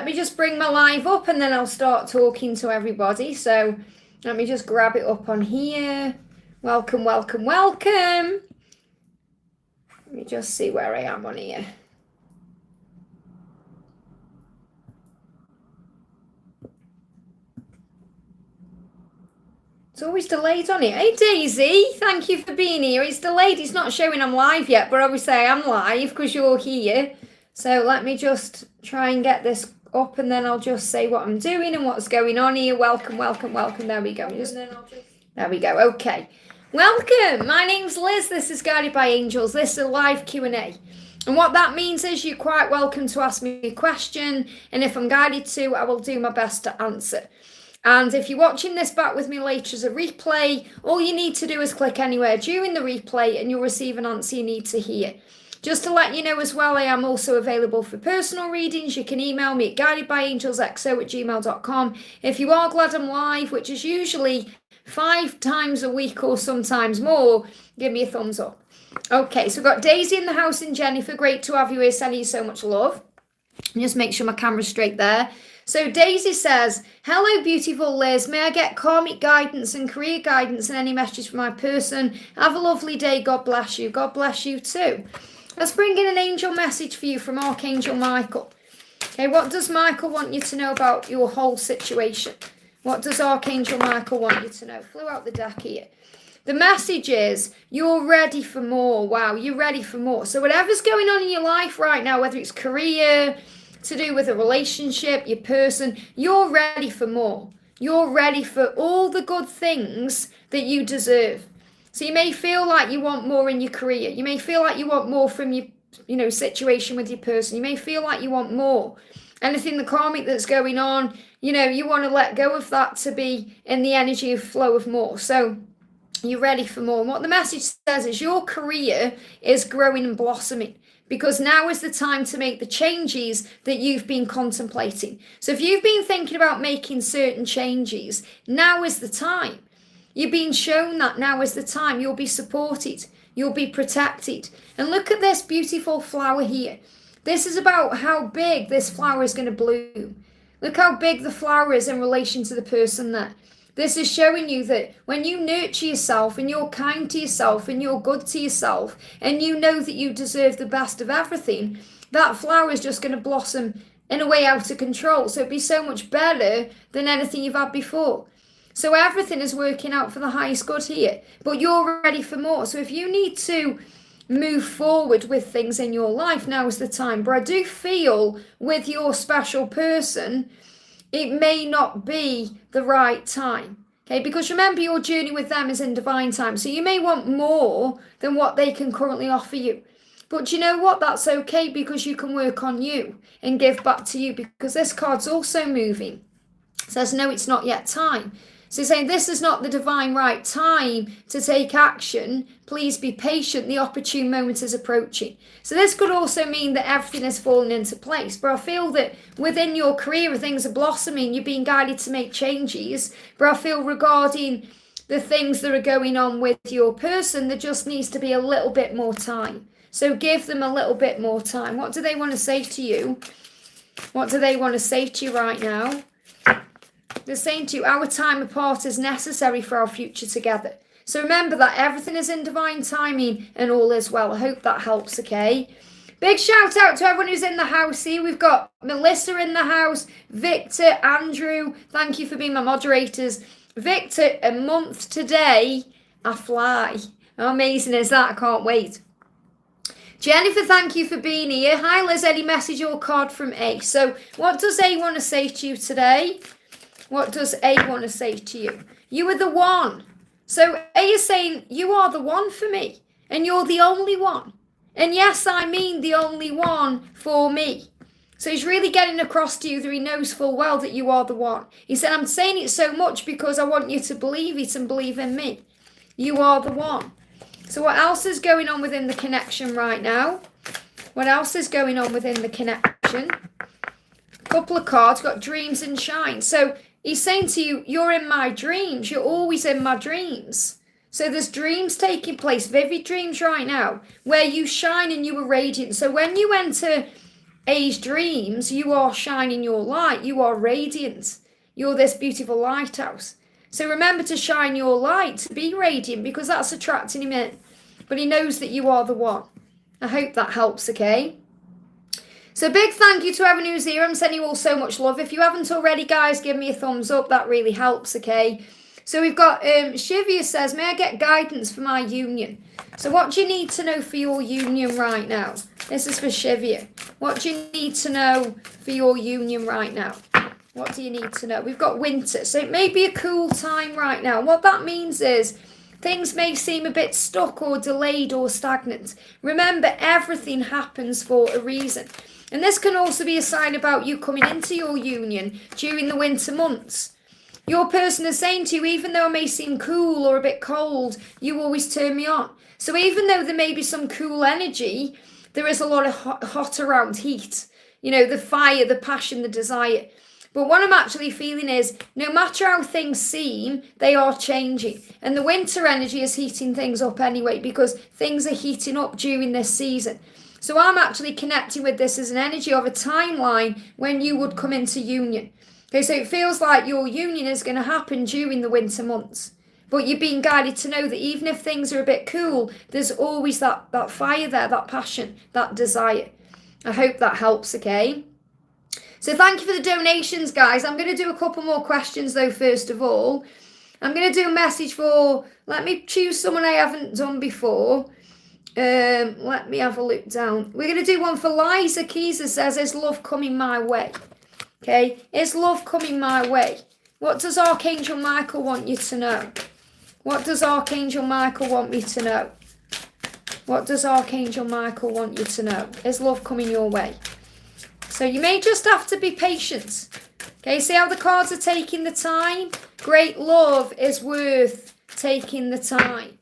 let me just bring my live up and then I'll start talking to everybody. So let me just grab it up on here. Welcome, welcome, welcome. Let me just see where I am on here. It's always delayed on it. Hey, Daisy, thank you for being here. It's delayed. It's not showing I'm live yet, but obviously I am live because you're here. So let me just try and get this up and then I'll just say what I'm doing and what's going on here. Welcome, welcome, welcome. There we go. There we go. Okay. Welcome. My name's Liz. This is Guided by Angels. This is a live Q&A. And what that means is you're quite welcome to ask me a question. And if I'm guided to, I will do my best to answer. And if you're watching this back with me later as a replay, all you need to do is click anywhere during the replay and you'll receive an answer you need to hear. Just to let you know as well, I am also available for personal readings. You can email me at guidedbyangelsxo@gmail.com. If you are glad I'm live, which is usually 5 times a week or sometimes more, give me a thumbs up. Okay, so we've got Daisy in the house and Jennifer. Great to have you here. Sending you so much love. And just make sure my camera's straight there. So Daisy says, hello, beautiful Liz. May I get karmic guidance and career guidance and any messages from my person? Have a lovely day. God bless you. God bless you too. Let's bring in an angel message for you from Archangel Michael. Okay, what does Michael want you to know about your whole situation? What does Archangel Michael want you to know? Flew out the deck here. The message is you're ready for more. Wow, you're ready for more. So whatever's going on in your life right now, whether it's career, to do with a relationship, your person, you're ready for more. You're ready for all the good things that you deserve. So you may feel like you want more in your career. You may feel like you want more from your, situation with your person. You may feel like you want more. Anything the karmic that's going on, you want to let go of that to be in the energy of flow of more. So you're ready for more. And what the message says is your career is growing and blossoming, because now is the time to make the changes that you've been contemplating. So if you've been thinking about making certain changes, now is the time. You're being shown that now is the time. You'll be supported. You'll be protected. And look at this beautiful flower here. This is about how big this flower is going to bloom. Look how big the flower is in relation to the person there. This is showing you that when you nurture yourself and you're kind to yourself and you're good to yourself and you know that you deserve the best of everything, that flower is just going to blossom in a way out of control. So it'd be so much better than anything you've had before. So everything is working out for the highest good here, but you're ready for more. So if you need to move forward with things in your life, now is the time. But I do feel with your special person, it may not be the right time. Okay, because remember your journey with them is in divine time. So you may want more than what they can currently offer you. But you know what? That's okay, because you can work on you and give back to you, because this card's also moving. It says, no, it's not yet time. So he's saying this is not the divine right time to take action. Please be patient. The opportune moment is approaching. So this could also mean that everything is falling into place. But I feel that within your career, things are blossoming. You're being guided to make changes. But I feel regarding the things that are going on with your person, there just needs to be a little bit more time. So give them a little bit more time. What do they want to say to you? What do they want to say to you right now? They're saying to you, our time apart is necessary for our future together. So remember that everything is in divine timing and all is well. I hope that helps, okay? Big shout out to everyone who's in the house here. We've got Melissa in the house, Victor, Andrew. Thank you for being my moderators. Victor, a month today, I fly. How amazing is that? I can't wait. Jennifer, thank you for being here. Hi, Liz. Any message or card from A? So what does A want to say to you today? What does A want to say to you? You are the one. So A is saying, you are the one for me. And you're the only one. And yes, I mean the only one for me. So he's really getting across to you that he knows full well that you are the one. He said, I'm saying it so much because I want you to believe it and believe in me. You are the one. So what else is going on within the connection right now? What else is going on within the connection? A couple of cards, got dreams and shine. So he's saying to you, you're in my dreams. You're always in my dreams. So there's dreams taking place, vivid dreams right now, where you shine and you are radiant. So when you enter A's dreams, you are shining your light. You are radiant. You're this beautiful lighthouse. So remember to shine your light, to be radiant, because that's attracting him in. But he knows that you are the one. I hope that helps, okay? So big thank you to everyone who's here. I'm sending you all so much love. If you haven't already, guys, give me a thumbs up. That really helps, okay? So we've got Shivia says, may I get guidance for my union? So what do you need to know for your union right now? This is for Shivia. What do you need to know for your union right now? What do you need to know? We've got winter. So it may be a cool time right now. What that means is things may seem a bit stuck or delayed or stagnant. Remember, everything happens for a reason. And this can also be a sign about you coming into your union during the winter months. Your person is saying to you, even though I may seem cool or a bit cold, you always turn me on. So even though there may be some cool energy, there is a lot of hot around heat. You know, the fire, the passion, the desire. But what I'm actually feeling is, no matter how things seem, they are changing. And the winter energy is heating things up anyway, because things are heating up during this season. So I'm actually connecting with this as an energy of a timeline when you would come into union. Okay, so it feels like your union is going to happen during the winter months. But you're being guided to know that even if things are a bit cool, there's always that fire there, that passion, that desire. I hope that helps, okay? So thank you for the donations, guys. I'm going to do a couple more questions, though, first of all. I'm going to do a message for, let me choose someone I haven't done before. Let me have a look down. We're going to do one for Liza Keezer says, is love coming my way? Okay, is love coming my way? What does Archangel Michael want you to know? What does Archangel Michael want me to know? What does Archangel Michael want you to know? Is love coming your way? So you may just have to be patient. Okay, see how the cards are taking the time? Great love is worth taking the time.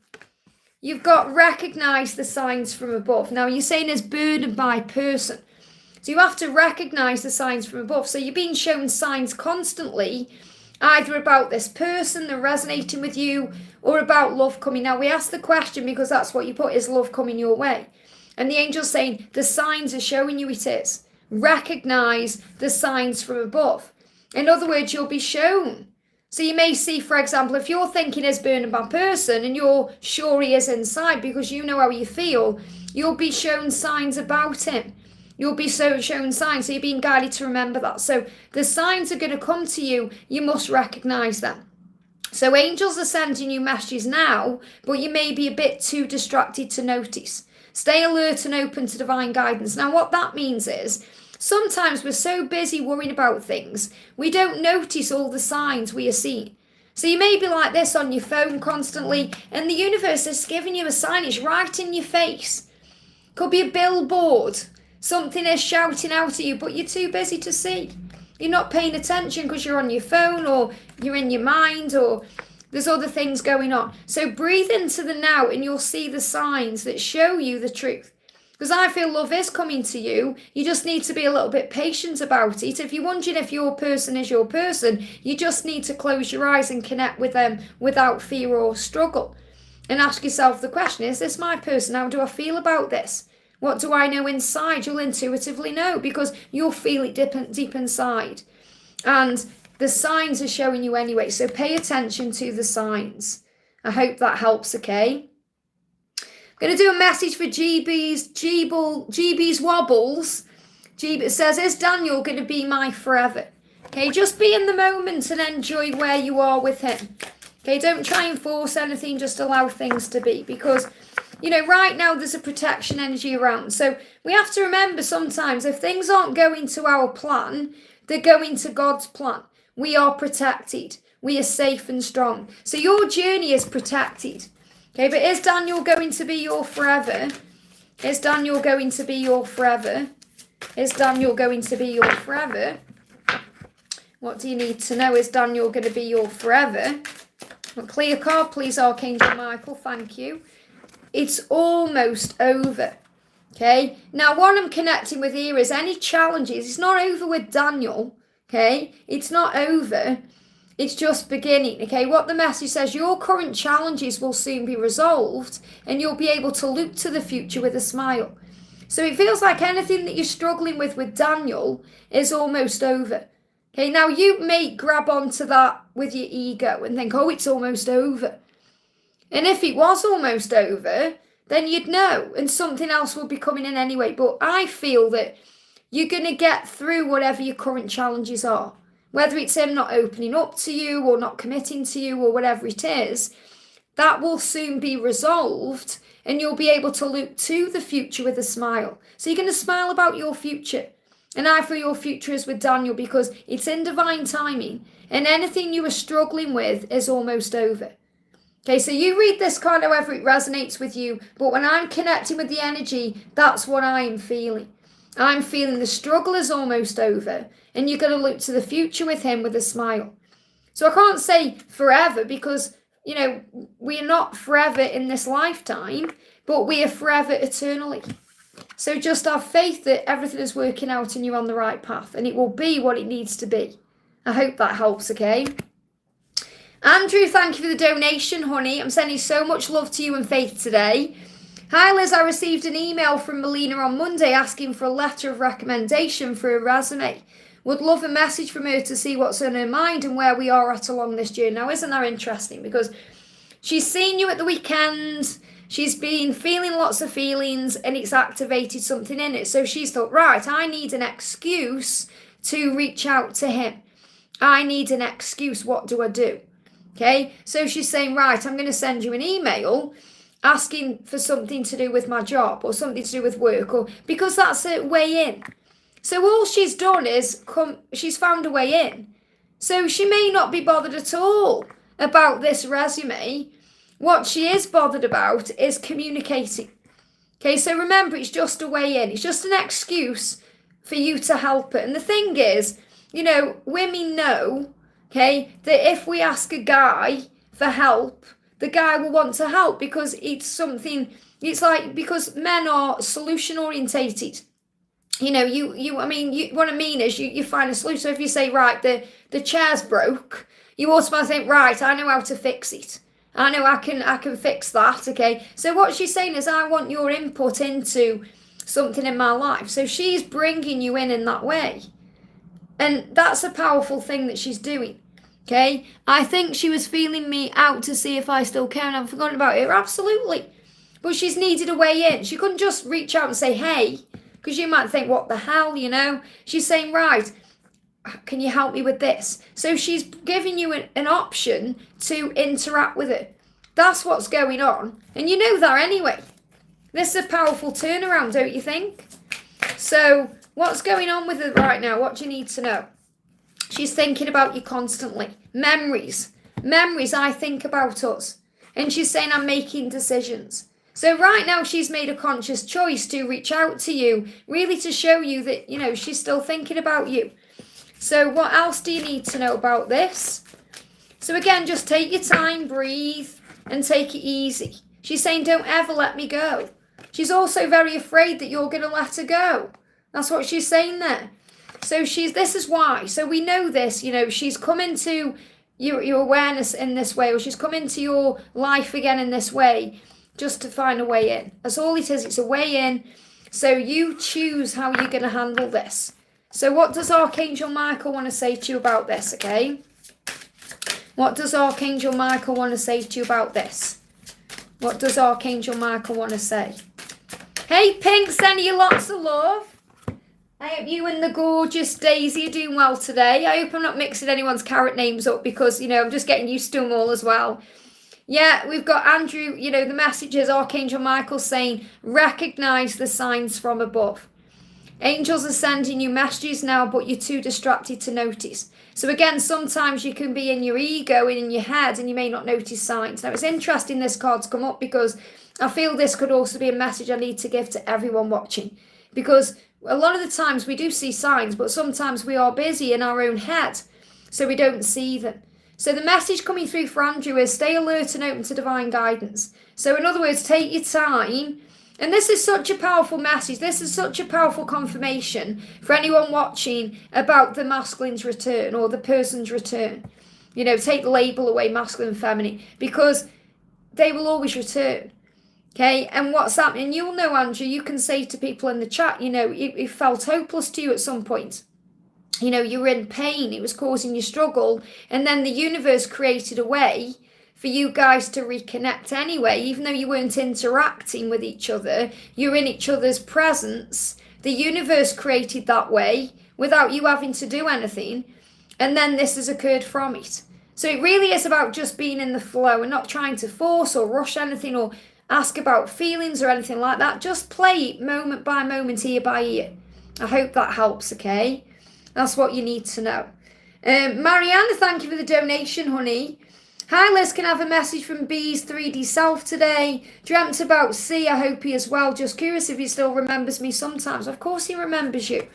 You've got recognize the signs from above. Now you're saying it's burdened by person. So you have to recognize the signs from above. So you're being shown signs constantly, either about this person, they're resonating with you, or about love coming. Now we ask the question because that's what you put, is love coming your way? And the angel's saying the signs are showing you it is. Recognize the signs from above. In other words, you'll be shown. So you may see, for example, if you're thinking is burning by person and you're sure he is inside because you know how you feel, you'll be shown signs about him. You'll be shown signs, so you're being guided to remember that. So the signs are going to come to you, you must recognize them. So angels are sending you messages now, but you may be a bit too distracted to notice. Stay alert and open to divine guidance. Now what that means is, sometimes we're so busy worrying about things, we don't notice all the signs we are seeing. So you may be like this on your phone constantly, and the universe is giving you a sign, it's right in your face. Could be a billboard. Something is shouting out at you, but you're too busy to see. You're not paying attention because you're on your phone or you're in your mind or there's other things going on. So breathe into the now and you'll see the signs that show you the truth. Because I feel love is coming to you. You just need to be a little bit patient about it. If you're wondering if your person is your person, you just need to close your eyes and connect with them without fear or struggle. And ask yourself the question, is this my person? How do I feel about this? What do I know inside? You'll intuitively know because you'll feel it deep inside. And the signs are showing you anyway. So pay attention to the signs. I hope that helps, okay? I'm going to do a message for GB's Wobbles. GB says, is Daniel going to be my forever? Okay, just be in the moment and enjoy where you are with him. Okay, don't try and force anything, just allow things to be because, you know, right now there's a protection energy around. So we have to remember sometimes if things aren't going to our plan, they're going to God's plan. We are protected. We are safe and strong. So your journey is protected. Okay, but is Daniel going to be your forever? Is Daniel going to be your forever? Is Daniel going to be your forever? What do you need to know? Is Daniel going to be your forever? A clear card, please, Archangel Michael. Thank you. It's almost over. Okay. Now, what I'm connecting with here is any challenges. It's not over with Daniel. Okay. It's not over. It's just beginning. Okay. What the message says, your current challenges will soon be resolved and you'll be able to look to the future with a smile. So it feels like anything that you're struggling with Daniel is almost over. Okay, now you may grab onto that with your ego and think, oh, it's almost over. And if it was almost over, then you'd know and something else would be coming in anyway. But I feel that you're going to get through whatever your current challenges are. Whether it's him not opening up to you or not committing to you or whatever it is, that will soon be resolved and you'll be able to look to the future with a smile. So you're going to smile about your future. And I feel your future is with Daniel because it's in divine timing and anything you were struggling with is almost over. Okay, so you read this card however it resonates with you, but when I'm connecting with the energy, that's what I'm feeling. I'm feeling the struggle is almost over and you're going to look to the future with him with a smile. So I can't say forever because, you know, we're not forever in this lifetime, but we are forever eternally. So just have faith that everything is working out and you're on the right path and it will be what it needs to be. I hope that helps, okay? Andrew, thank you for the donation, honey. I'm sending so much love to you and Faith today. Hi, Liz. I received an email from Melina on Monday asking for a letter of recommendation for a resume. Would love a message from her to see what's on her mind and where we are at along this journey. Now, isn't that interesting? Because she's seen you at the weekend. She's been feeling lots of feelings and it's activated something in it. So she's thought, right, I need an excuse to reach out to him. I need an excuse. What do I do? Okay, so she's saying, right, I'm going to send you an email asking for something to do with my job or something to do with work or because that's a way in. So all she's done is she's found a way in. So she may not be bothered at all about this resume. What she is bothered about is communicating. Okay, so remember, it's just a way in. It's just an excuse for you to help it. And the thing is, you know, women know, okay, that if we ask a guy for help, the guy will want to help because it's something, it's like, because men are solution orientated. You know, what I mean is you find a solution. So if you say, right, the chair's broke, you automatically think, right, I know how to fix it. I know I can fix that, okay? So what she's saying is, I want your input into something in my life. So she's bringing you in that way. And that's a powerful thing that she's doing. Okay, I think she was feeling me out to see if I still care and I've forgotten about her. Absolutely. But she's needed a way in. She couldn't just reach out and say, hey, because you might think, what the hell, you know? She's saying, right, can you help me with this? So she's giving you an option to interact with it. That's what's going on. And you know that anyway. This is a powerful turnaround, don't you think? So what's going on with her right now? What do you need to know? She's thinking about you constantly. Memories, I think about us. And she's saying, I'm making decisions. So right now she's made a conscious choice to reach out to you, really to show you that, you know, she's still thinking about you. So what else do you need to know about this? So again, just take your time, breathe, and take it easy. She's saying, don't ever let me go. She's also very afraid that you're going to let her go. That's what she's saying there. So this is why. So we know this, you know, she's come into your awareness in this way, or she's come into your life again in this way, just to find a way in. That's all it is. It's a way in. So you choose how you're going to handle this. So what does Archangel Michael want to say to you about this, okay? What does Archangel Michael want to say to you about this? What does Archangel Michael want to say? Hey, Pink, sending you lots of love. I hope you and the gorgeous Daisy are doing well today. I hope I'm not mixing anyone's carrot names up because, you know, I'm just getting used to them all as well. Yeah, we've got Andrew, you know, the message is Archangel Michael saying, recognize the signs from above. Angels are sending you messages now, but you're too distracted to notice. So again, sometimes you can be in your ego and in your head and you may not notice signs. Now, it's interesting this card's come up because I feel this could also be a message I need to give to everyone watching. Because a lot of the times we do see signs, but sometimes we are busy in our own head, so we don't see them. So the message coming through for Andrew is stay alert and open to divine guidance. So in other words, take your time. And this is such a powerful message. This is such a powerful confirmation for anyone watching about the masculine's return or the person's return. You know, take the label away, masculine and feminine, because they will always return. Okay, and what's happening? You'll know, Andrew, you can say to people in the chat, it felt hopeless to you at some point. You were in pain, it was causing you struggle, and then the universe created a way for you guys to reconnect anyway, even though you weren't interacting with each other, you're in each other's presence. The universe created that way without you having to do anything, and then this has occurred from it. So it really is about just being in the flow and not trying to force or rush anything or ask about feelings or anything like that. Just play it moment by moment, ear by ear. I hope that helps, okay? That's what you need to know. Marianne, thank you for the donation, honey. Hi, Liz, can I have a message from B's 3D self today? Dreamt about C, I hope he is well. Just curious if he still remembers me sometimes. Of course he remembers you.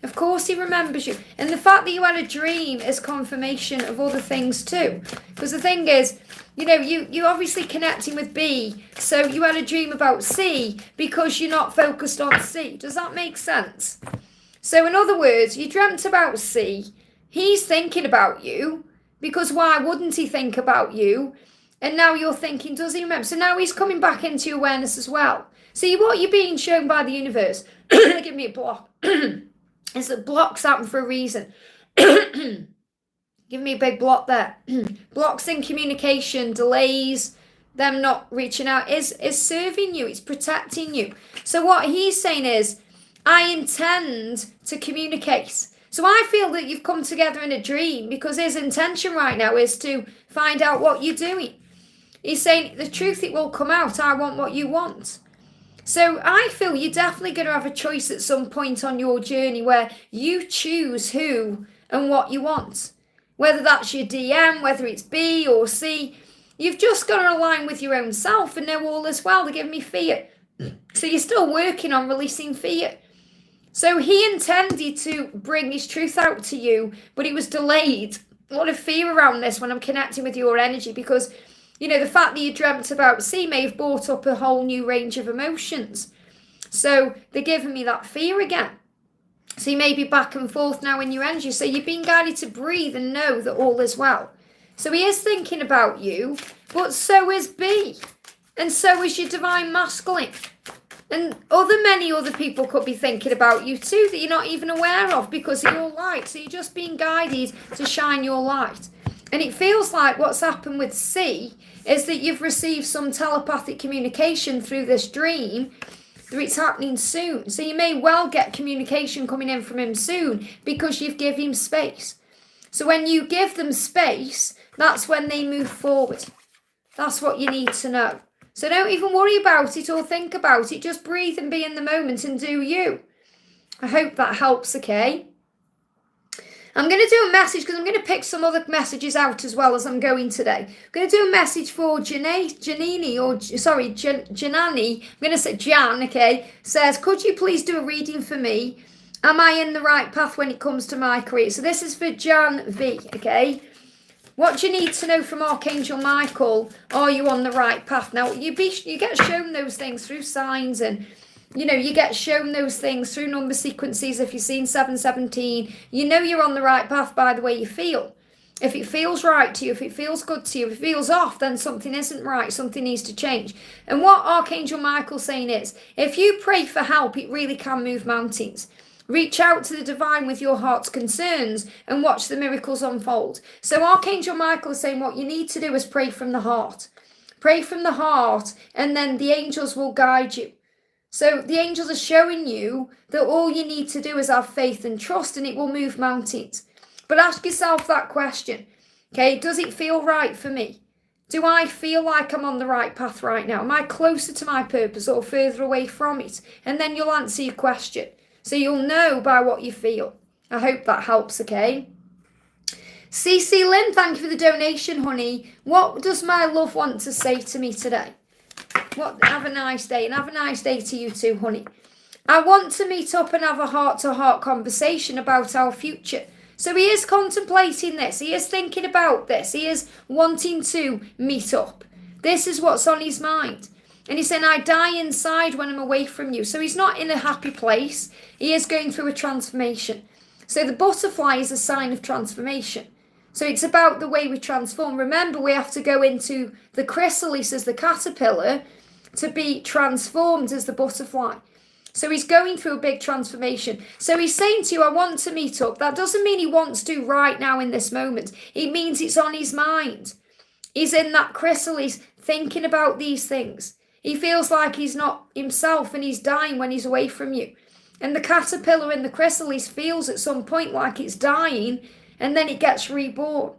Of course he remembers you. And the fact that you had a dream is confirmation of other things too. Because the thing is, you're obviously connecting with B. So you had a dream about C because you're not focused on C. Does that make sense? So in other words, you dreamt about C. He's thinking about you. Because why wouldn't he think about you? And now you're thinking, does he remember? So now he's coming back into your awareness as well. See, what you're being shown by the universe. Give me a block. It's that blocks happen for a reason. Give me a big block there. Blocks in communication, delays, them not reaching out is serving you. It's protecting you. So what he's saying is, I intend to communicate. So I feel that you've come together in a dream because his intention right now is to find out what you're doing. He's saying, the truth, it will come out. I want what you want. So I feel you're definitely going to have a choice at some point on your journey where you choose who and what you want. Whether that's your DM, whether it's B or C, you've just got to align with your own self and know all is well. They give me fear. So you're still working on releasing fear. So he intended to bring his truth out to you, but it was delayed. A lot of fear around this when I'm connecting with your energy because, the fact that you dreamt about C may have brought up a whole new range of emotions. So they're giving me that fear again. So you may be back and forth now in your energy. So you're being guided to breathe and know that all is well. So he is thinking about you, but so is B. And so is your divine masculine. And many other people could be thinking about you too that you're not even aware of because of your light. So you're just being guided to shine your light. And it feels like what's happened with C is that you've received some telepathic communication through this dream that it's happening soon. So you may well get communication coming in from him soon because you've given him space. So when you give them space, that's when they move forward. That's what you need to know. So don't even worry about it or think about it. Just breathe and be in the moment and do you. I hope that helps, okay? I'm going to do a message because I'm going to pick some other messages out as well as I'm going today. I'm going to do a message for Janani. I'm going to say Jan, okay? Says, could you please do a reading for me? Am I in the right path when it comes to my career? So this is for Jan V, okay? What do you need to know from Archangel Michael? Are you on the right path? Now, you get shown those things through signs and, you get shown those things through number sequences. If you've seen 717, you know you're on the right path by the way you feel. If it feels right to you, if it feels good to you, if it feels off, then something isn't right. Something needs to change. And what Archangel Michael's saying is, if you pray for help, it really can move mountains. Reach out to the divine with your heart's concerns and watch the miracles unfold. So Archangel Michael is saying what you need to do is pray from the heart. Pray from the heart and then the angels will guide you. So the angels are showing you that all you need to do is have faith and trust and it will move mountains. But ask yourself that question. Okay, does it feel right for me? Do I feel like I'm on the right path right now? Am I closer to my purpose or further away from it? And then you'll answer your question. So you'll know by what you feel. I hope that helps, okay? CC Lynn, thank you for the donation, honey. What does my love want to say to me today? Have a nice day, and have a nice day to you too, honey. I want to meet up and have a heart-to-heart conversation about our future. So he is contemplating this. He is thinking about this. He is wanting to meet up. This is what's on his mind. And he's saying, I die inside when I'm away from you. So he's not in a happy place. He is going through a transformation. So the butterfly is a sign of transformation. So it's about the way we transform. Remember, we have to go into the chrysalis as the caterpillar to be transformed as the butterfly. So he's going through a big transformation. So he's saying to you, I want to meet up. That doesn't mean he wants to right now in this moment. It means it's on his mind. He's in that chrysalis. He's thinking about these things. He feels like he's not himself and he's dying when he's away from you. And the caterpillar in the chrysalis feels at some point like it's dying, and then it gets reborn.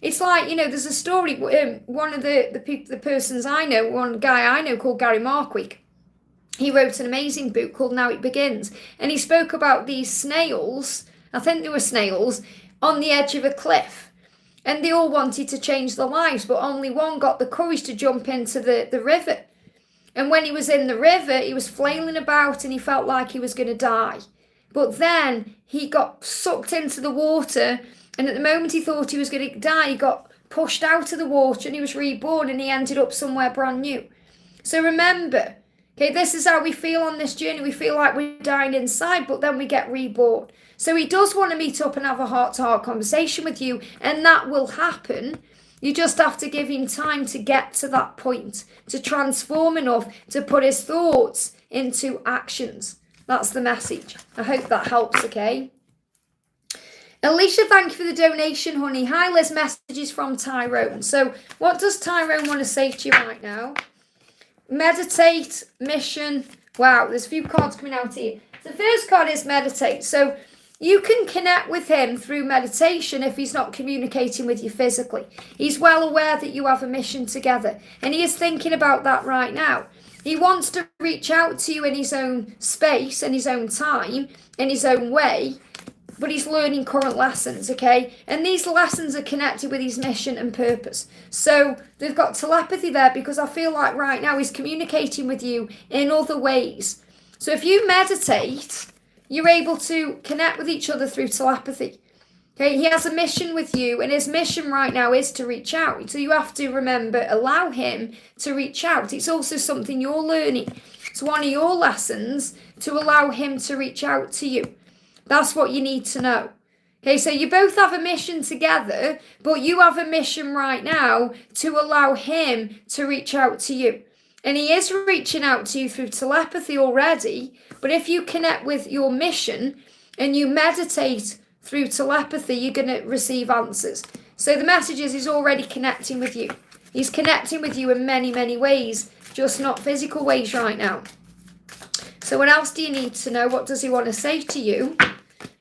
It's like, there's a story, one of the persons I know, one guy I know called Gary Markwick. He wrote an amazing book called Now It Begins. And he spoke about these snails, I think they were snails, on the edge of a cliff. And they all wanted to change their lives, but only one got the courage to jump into the river. And when he was in the river, he was flailing about and he felt like he was going to die. But then he got sucked into the water, and at the moment he thought he was going to die, he got pushed out of the water and he was reborn, and he ended up somewhere brand new. So remember, okay, this is how we feel on this journey. We feel like we're dying inside, but then we get reborn. So he does want to meet up and have a heart-to-heart conversation with you, and that will happen. You just have to give him time to get to that point, to transform enough to put his thoughts into actions. That's the message. I hope that helps, okay? Alicia, thank you for the donation, honey. Hi, Liz, messages from Tyrone. So what does Tyrone want to say to you right now? Meditate, mission. Wow, there's a few cards coming out here. The first card is meditate. So you can connect with him through meditation if he's not communicating with you physically. He's well aware that you have a mission together, and he is thinking about that right now. He wants to reach out to you in his own space, in his own time, in his own way, but he's learning current lessons, okay? And these lessons are connected with his mission and purpose. So they've got telepathy there, because I feel like right now he's communicating with you in other ways. So if you meditate, you're able to connect with each other through telepathy. Okay, he has a mission with you, and his mission right now is to reach out. So you have to remember, allow him to reach out. It's also something you're learning. It's one of your lessons to allow him to reach out to you. That's what you need to know. Okay, so you both have a mission together, but you have a mission right now to allow him to reach out to you. And he is reaching out to you through telepathy already. But if you connect with your mission and you meditate through telepathy, you're going to receive answers. So the message is he's already connecting with you. He's connecting with you in many, many ways, just not physical ways right now. So what else do you need to know? What does he want to say to you?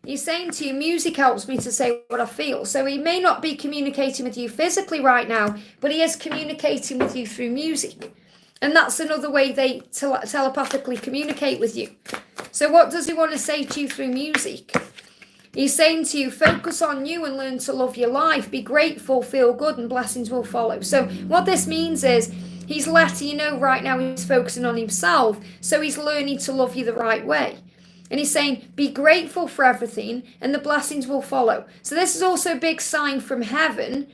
He's saying to you, music helps me to say what I feel. So he may not be communicating with you physically right now, but he is communicating with you through music. And that's another way they telepathically communicate with you. So what does he want to say to you through music? He's saying to you, focus on you and learn to love your life. Be grateful, feel good, and blessings will follow. So what this means is he's letting you know right now he's focusing on himself. So he's learning to love you the right way. And he's saying, be grateful for everything and the blessings will follow. So this is also a big sign from heaven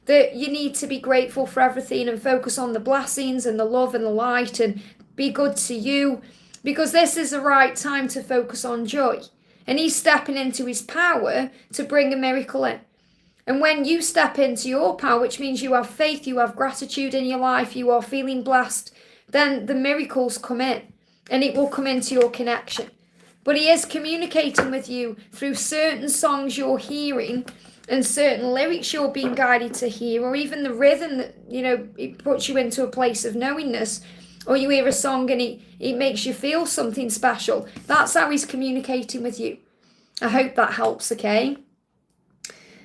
that you need to be grateful for everything and focus on the blessings and the love and the light and be good to you, because this is the right time to focus on joy. And he's stepping into his power to bring a miracle in. And when you step into your power, which means you have faith, you have gratitude in your life, you are feeling blessed, then the miracles come in and it will come into your connection. But he is communicating with you through certain songs you're hearing and certain lyrics you're being guided to hear, or even the rhythm that, it puts you into a place of knowingness, or you hear a song and it makes you feel something special. That's how he's communicating with you. I hope that helps, okay?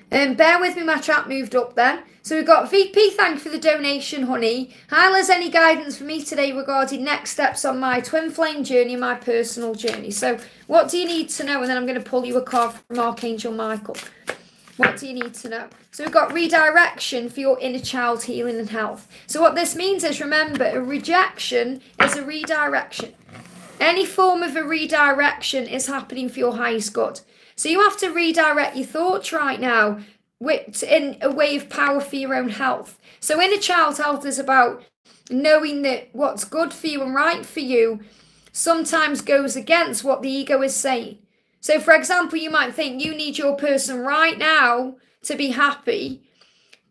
Bear with me, my chat moved up then. So we've got VP, thank you for the donation, honey. Hi, Liz, any guidance for me today regarding next steps on my twin flame journey, my personal journey? So what do you need to know? And then I'm going to pull you a card from Archangel Michael. What do you need to know? So we've got redirection for your inner child healing and health. So what this means is, remember, a rejection is a redirection. Any form of a redirection is happening for your highest good. So you have to redirect your thoughts right now in a way of power for your own health. So inner child health is about knowing that what's good for you and right for you sometimes goes against what the ego is saying. So, for example, you might think you need your person right now to be happy,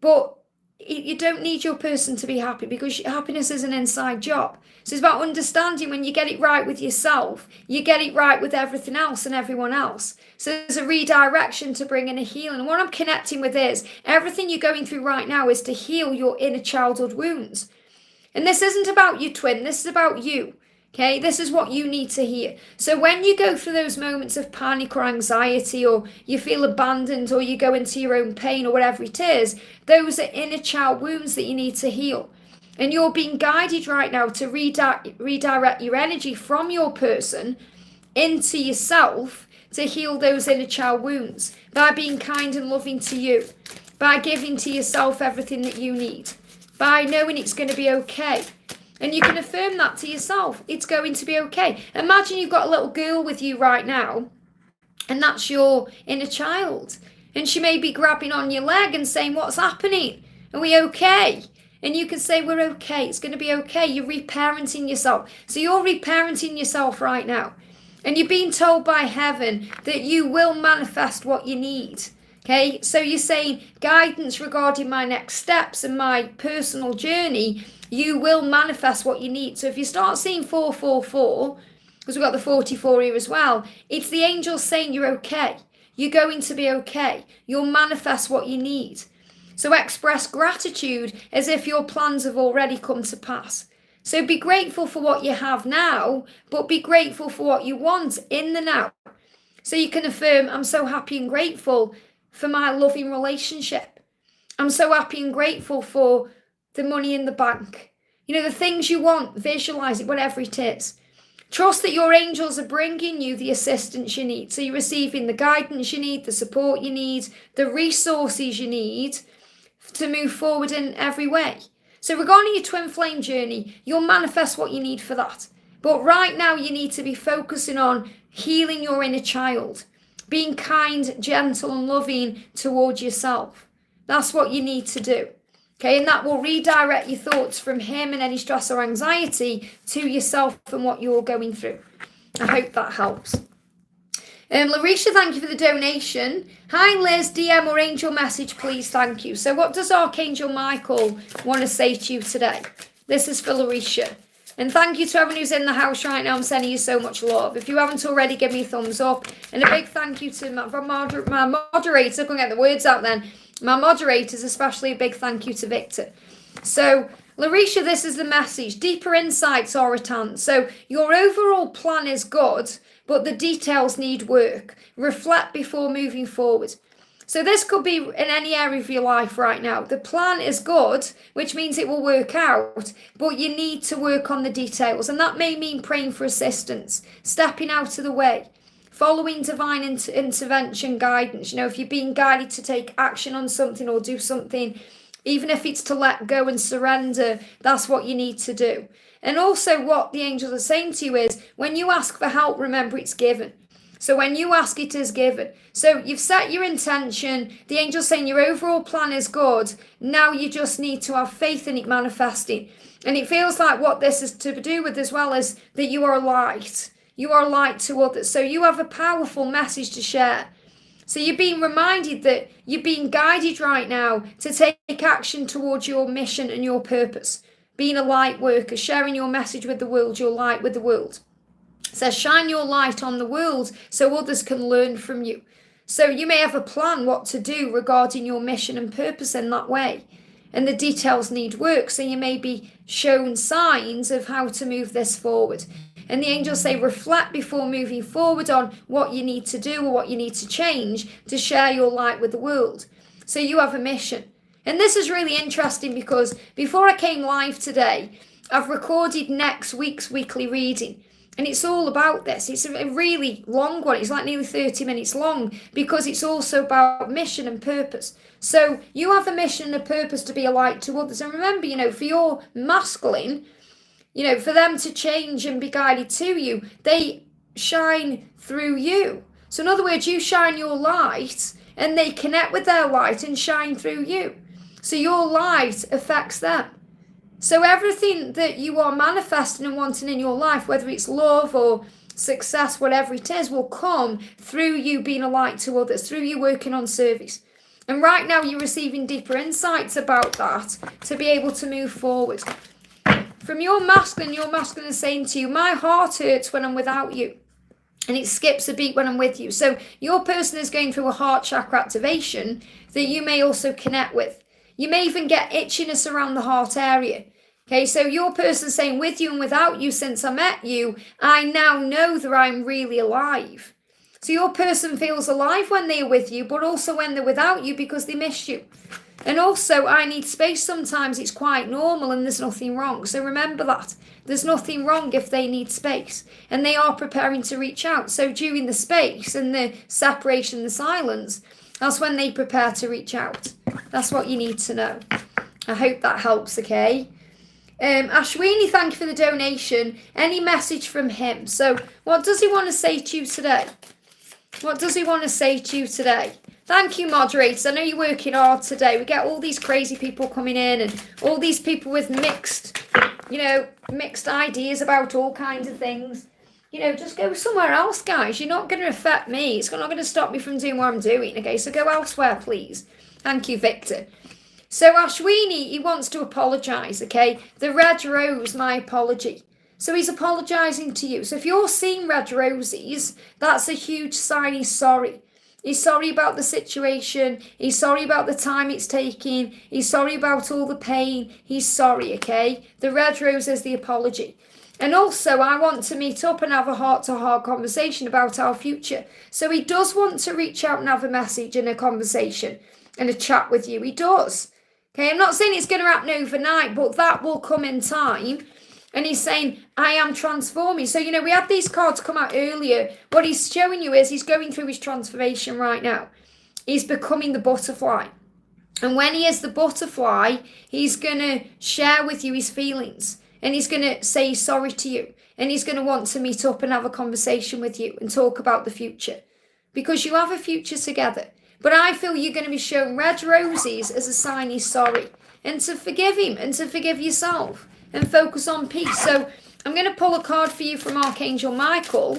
but you don't need your person to be happy, because happiness is an inside job. So it's about understanding when you get it right with yourself, you get it right with everything else and everyone else. So there's a redirection to bring in a healing. And what I'm connecting with is everything you're going through right now is to heal your inner childhood wounds. And this isn't about you, twin. This is about you. Okay, this is what you need to hear. So when you go through those moments of panic or anxiety, or you feel abandoned, or you go into your own pain, or whatever it is, those are inner child wounds that you need to heal. And you're being guided right now to redirect your energy from your person into yourself to heal those inner child wounds by being kind and loving to you, by giving to yourself everything that you need, by knowing it's going to be okay. And you can affirm that to yourself. It's going to be okay. Imagine you've got a little girl with you right now, and that's your inner child. And she may be grabbing on your leg and saying, what's happening? Are we okay? And you can say, we're okay. It's going to be okay. You're reparenting yourself. So you're reparenting yourself right now. And you're being told by heaven that you will manifest what you need. Okay, so you're saying guidance regarding my next steps and my personal journey, you will manifest what you need. So if you start seeing 444, because we've got the 44 here as well, it's the angels saying you're okay. You're going to be okay. You'll manifest what you need. So express gratitude as if your plans have already come to pass. So be grateful for what you have now, but be grateful for what you want in the now. So you can affirm, I'm so happy and grateful for my loving relationship. I'm so happy and grateful for the money in the bank. You know, the things you want, visualize it, whatever it is. Trust that your angels are bringing you the assistance you need. So you're receiving the guidance you need, the support you need, the resources you need to move forward in every way. So regarding your twin flame journey, you'll manifest what you need for that. But right now you need to be focusing on healing your inner child, being kind, gentle and loving towards yourself. That's what you need to do. Okay, and that will redirect your thoughts from him and any stress or anxiety to yourself and what you're going through. I hope that helps. Larisha, thank you for the donation. Hi Liz, DM or angel message, please, thank you. So what does Archangel Michael want to say to you today? This is for Larisha. And thank you to everyone who's in the house right now. I'm sending you so much love. If you haven't already, give me a thumbs up. And a big thank you to my moderator. I couldn't get the words out then. My moderators, especially a big thank you to Victor. So, Larisha, this is the message. Deeper insights are at hand. So, your overall plan is good, but the details need work. Reflect before moving forward. So this could be in any area of your life right now. The plan is good, which means it will work out, but you need to work on the details. And that may mean praying for assistance, stepping out of the way, following divine intervention guidance. You know, if you're being guided to take action on something or do something, even if it's to let go and surrender, that's what you need to do. And also what the angels are saying to you is, when you ask for help, remember it's given. So when you ask, it is given. So you've set your intention. The angel's saying your overall plan is good. Now you just need to have faith in it manifesting. And it feels like what this is to do with as well is that you are light. You are light to others. So you have a powerful message to share. So you're being reminded that you're being guided right now to take action towards your mission and your purpose. Being a light worker, sharing your message with the world, your light with the world. It says, shine your light on the world so others can learn from you. So you may have a plan what to do regarding your mission and purpose in that way. And the details need work. So you may be shown signs of how to move this forward. And the angels say, reflect before moving forward on what you need to do or what you need to change to share your light with the world. So you have a mission. And this is really interesting because before I came live today, I've recorded next week's weekly reading. And it's all about this. It's a really long one. It's like nearly 30 minutes long because it's also about mission and purpose. So you have a mission and a purpose to be a light to others. And remember, you know, for your masculine, you know, for them to change and be guided to you, they shine through you. So in other words, you shine your light and they connect with their light and shine through you. So your light affects them. So everything that you are manifesting and wanting in your life, whether it's love or success, whatever it is, will come through you being a light to others, through you working on service. And right now you're receiving deeper insights about that to be able to move forward. From your masculine is saying to you, my heart hurts when I'm without you. And it skips a beat when I'm with you. So your person is going through a heart chakra activation that you may also connect with. You may even get itchiness around the heart area. Okay, so your person saying, with you and without you, since I met you, I now know that I'm really alive. So your person feels alive when they're with you, but also when they're without you because they miss you. And also, I need space sometimes. It's quite normal and there's nothing wrong. So remember that. There's nothing wrong if they need space. And they are preparing to reach out. So during the space and the separation, the silence, that's when they prepare to reach out. That's what you need to know. I hope that helps, okay? Ashwini, thank you for the donation. Any message from him? So what does he want to say to you today? What does he want to say to you today? Thank you, moderators. I know you're working hard today. We get all these crazy people coming in and all these people with mixed ideas about all kinds of things. Just go somewhere else, guys. You're not going to affect me. It's not going to stop me from doing what I'm doing. Okay, so go elsewhere, please. Thank you, Victor. So Ashwini, he wants to apologise, okay? The red rose, my apology. So he's apologising to you. So if you're seeing red roses, that's a huge sign he's sorry. He's sorry about the situation. He's sorry about the time it's taking. He's sorry about all the pain. He's sorry, okay? The red rose is the apology. And also, I want to meet up and have a heart-to-heart conversation about our future. So he does want to reach out and have a message and a conversation and a chat with you. He does. Okay, I'm not saying it's going to happen overnight, but that will come in time. And he's saying, I am transforming. So, we had these cards come out earlier. What he's showing you is he's going through his transformation right now. He's becoming the butterfly. And when he is the butterfly, he's going to share with you his feelings. And he's going to say he's sorry to you. And he's going to want to meet up and have a conversation with you and talk about the future. Because you have a future together. But I feel you're going to be shown red roses as a sign he's sorry. And to forgive him and to forgive yourself. And focus on peace. So I'm going to pull a card for you from Archangel Michael.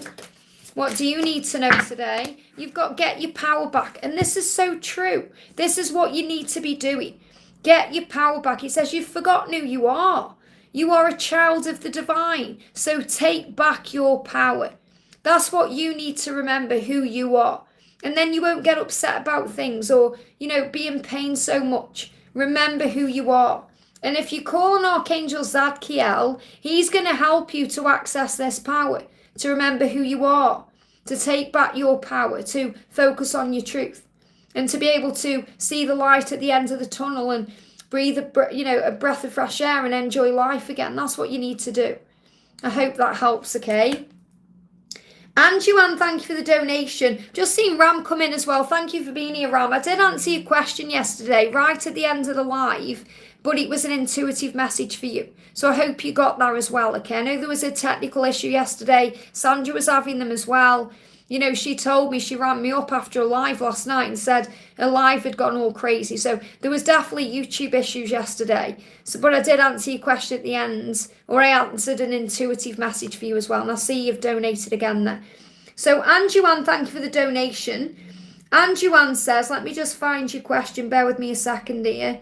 What do you need to know today? You've got get your power back. And this is so true. This is what you need to be doing. Get your power back. It says you've forgotten who you are. You are a child of the divine. So take back your power. That's what you need to remember, who you are. And then you won't get upset about things or, be in pain so much. Remember who you are. And if you call on Archangel Zadkiel, he's going to help you to access this power, to remember who you are, to take back your power, to focus on your truth, and to be able to see the light at the end of the tunnel and breathe a breath of fresh air and enjoy life again. That's what you need to do. I hope that helps, okay? And Juan, thank you for the donation. Just seen Ram come in as well. Thank you for being here, Ram. I did answer your question yesterday, right at the end of the live, but it was an intuitive message for you. So I hope you got that as well, okay? I know there was a technical issue yesterday. Sandra was having them as well. She told me, she rang me up after a live last night and said a live had gone all crazy. So there was definitely YouTube issues yesterday. But I did answer your question at the end, or I answered an intuitive message for you as well. And I see you've donated again there. So Anjuan, thank you for the donation. Anjuan says, let me just find your question. Bear with me a second here.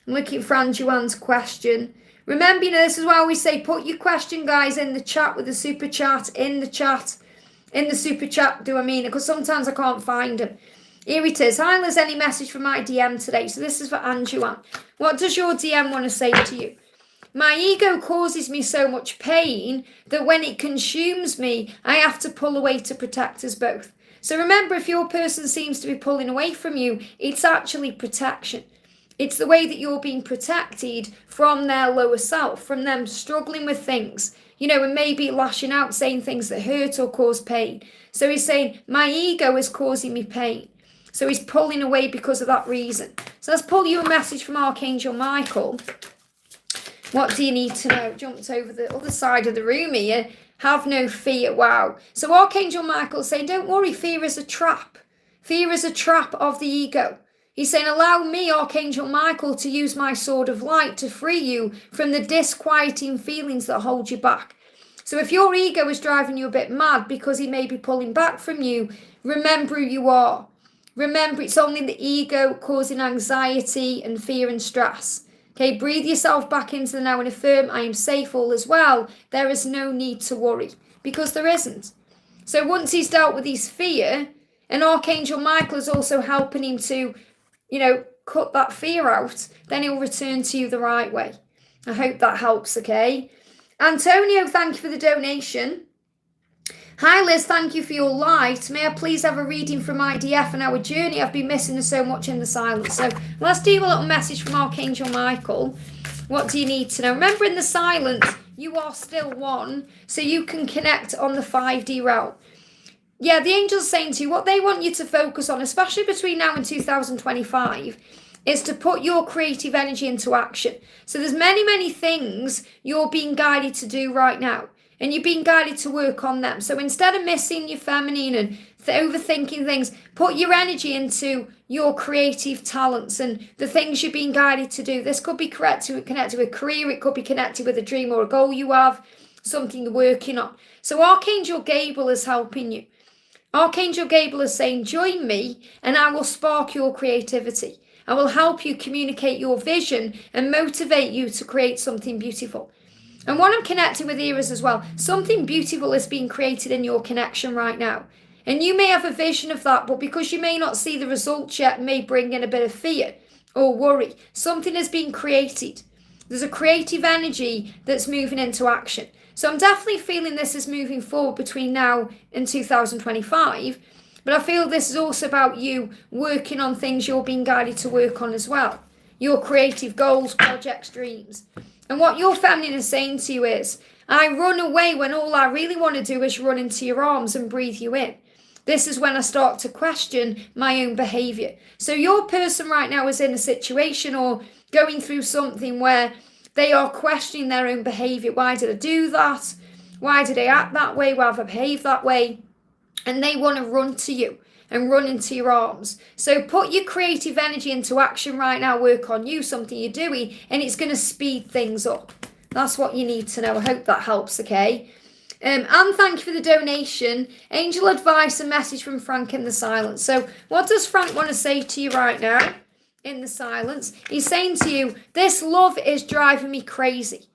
I'm looking for Anjuan's question. Remember, this is why I always say, put your question, guys, in the chat with the super chat, in the chat. In the super chat, because sometimes I can't find them. Here it is. Hi, Liz, any message from my DM today? So this is for Anjuan. What does your DM want to say to you? My ego causes me so much pain that when it consumes me, I have to pull away to protect us both. So remember, if your person seems to be pulling away from you, it's actually protection. It's the way that you're being protected from their lower self, from them struggling with things, and maybe lashing out, saying things that hurt or cause pain. So he's saying, my ego is causing me pain. So he's pulling away because of that reason. So let's pull you a message from Archangel Michael. What do you need to know? Jumped over the other side of the room here. Have no fear. Wow. So Archangel Michael's saying, don't worry, fear is a trap. Fear is a trap of the ego. He's saying, allow me, Archangel Michael, to use my sword of light to free you from the disquieting feelings that hold you back. So if your ego is driving you a bit mad because he may be pulling back from you, remember who you are. Remember, it's only the ego causing anxiety and fear and stress. Okay, breathe yourself back into the now and affirm, I am safe, all is well. There is no need to worry, because there isn't. So once he's dealt with his fear, and Archangel Michael is also helping him to, cut that fear out, then he'll return to you the right way. I hope that helps, okay? Antonio, thank you for the donation. Hi Liz, thank you for your light. May I please have a reading from IDF and our journey? I've been missing so much in the silence. So let's do a little message from Archangel Michael. What do you need to know? Remember, in the silence, you are still one, so you can connect on the 5D realm. Yeah, the angels are saying to you, what they want you to focus on, especially between now and 2025, is to put your creative energy into action. So there's many, many things you're being guided to do right now. And you're being guided to work on them. So instead of missing your feminine and overthinking things, put your energy into your creative talents and the things you're being guided to do. This could be connected with a career. It could be connected with a dream or a goal you have, something you're working on. So Archangel Gabriel is helping you. Archangel Gabriel is saying, join me and I will spark your creativity. I will help you communicate your vision and motivate you to create something beautiful. And what I'm connecting with here is as well, something beautiful is being created in your connection right now. And you may have a vision of that, but because you may not see the results yet, may bring in a bit of fear or worry. Something is being created. There's a creative energy that's moving into action. So I'm definitely feeling this is moving forward between now and 2025. But I feel this is also about you working on things you're being guided to work on as well. Your creative goals, projects, dreams. And what your feminine is saying to you is, I run away when all I really want to do is run into your arms and breathe you in. This is when I start to question my own behavior. So your person right now is in a situation or going through something where they are questioning their own behavior. Why did I do that? Why did I act that way? Why have I behaved that way? And they want to run to you and run into your arms. So put your creative energy into action right now. Work on you, something you're doing, and it's going to speed things up. That's what you need to know. I hope that helps, okay? And thank you for the donation. Angel advice and message from Frank in the silence. So what does Frank want to say to you right now in the silence? He's saying to you, this love is driving me crazy.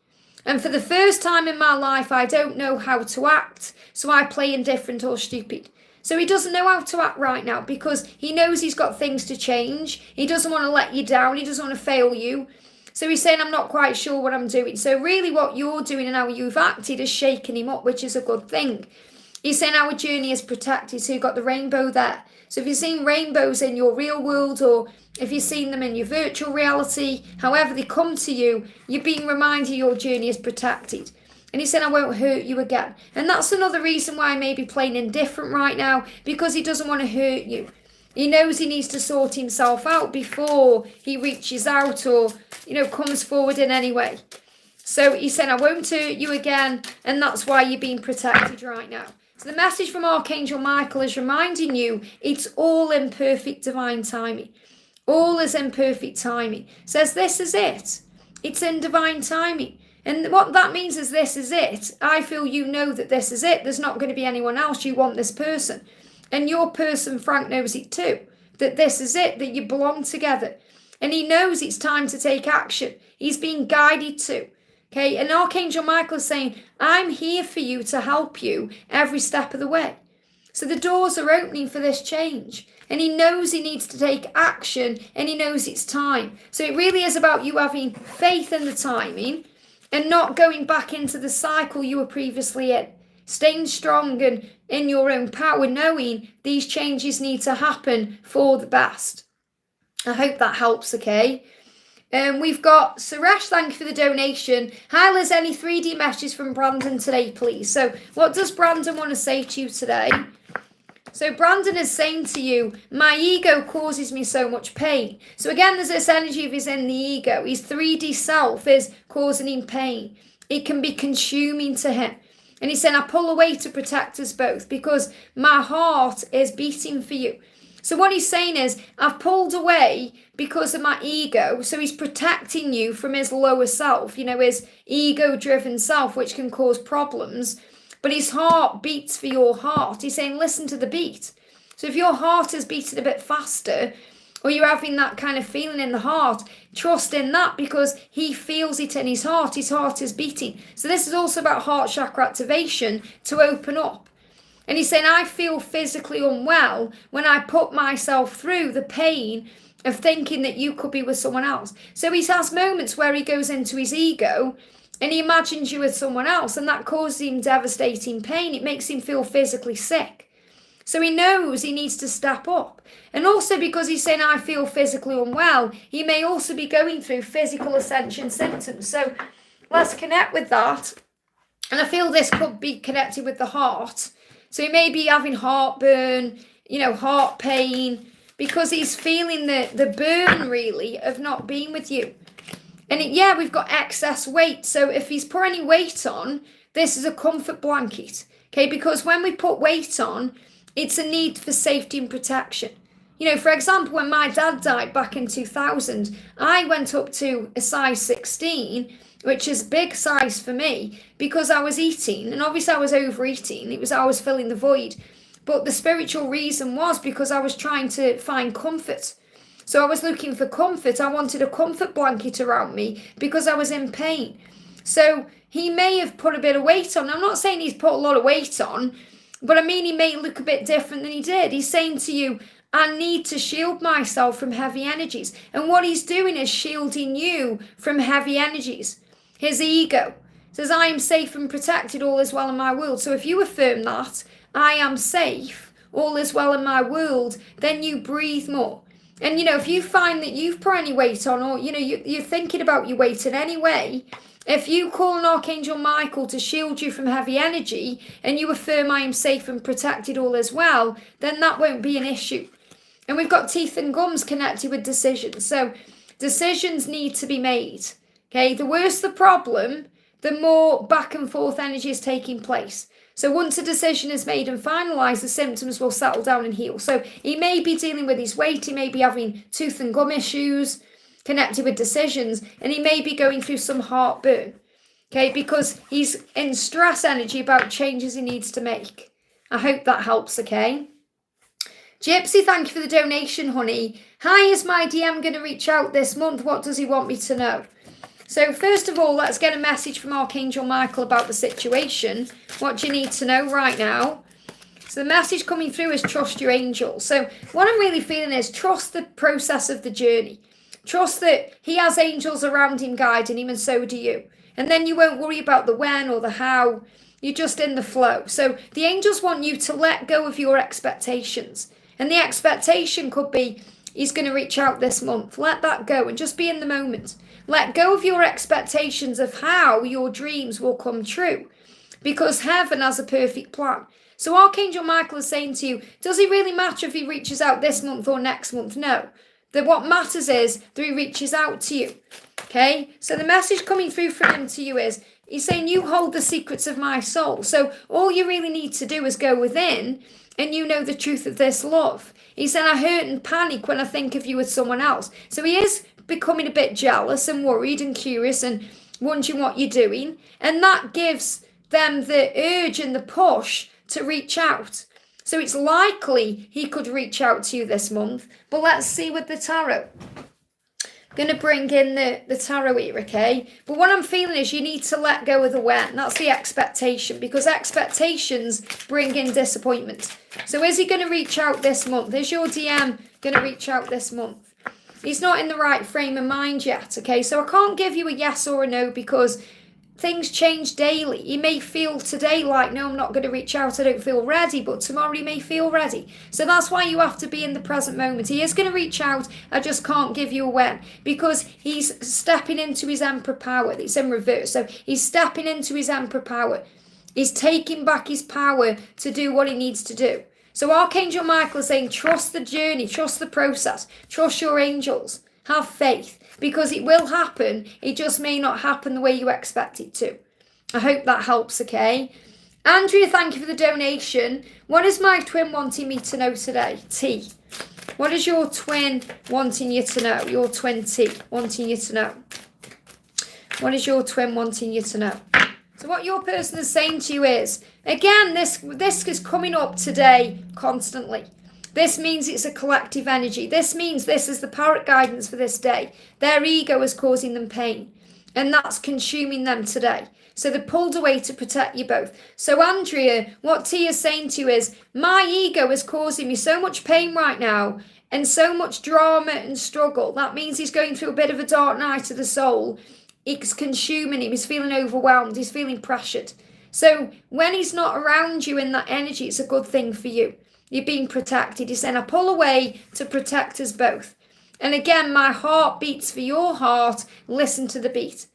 And for the first time in my life, I don't know how to act. So I play indifferent or stupid. So he doesn't know how to act right now because he knows he's got things to change. He doesn't want to let you down. He doesn't want to fail you. So he's saying, I'm not quite sure what I'm doing. So really what you're doing and how you've acted is shaking him up, which is a good thing. He's saying our journey is protected. So you've got the rainbow there. So if you've seen rainbows in your real world or if you've seen them in your virtual reality, however they come to you, you're being reminded your journey is protected. And he said, I won't hurt you again. And that's another reason why I may be playing indifferent right now, because he doesn't want to hurt you. He knows he needs to sort himself out before he reaches out or, comes forward in any way. So he said, I won't hurt you again. And that's why you're being protected right now. So the message from Archangel Michael is reminding you it's all in perfect divine timing. All is in perfect timing. Says this is it. It's in divine timing. And what that means is this is it. I feel you know that this is it. There's not going to be anyone else. You want this person. And your person, Frank, knows it too. That this is it. That you belong together. And he knows it's time to take action. He's being guided to. Okay. And Archangel Michael is saying, I'm here for you to help you every step of the way. So the doors are opening for this change. And he knows he needs to take action. And he knows it's time. So it really is about you having faith in the timing. And not going back into the cycle you were previously in. Staying strong and in your own power, knowing these changes need to happen for the best. I hope that helps, okay? We've got Suresh, thank you for the donation. Hi Liz, any 3D messages from Brandon today, please? So what does Brandon want to say to you today? So Brandon is saying to you, my ego causes me so much pain. So again, there's this energy of his in the ego. His 3D self is causing him pain. It can be consuming to him. And he's saying, I pull away to protect us both because my heart is beating for you. So what he's saying is, I've pulled away because of my ego. So he's protecting you from his lower self, his ego-driven self, which can cause problems. But his heart beats for your heart. He's saying, listen to the beat. So if your heart is beating a bit faster, or you're having that kind of feeling in the heart, trust in that, because he feels it in his heart. His heart is beating. So this is also about heart chakra activation, to open up. And he's saying, I feel physically unwell when I put myself through the pain of thinking that you could be with someone else. So he has moments where he goes into his ego and he imagines you with someone else, and that causes him devastating pain. It makes him feel physically sick. So he knows he needs to step up. And also because he's saying, I feel physically unwell, he may also be going through physical ascension symptoms. So let's connect with that. And I feel this could be connected with the heart. So he may be having heartburn, heart pain, because he's feeling the burn, really, of not being with you. And we've got excess weight. So if he's put any weight on, this is a comfort blanket. Okay, because when we put weight on, it's a need for safety and protection. For example, when my dad died back in 2000, I went up to a size 16, which is big size for me, because I was eating, and obviously I was overeating. I was filling the void. But the spiritual reason was because I was trying to find comfort. So I was looking for comfort. I wanted a comfort blanket around me because I was in pain. So he may have put a bit of weight on. I'm not saying he's put a lot of weight on, but I mean, he may look a bit different than he did. He's saying to you, I need to shield myself from heavy energies. And what he's doing is shielding you from heavy energies. His ego says, I am safe and protected, all is well in my world. So if you affirm that, I am safe, all is well in my world, then you breathe more. And, if you find that you've put any weight on, or, you're thinking about your weight in any way, if you call on Archangel Michael to shield you from heavy energy, and you affirm I am safe and protected, all is well, then that won't be an issue. And we've got teeth and gums connected with decisions. So decisions need to be made. Okay, the worse the problem, the more back and forth energy is taking place. So once a decision is made and finalised, the symptoms will settle down and heal. So he may be dealing with his weight, he may be having tooth and gum issues connected with decisions, and he may be going through some heartburn, okay, because he's in stress energy about changes he needs to make. I hope that helps, okay? Gypsy, thank you for the donation, honey. Hi, is my DM going to reach out this month? What does he want me to know? So first of all, let's get a message from Archangel Michael about the situation. What do you need to know right now? So the message coming through is trust your angels. So what I'm really feeling is trust the process of the journey. Trust that he has angels around him guiding him, and so do you. And then you won't worry about the when or the how. You're just in the flow. So the angels want you to let go of your expectations. And the expectation could be, he's going to reach out this month. Let that go and just be in the moment. Let go of your expectations of how your dreams will come true, because heaven has a perfect plan. So Archangel Michael is saying to you, does it really matter if he reaches out this month or next month? No. What matters is that he reaches out to you. Okay? So the message coming through from him to you is, he's saying, you hold the secrets of my soul. So all you really need to do is go within and the truth of this love. He said, I hurt and panic when I think of you with someone else. So he is becoming a bit jealous and worried and curious and wondering what you're doing. And that gives them the urge and the push to reach out. So it's likely he could reach out to you this month. But let's see with the tarot. I'm going to bring in the tarot here, okay? But what I'm feeling is you need to let go of the when. That's the expectation, because expectations bring in disappointment. So is he going to reach out this month? Is your DM going to reach out this month? He's not in the right frame of mind yet, okay? So I can't give you a yes or a no, because things change daily. He may feel today like, no, I'm not going to reach out, I don't feel ready, but tomorrow he may feel ready. So that's why you have to be in the present moment. He is going to reach out, I just can't give you a when, because he's stepping into his Emperor power. It's in reverse. So he's stepping into his Emperor power. He's taking back his power to do what he needs to do. So Archangel Michael is saying, trust the journey, trust the process, trust your angels, have faith, because it will happen. It just may not happen the way you expect it to. I hope that helps, okay? Andrea, thank you for the donation. What is my twin wanting me to know today? T. What is your twin wanting you to know? Your twin T wanting you to know. What is your twin wanting you to know? So what your person is saying to you is, again, this is coming up today constantly. This means it's a collective energy. This means this is the parrot guidance for this day. Their ego is causing them pain, and that's consuming them today. So they're pulled away to protect you both. So Andrea, what Tia's saying to you is, my ego is causing me so much pain right now and so much drama and struggle. That means he's going through a bit of a dark night of the soul. It's consuming him. He's feeling overwhelmed. He's feeling pressured. So when he's not around you in that energy, it's a good thing for you. You're being protected. He's saying, I pull away to protect us both. And again, my heart beats for your heart. Listen to the beat.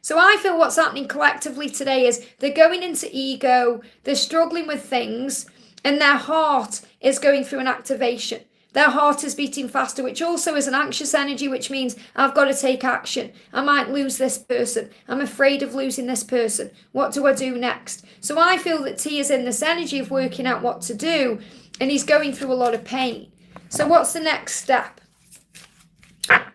So I feel what's happening collectively today is they're going into ego, they're struggling with things, and their heart is going through an activation. Their heart is beating faster, which also is an anxious energy, which means I've got to take action. I might lose this person. I'm afraid of losing this person. What do I do next? So I feel that T is in this energy of working out what to do, and he's going through a lot of pain. So what's the next step?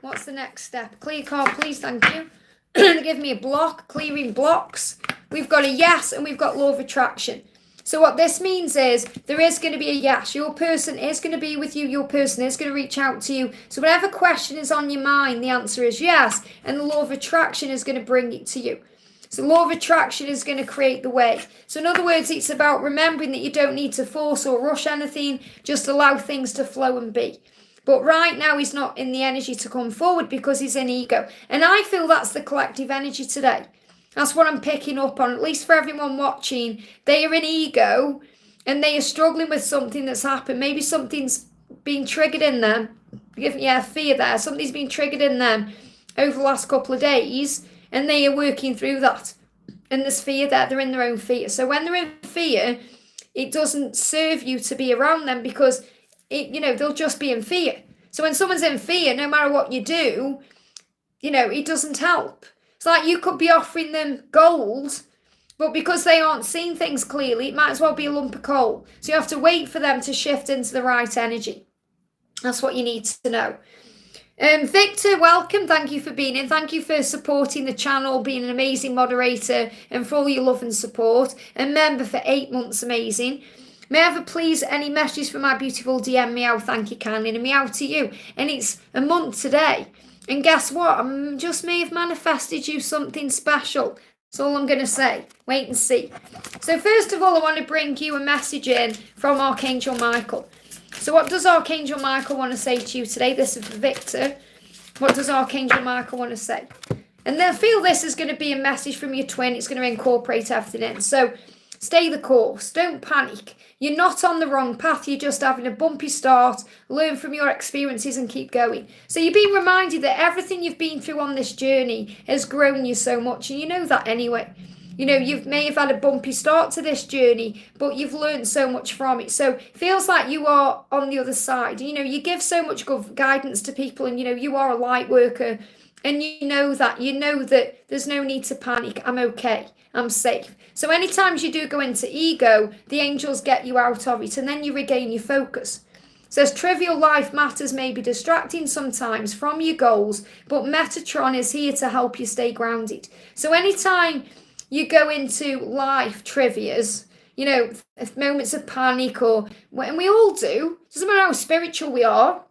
What's the next step? Clear card, please, thank you. Give me a block, clearing blocks. We've got a yes, and we've got law of attraction. So what this means is there is going to be a yes. Your person is going to be with you. Your person is going to reach out to you. So whatever question is on your mind, the answer is yes. And the law of attraction is going to bring it to you. So law of attraction is going to create the way. So in other words, it's about remembering that you don't need to force or rush anything. Just allow things to flow and be. But right now he's not in the energy to come forward because he's in ego. And I feel that's the collective energy today. That's what I'm picking up on, at least for everyone watching. They are in ego and they are struggling with something that's happened. Maybe something's been triggered in them. Yeah, fear there. Something's been triggered in them over the last couple of days and they are working through that. And there's fear there. They're in their own fear. So when they're in fear, it doesn't serve you to be around them because they'll just be in fear. So when someone's in fear, no matter what you do, it doesn't help. It's like you could be offering them gold, but because they aren't seeing things clearly, it might as well be a lump of coal. So you have to wait for them to shift into the right energy. That's what you need to know. Victor, welcome. Thank you for being in. Thank you for supporting the channel, being an amazing moderator, and for all your love and support. And member for 8 months, amazing. May I have please any messages for my beautiful DM meow? Thank you kindly, and a meow to you. And it's a month today. And guess what? I just may have manifested you something special. That's all I'm going to say. Wait and see. So first of all, I want to bring you a message in from Archangel Michael. So what does Archangel Michael want to say to you today? This is for Victor. What does Archangel Michael want to say? And they'll feel this is going to be a message from your twin. It's going to incorporate everything in. So stay the course. Don't panic. You're not on the wrong path. You're just having a bumpy start. Learn from your experiences and keep going. So you're being reminded that everything you've been through on this journey has grown you so much. And you know that anyway. You may have had a bumpy start to this journey, but you've learned so much from it. So it feels like you are on the other side. You give so much good guidance to people and, you are a light worker. And you know that there's no need to panic. I'm okay. I'm safe. So anytime you do go into ego, the angels get you out of it and then you regain your focus. It says trivial life matters may be distracting sometimes from your goals, but Metatron is here to help you stay grounded. So anytime you go into life trivias, moments of panic and we all do, doesn't matter how spiritual we are,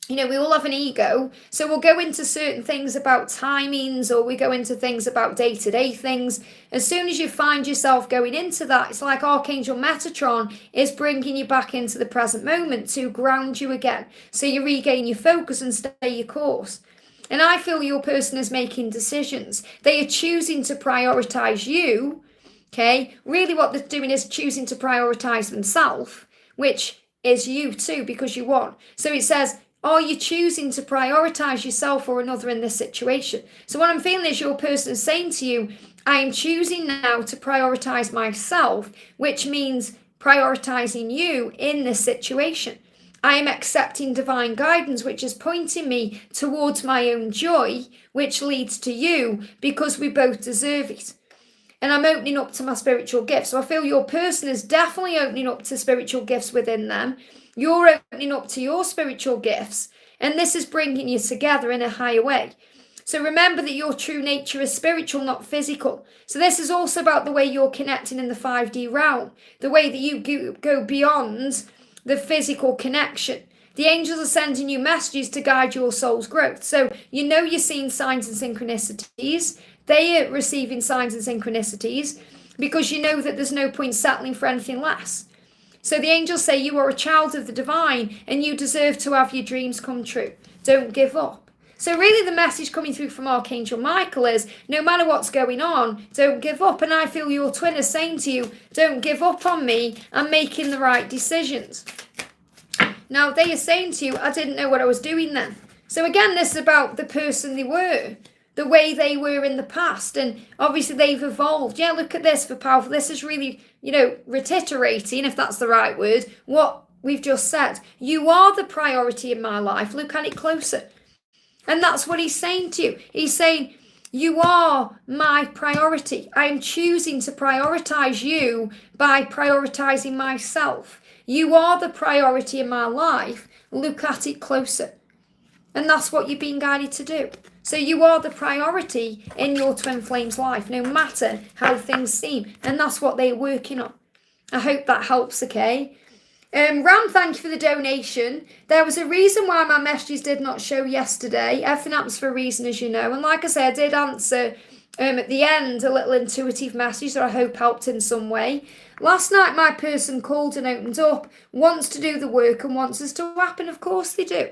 we all have an ego, so we'll go into certain things about timings or we go into things about day-to-day things. As soon as you find yourself going into that, it's like Archangel Metatron is bringing you back into the present moment to ground you again, so you regain your focus and stay your course. And I feel your person is making decisions. They are choosing to prioritize you, okay? Really what they're doing is choosing to prioritize themselves, which is you too, because you won. So it says, are you choosing to prioritize yourself or another in this situation? So what I'm feeling is your person is saying to you, I am choosing now to prioritize myself, which means prioritizing you in this situation. I am accepting divine guidance, which is pointing me towards my own joy, which leads to you because we both deserve it. And I'm opening up to my spiritual gifts. So I feel your person is definitely opening up to spiritual gifts within them. You're opening up to your spiritual gifts, and this is bringing you together in a higher way. So remember that your true nature is spiritual, not physical. So this is also about the way you're connecting in the 5D realm, the way that you go beyond the physical connection. The angels are sending you messages to guide your soul's growth. So you know you're seeing signs and synchronicities. They are receiving signs and synchronicities because you know that there's no point settling for anything less. So the angels say you are a child of the divine and you deserve to have your dreams come true. Don't give up. So really the message coming through from Archangel Michael is, no matter what's going on, don't give up. And I feel your twin is saying to you, don't give up on me. I'm making the right decisions. Now they are saying to you, I didn't know what I was doing then. So again, this is about the person they were, the way they were in the past. And obviously they've evolved. Yeah, look at this for powerful. This is really, reiterating, if that's the right word, what we've just said. You are the priority in my life. Look at it closer. And that's what he's saying to you. He's saying, you are my priority. I am choosing to prioritize you by prioritizing myself. You are the priority in my life. Look at it closer. And that's what you're being guided to do. So you are the priority in your twin flame's life, no matter how things seem. And that's what they're working on. I hope that helps, okay? Ram, thank you for the donation. There was a reason why my messages did not show yesterday. Everything happens for a reason, as you know. And like I said, I did answer at the end a little intuitive message that I hope helped in some way. Last night, my person called and opened up, wants to do the work and wants us to happen. Of course they do.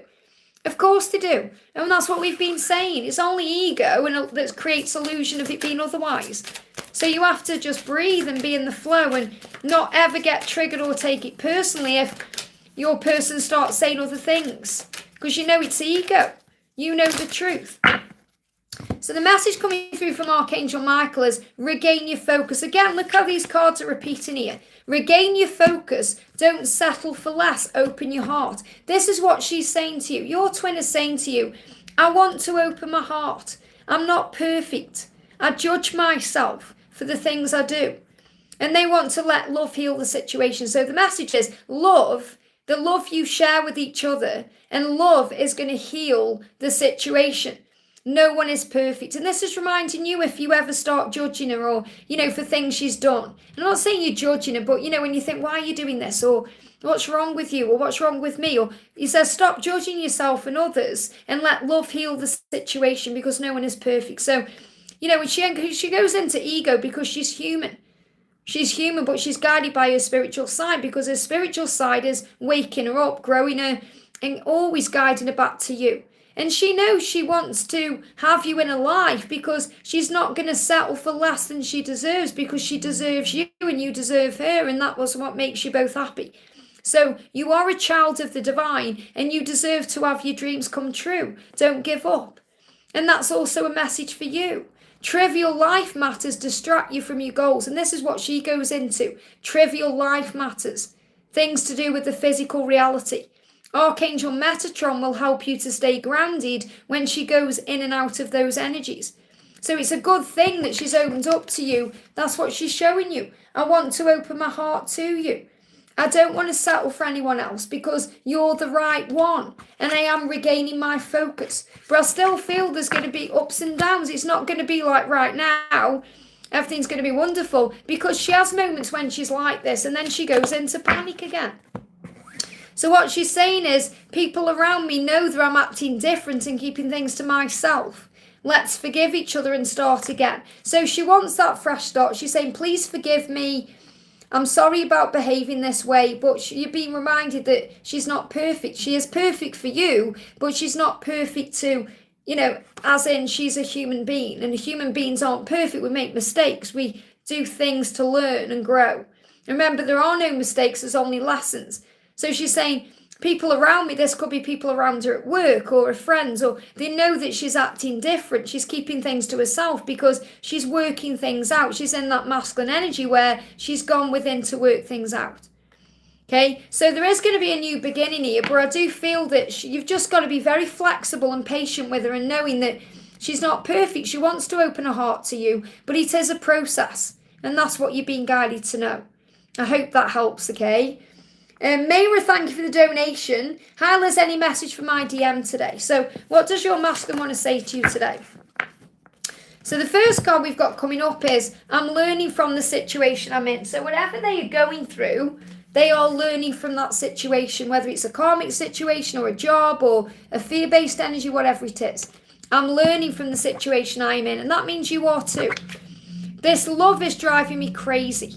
Of course they do. And that's what we've been saying. It's only ego and that creates illusion of it being otherwise. So you have to just breathe and be in the flow and not ever get triggered or take it personally if your person starts saying other things. Because you know it's ego. You know the truth. So the message coming through from Archangel Michael is regain your focus. Again, look how these cards are repeating here. Regain your focus. Don't settle for less. Open your heart. This is what she's saying to you. Your twin is saying to you, I want to open my heart. I'm not perfect. I judge myself for the things I do. And they want to let love heal the situation. So the message is love, the love you share with each other, and love is going to heal the situation. No one is perfect. And this is reminding you if you ever start judging her or, for things she's done. I'm not saying you're judging her, but, when you think, why are you doing this? Or what's wrong with you? Or what's wrong with me? Or he says, stop judging yourself and others and let love heal the situation because no one is perfect. So, when she goes into ego because she's human. She's human, but she's guided by her spiritual side because her spiritual side is waking her up, growing her, and always guiding her back to you. And she knows she wants to have you in her life because she's not going to settle for less than she deserves because she deserves you and you deserve her. And that was what makes you both happy. So you are a child of the divine and you deserve to have your dreams come true. Don't give up. And that's also a message for you. Trivial life matters distract you from your goals. And this is what she goes into. Trivial life matters. Things to do with the physical reality. Archangel Metatron will help you to stay grounded when she goes in and out of those energies. So it's a good thing that she's opened up to you. That's what she's showing you. I want to open my heart to you. I don't want to settle for anyone else because you're the right one. And I am regaining my focus. But I still feel there's going to be ups and downs. It's not going to be like right now. Everything's going to be wonderful because she has moments when she's like this and then she goes into panic again. So what she's saying is, people around me know that I'm acting different and keeping things to myself. Let's forgive each other and start again. So she wants that fresh start. She's saying, please forgive me. I'm sorry about behaving this way, but you're being reminded that she's not perfect. She is perfect for you, but she's not perfect to, as in she's a human being. And human beings aren't perfect. We make mistakes. We do things to learn and grow. Remember, there are no mistakes. There's only lessons. So she's saying, people around me, this could be people around her at work or her friends, or they know that she's acting different. She's keeping things to herself because she's working things out. She's in that masculine energy where she's gone within to work things out. Okay, so there is going to be a new beginning here, but I do feel that you've just got to be very flexible and patient with her and knowing that she's not perfect. She wants to open her heart to you, but it is a process, and that's what you're being guided to know. I hope that helps, okay? Mayra, thank you for the donation. Hi, Liz, any message for my DM today? So what does your masculine want to say to you today? So the first card we've got coming up is, I'm learning from the situation I'm in. So whatever they are going through, They are learning from that situation, whether it's a karmic situation or a job or a fear-based energy, whatever it is. I'm learning from the situation I'm in, and that means you are too. This love is driving me crazy.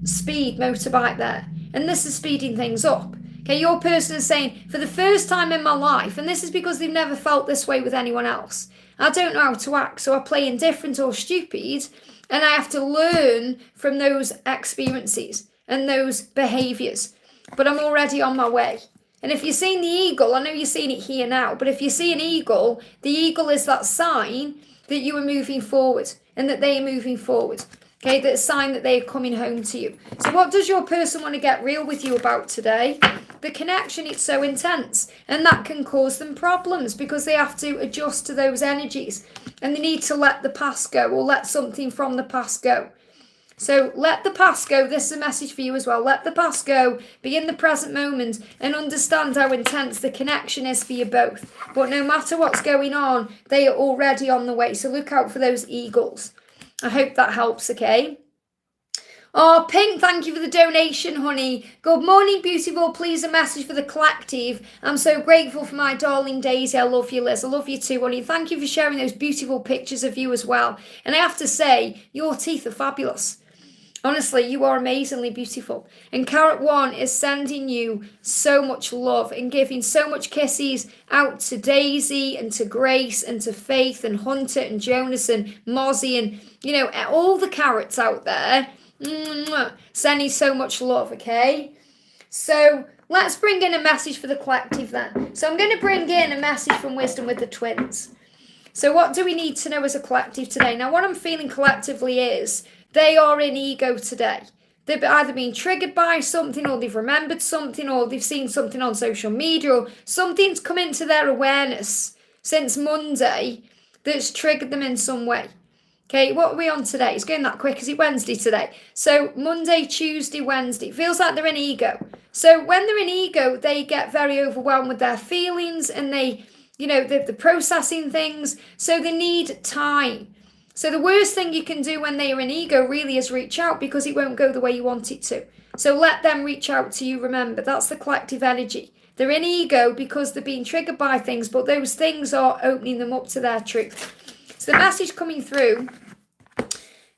Speed motorbike there, and this is speeding things up. Okay, your person is saying, for the first time in my life, and this is because they've never felt this way with anyone else, I don't know how to act, so I play indifferent or stupid, and I have to learn from those experiences and those behaviours. But I'm already on my way. And if you're seeing the eagle, I know you're seeing it here now, but if you see an eagle, the eagle is that sign that you are moving forward and that they are moving forward. Okay, that's a sign that they are coming home to you. So what does your person want to get real with you about today? The connection, it's so intense, and that can cause them problems because they have to adjust to those energies, and they need to let the past go or let something from the past go. So let the past go. This is a message for you as well. Let the past go, be in the present moment, and understand how intense the connection is for you both. But no matter what's going on, they are already on the way. So look out for those eagles. I hope that helps, okay? Oh, Pink, thank you for the donation, honey. Good morning, beautiful. Please, a message for the collective. I'm so grateful for my darling Daisy. I love you, Liz. I love you too, honey. Thank you for sharing those beautiful pictures of you as well. And I have to say, your teeth are fabulous. Honestly, you are amazingly beautiful. And Carrot One is sending you so much love and giving so much kisses out to Daisy and to Grace and to Faith and Hunter and Jonas and Mozzie and, you know, all the carrots out there. Sending so much love, okay? So let's bring in a message for the collective then. So I'm going to bring in a message from Wisdom with the Twins. So what do we need to know as a collective today? Now, what I'm feeling collectively is they are in ego today. They've either been triggered by something, or they've remembered something, or they've seen something on social media, or something's come into their awareness since Monday that's triggered them in some way. Okay, what are we on today? It's going that quick. Is it Wednesday today? So Monday, Tuesday, Wednesday. It feels like they're in ego. So when they're in ego, they get very overwhelmed with their feelings, and they, you know, they're processing things. So they need time. So the worst thing you can do when they are in ego really is reach out, because it won't go the way you want it to. So let them reach out to you. Remember, that's the collective energy. They're in ego because they're being triggered by things, but those things are opening them up to their truth. So the message coming through,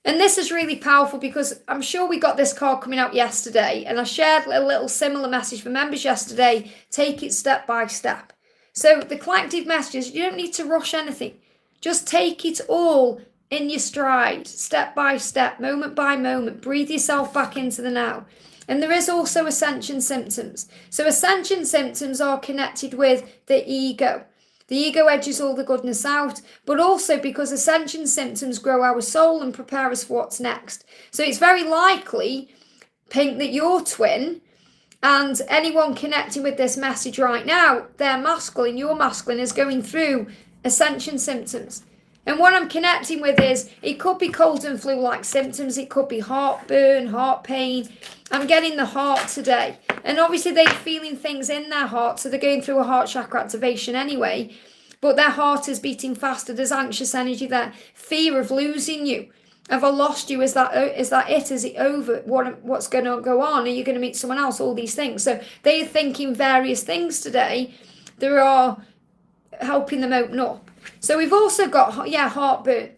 and this is really powerful because I'm sure we got this card coming out yesterday, and I shared a little similar message for members yesterday. Take it step by step. So the collective messages, you don't need to rush anything. Just take it all in your stride, step by step, moment by moment. Breathe yourself back into the now. And there is also ascension symptoms. So ascension symptoms are connected with the ego. The ego edges all the goodness out, but also because ascension symptoms grow our soul and prepare us for what's next. So it's very likely, Pink, that your twin and anyone connecting with this message right now, their masculine, your masculine, is going through ascension symptoms. And what I'm connecting with is, it could be cold and flu-like symptoms. It could be heartburn, heart pain. I'm getting the heart today. And obviously they're feeling things in their heart, so they're going through a heart chakra activation anyway. But their heart is beating faster. There's anxious energy there. Fear of losing you. Have I lost you? Is that it? Is it over? What's going to go on? Are you going to meet someone else? All these things. So they're thinking various things today that are helping them open up. So we've also got, heartburn.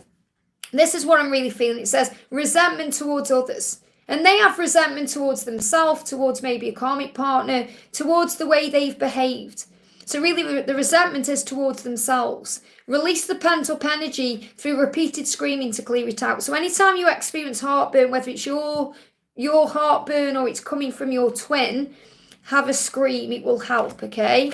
This is what I'm really feeling. It says resentment towards others. And they have resentment towards themselves, towards maybe a karmic partner, towards the way they've behaved. So really the resentment is towards themselves. Release the pent-up energy through repeated screaming to clear it out. So anytime you experience heartburn, whether it's your heartburn or it's coming from your twin, have a scream. It will help, okay?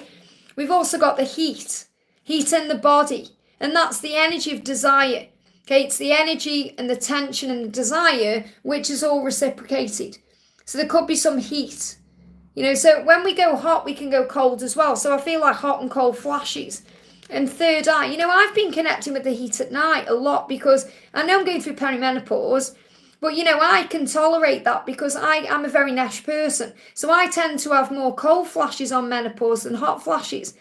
We've also got the heat in the body. And that's the energy of desire. Okay, it's the energy and the tension and the desire, which is all reciprocated. So there could be some heat. You know, so when we go hot, we can go cold as well. So I feel like hot and cold flashes. And third eye. You know, I've been connecting with the heat at night a lot because I know I'm going through perimenopause. But, you know, I can tolerate that because I'm a very nesh person. So I tend to have more cold flashes on menopause than hot flashes.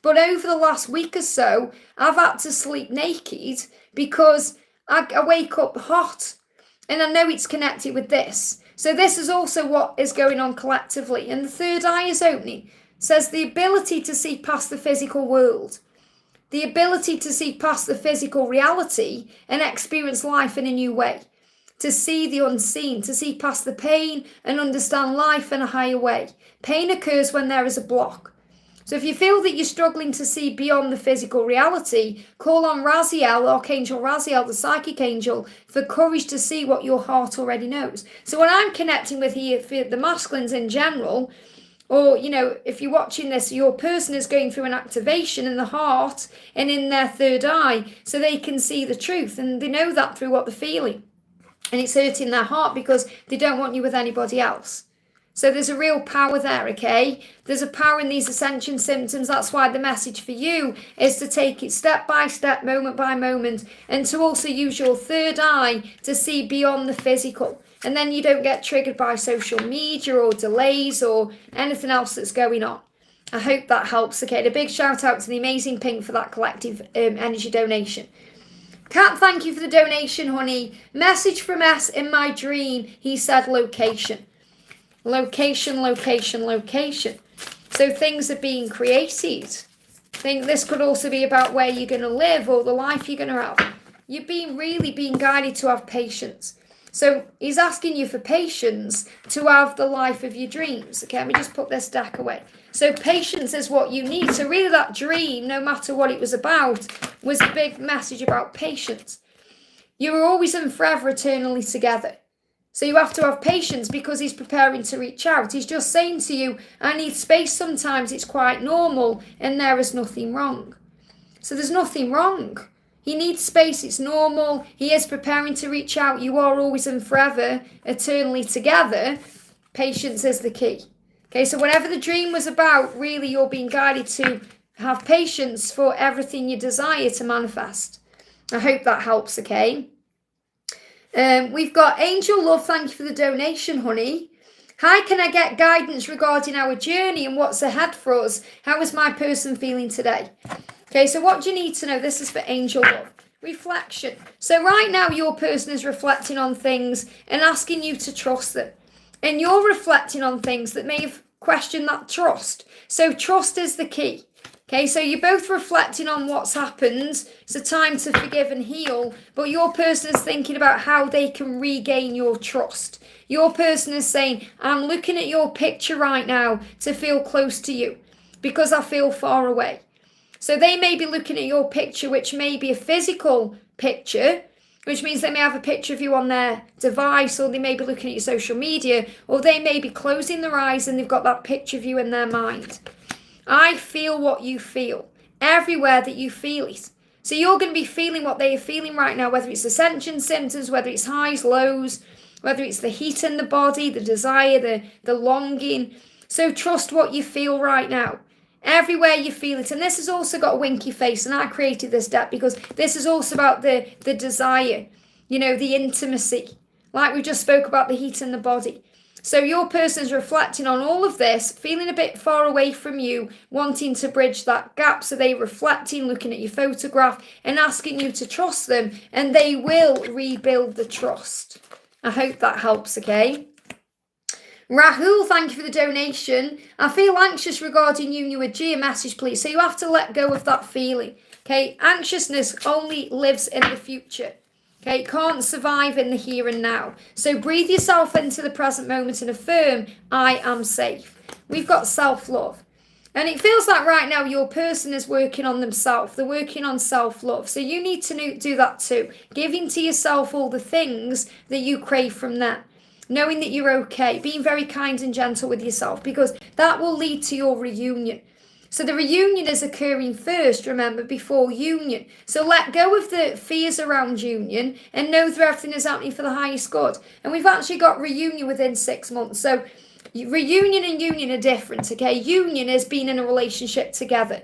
But over the last week or so, I've had to sleep naked because I wake up hot. And I know it's connected with this. So this is also what is going on collectively. And the third eye is opening. Says the ability to see past the physical world. The ability to see past the physical reality and experience life in a new way. To see the unseen, to see past the pain and understand life in a higher way. Pain occurs when there is a block. So if you feel that you're struggling to see beyond the physical reality, call on Raziel, Archangel Raziel, the psychic angel, for courage to see what your heart already knows. So what I'm connecting with here for the masculines in general, or, if you're watching this, your person is going through an activation in the heart and in their third eye, so they can see the truth, and they know that through what they're feeling. And it's hurting their heart because they don't want you with anybody else. So there's a real power there, okay? There's a power in these ascension symptoms. That's why the message for you is to take it step by step, moment by moment, and to also use your third eye to see beyond the physical. And then you don't get triggered by social media or delays or anything else that's going on. I hope that helps, okay? And a big shout out to the amazing Pink for that collective energy donation. Kat, thank you for the donation, honey. Message from S in my dream. He said location. Location, location, location. So things are being created. I think this could also be about where you're going to live or the life you're going to have. You're really being guided to have patience. So he's asking you for patience to have the life of your dreams. Okay, let me just put this deck away. So patience is what you need. So really that dream, no matter what it was about, was a big message about patience. You are always and forever eternally together. So you have to have patience because he's preparing to reach out. He's just saying to you, I need space sometimes. It's quite normal and there is nothing wrong. So there's nothing wrong. He needs space. It's normal. He is preparing to reach out. You are always and forever eternally together. Patience is the key. Okay, so whatever the dream was about, really you're being guided to have patience for everything you desire to manifest. I hope that helps, okay? We've got Angel Love, thank you for the donation, honey. Hi, can I get guidance regarding our journey and what's ahead for us? How is my person feeling today? Okay, so what do you need to know? This is for Angel Love. Reflection. So right now your person is reflecting on things and asking you to trust them. And you're reflecting on things that may have questioned that trust. So trust is the key. Okay, so you're both reflecting on what's happened. It's a time to forgive and heal, but your person is thinking about how they can regain your trust. Your person is saying, I'm looking at your picture right now to feel close to you because I feel far away. So they may be looking at your picture, which may be a physical picture, which means they may have a picture of you on their device, or they may be looking at your social media, or they may be closing their eyes and they've got that picture of you in their mind. I feel what you feel, everywhere that you feel it. So you're going to be feeling what they are feeling right now, whether it's ascension symptoms, whether it's highs, lows, whether it's the heat in the body, the desire, the longing. So trust what you feel right now. Everywhere you feel it. And this has also got a winky face, and I created this deck because this is also about the desire, the intimacy. Like we just spoke about the heat in the body. So your person's reflecting on all of this, feeling a bit far away from you, wanting to bridge that gap. So they're reflecting, looking at your photograph and asking you to trust them, and they will rebuild the trust. I hope that helps, okay? Rahul, thank you for the donation. I feel anxious regarding union with G. A message, please. So you have to let go of that feeling, okay? Anxiousness only lives in the future. Okay, it can't survive in the here and now. So breathe yourself into the present moment and affirm, I am safe. We've got self-love. And it feels like right now your person is working on themselves. They're working on self-love. So you need to do that too. Giving to yourself all the things that you crave from them. Knowing that you're okay. Being very kind and gentle with yourself, because that will lead to your reunion. So the reunion is occurring first, remember, before union. So let go of the fears around union and know that everything is happening for the highest good. And we've actually got reunion within 6 months. So reunion and union are different, okay? Union is being in a relationship together.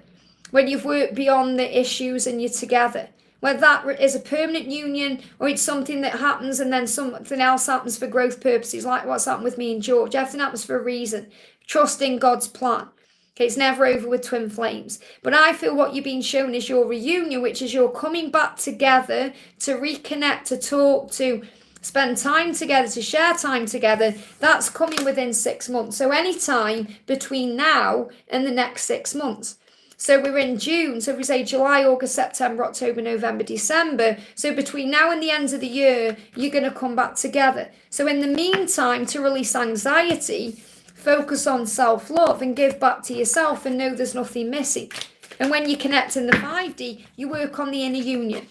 When you've worked beyond the issues and you're together. Whether that is a permanent union or it's something that happens and then something else happens for growth purposes, like what's happened with me and George. Everything happens for a reason. Trust in God's plan. Okay, it's never over with twin flames. But I feel what you're being shown is your reunion, which is you're coming back together to reconnect, to talk, to spend time together, to share time together, that's coming within 6 months. So any time between now and the next 6 months. So we're in June. So if we say July, August, September, October, November, December. So between now and the end of the year, you're going to come back together. So in the meantime, to release anxiety, focus on self-love and give back to yourself and know there's nothing missing. And when you connect in the 5D, you work on the inner union.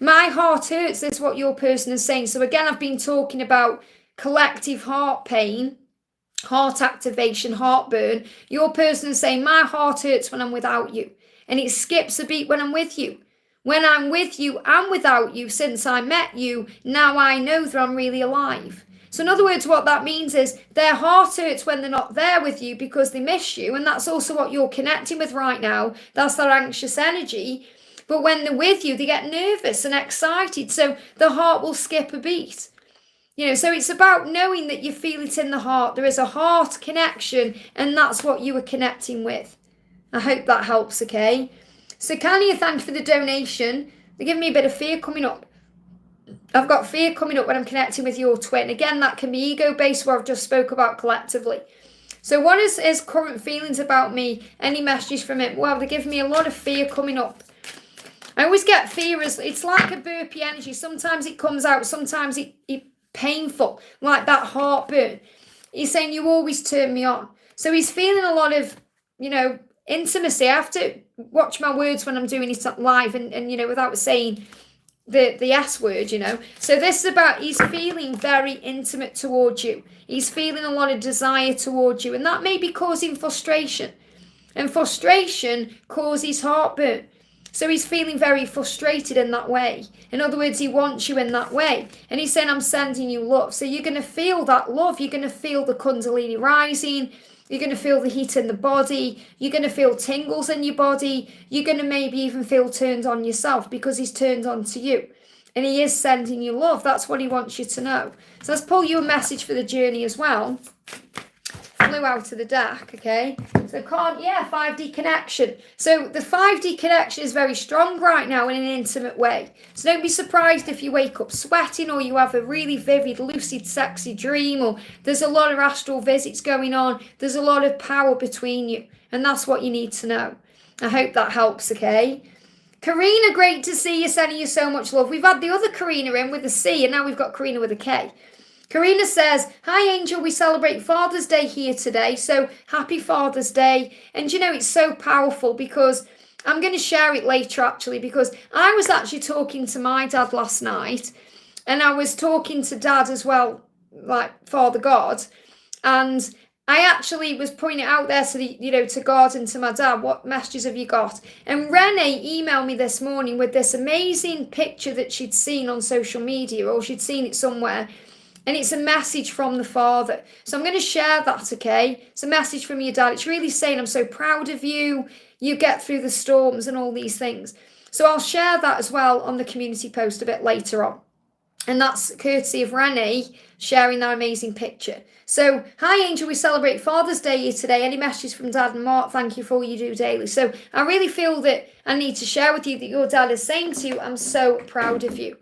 My heart hurts is what your person is saying. So again, I've been talking about collective heart pain, heart activation, heartburn. Your person is saying, my heart hurts when I'm without you. And it skips a beat when I'm with you. When I'm with you and without you, since I met you, now I know that I'm really alive. So in other words, what that means is their heart hurts when they're not there with you because they miss you. And that's also what you're connecting with right now. That's their anxious energy. But when they're with you, they get nervous and excited. So the heart will skip a beat. So it's about knowing that you feel it in the heart. There is a heart connection, and that's what you are connecting with. I hope that helps, okay? So Kania, thank you for the donation. They're giving me a bit of fear coming up. I've got fear coming up when I'm connecting with your twin. Again, that can be ego-based, where I've just spoke about collectively. So what is his current feelings about me? Any messages from him? Well, they give me a lot of fear coming up. I always get fear as, it's like a burpee energy. Sometimes it comes out, sometimes it's painful, like that heartburn. He's saying, you always turn me on. So he's feeling a lot of, intimacy. I have to watch my words when I'm doing it live and without saying the S word, So this is about, he's feeling very intimate towards you. He's feeling a lot of desire towards you. And that may be causing frustration. And frustration causes heartburn. So he's feeling very frustrated in that way. In other words, he wants you in that way. And he's saying, I'm sending you love. So you're going to feel that love. You're going to feel the Kundalini rising. You're going to feel the heat in the body. You're going to feel tingles in your body. You're going to maybe even feel turned on yourself because he's turned on to you. And he is sending you love. That's what he wants you to know. So let's pull you a message for the journey as well. Flew out of the deck, okay? So 5D connection. So the 5D connection is very strong right now in an intimate way. So don't be surprised if you wake up sweating or you have a really vivid, lucid, sexy dream, or there's a lot of astral visits going on. There's a lot of power between you, and that's what you need to know. I hope that helps, okay? Karina, great to see you, sending you so much love. We've had the other Karina in with a C, and now we've got Karina with a K. Karina says, hi Angel, we celebrate Father's Day here today, so happy Father's Day. And it's so powerful because I'm going to share it later actually, because I was actually talking to my dad last night, and I was talking to Dad as well, like Father God, and I actually was pointing it out there to God and to my dad, what messages have you got? And Renee emailed me this morning with this amazing picture that she'd seen on social media, or she'd seen it somewhere. And it's a message from the Father. So I'm going to share that, okay? It's a message from your dad. It's really saying, I'm so proud of you. You get through the storms and all these things. So I'll share that as well on the community post a bit later on. And that's courtesy of Renee sharing that amazing picture. So, hi Angel, we celebrate Father's Day here today. Any messages from Dad and Mark? Thank you for all you do daily. So I really feel that I need to share with you that your dad is saying to you, I'm so proud of you.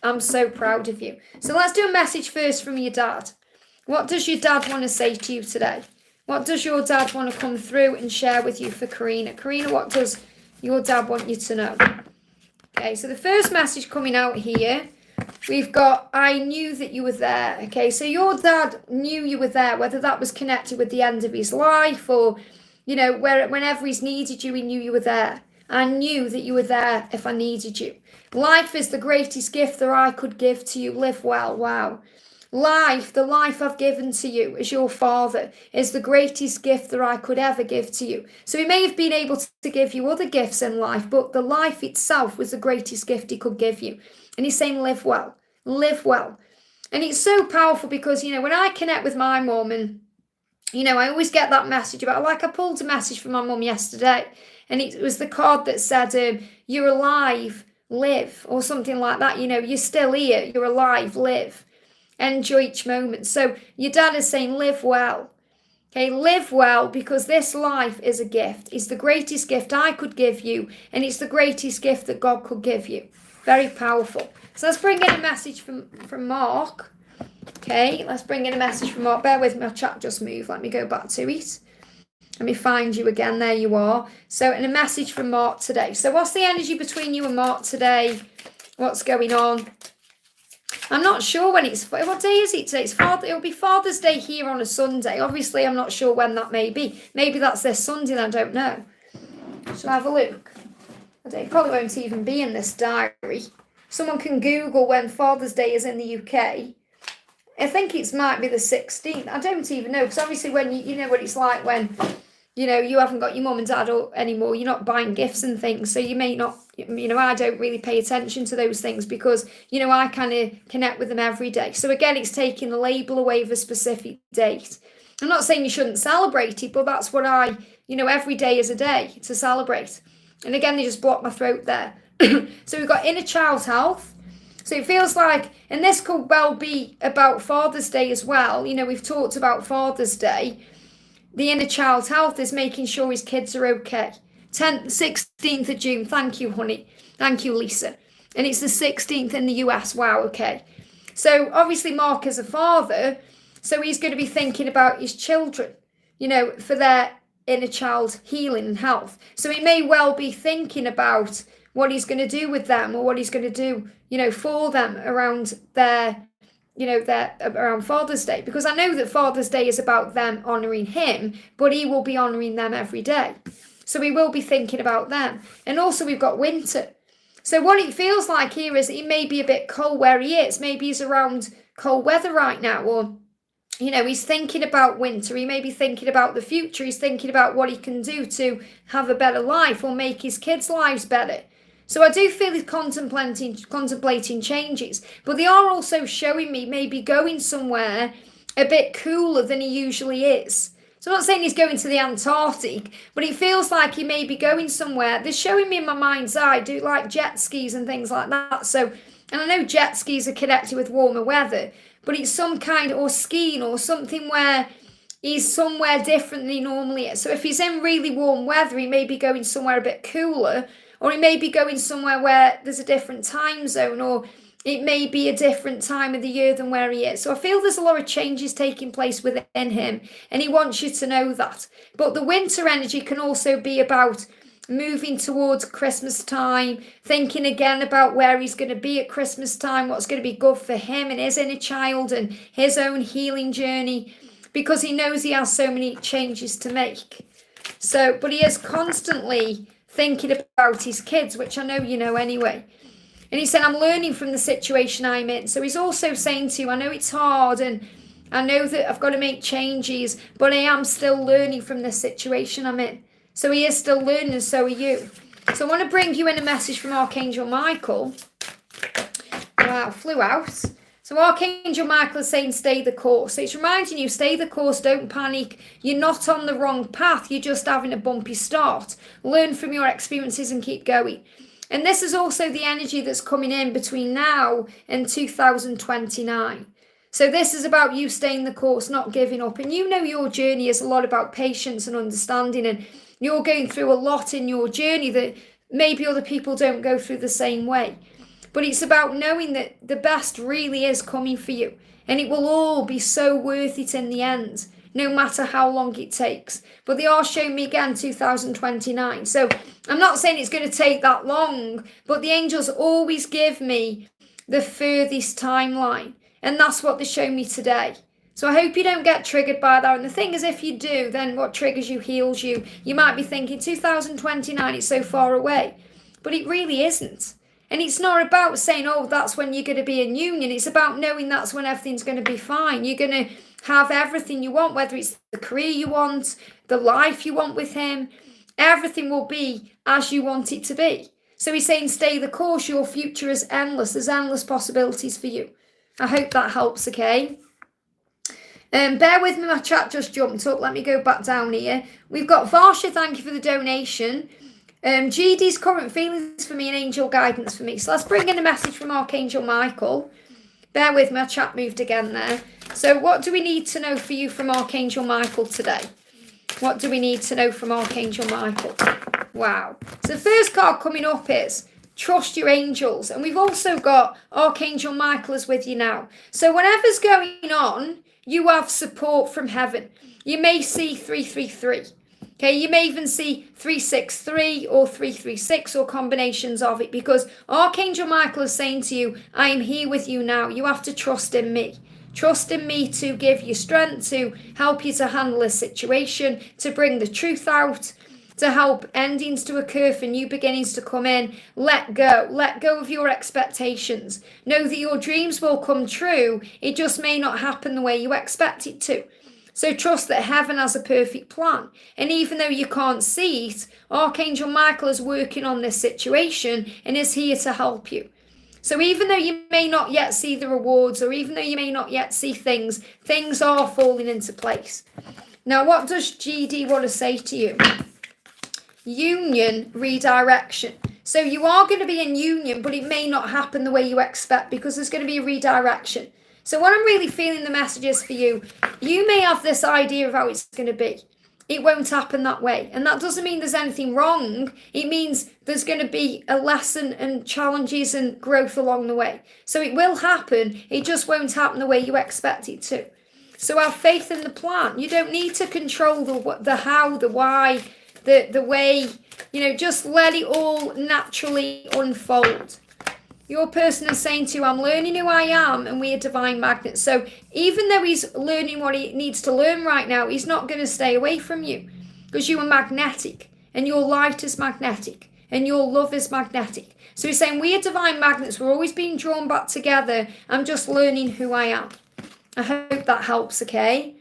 I'm so proud of you. So let's do a message first from your dad. What does your dad want to say to you today? What does your dad want to come through and share with you for Karina? Karina, what does your dad want you to know? Okay, so the first message coming out here, we've got, I knew that you were there. Okay, so your dad knew you were there, whether that was connected with the end of his life or, whenever he's needed you, he knew you were there. I knew that you were there if I needed you. Life is the greatest gift that I could give to you. Live well. Wow. Life, the life I've given to you as your father, is the greatest gift that I could ever give to you. So he may have been able to give you other gifts in life, but the life itself was the greatest gift he could give you. And he's saying, live well. Live well. And it's so powerful because, when I connect with my mum and, I always get that message about, I pulled a message from my mum yesterday, and it was the card that said, you're alive, live, or something like that. You're still here, you're alive, live, enjoy each moment. So your dad is saying, live well. Okay, live well, because this life is a gift. It's the greatest gift I could give you, and it's the greatest gift that God could give you. Very powerful. So let's bring in a message from Mark. Okay, let's bring in a message from Mark. Bear with me, my chat just moved. Let me go back to it. Let me find you again. There you are. So, and a message from Mark today. So what's the energy between you and Mark today? What's going on? I'm not sure when what day is it today? It'll be Father's Day here on a Sunday. Obviously, I'm not sure when that may be. Maybe that's this Sunday, I don't know. Shall I have a look? It probably won't even be in this diary. Someone can Google when Father's Day is in the UK. I think it might be the 16th. I don't even know, because obviously when you know what it's like when, you haven't got your mum and dad anymore, you're not buying gifts and things, so you may not, I don't really pay attention to those things because, I kind of connect with them every day. So again, it's taking the label away of a specific date. I'm not saying you shouldn't celebrate it, but that's what every day is a day to celebrate. And again, they just blocked my throat there. So we've got inner child health. So it feels like, and this could well be about Father's Day as well. We've talked about Father's Day. The inner child health is making sure his kids are okay. 16th of June. Thank you, honey. Thank you, Lisa. And it's the 16th in the US. Wow, okay. So obviously Mark is a father, so he's going to be thinking about his children, for their inner child healing and health. So he may well be thinking about what he's going to do with them, or what he's going to do, for them around their around Father's Day, because I know that Father's Day is about them honouring him, but he will be honouring them every day. So he will be thinking about them. And also we've got winter. So what it feels like here is it may be a bit cold where he is. Maybe he's around cold weather right now, or, he's thinking about winter. He may be thinking about the future. He's thinking about what he can do to have a better life or make his kids' lives better. So I do feel he's contemplating changes, but they are also showing me maybe going somewhere a bit cooler than he usually is. So I'm not saying he's going to the Antarctic, but it feels like he may be going somewhere. They're showing me in my mind's eye, do like jet skis and things like that. So, and I know jet skis are connected with warmer weather, but it's some kind, or skiing or something where he's somewhere different than he normally is. So if he's in really warm weather, he may be going somewhere a bit cooler, or he may be going somewhere where there's a different time zone, or it may be a different time of the year than where he is. So I feel there's a lot of changes taking place within him, and he wants you to know that. But the winter energy can also be about moving towards Christmas time, thinking again about where he's going to be at Christmas time, what's going to be good for him and his inner child and his own healing journey, because he knows he has so many changes to make. So, but he is constantly thinking about his kids, which I know you know anyway. And he said, I'm learning from the situation I'm in. So he's also saying to you, I know it's hard and I know that I've got to make changes, but I am still learning from the situation I'm in. So he is still learning, and so are you. So I want to bring you in a message from Archangel Michael. Wow, flew out. So Archangel Michael is saying, stay the course. So it's reminding you, stay the course, don't panic. You're not on the wrong path. You're just having a bumpy start. Learn from your experiences and keep going. And this is also the energy that's coming in between now and 2029. So this is about you staying the course, not giving up. And you know your journey is a lot about patience and understanding. And you're going through a lot in your journey that maybe other people don't go through the same way. But it's about knowing that the best really is coming for you. And it will all be so worth it in the end, no matter how long it takes. But they are showing me again 2029. So I'm not saying it's going to take that long, but the angels always give me the furthest timeline. And that's what they show me today. So I hope you don't get triggered by that. And the thing is, if you do, then what triggers you heals you. You might be thinking 2029, it's so far away. But it really isn't. And it's not about saying, oh, that's when you're going to be in union. It's about knowing that's when everything's going to be fine. You're going to have everything you want, whether it's the career you want, the life you want with him. Everything will be as you want it to be. So he's saying, stay the course. Your future is endless. There's endless possibilities for you. I hope that helps, okay? Bear with me, my chat just jumped up. Let me go back down here. We've got Varsha, thank you for the donation. GD's current feelings for me and angel guidance for me. So let's bring in a message from Archangel Michael. Bear with me, my chat moved again there. So what do we need to know for you from Archangel Michael today? What do we need to know from Archangel Michael? Wow. So the first card coming up is trust your angels. And we've also got Archangel Michael is with you now. So whatever's going on, you have support from heaven. You may see 333. Okay, you may even see 363 or 336 or combinations of it, because Archangel Michael is saying to you, I am here with you now. You have to trust in me. Trust in me to give you strength, to help you to handle a situation, to bring the truth out, to help endings to occur for new beginnings to come in. Let go of your expectations. Know that your dreams will come true. It just may not happen the way you expect it to. So trust that heaven has a perfect plan. And even though you can't see it, Archangel Michael is working on this situation and is here to help you. So even though you may not yet see the rewards, or even though you may not yet see things are falling into place. Now, what does GD want to say to you? Union, redirection. So you are going to be in union, but it may not happen the way you expect, because there's going to be a redirection. So what I'm really feeling the messages for you, you may have this idea of how it's going to be. It won't happen that way. And that doesn't mean there's anything wrong. It means there's going to be a lesson and challenges and growth along the way. So it will happen. It just won't happen the way you expect it to. So have faith in the plan. You don't need to control the how, the why, the way. Just let it all naturally unfold. Your person is saying to you, I'm learning who I am, and we are divine magnets. So even though he's learning what he needs to learn right now, he's not going to stay away from you, because you are magnetic, and your light is magnetic, and your love is magnetic. So he's saying, we are divine magnets. We're always being drawn back together. I'm just learning who I am. I hope that helps, okay?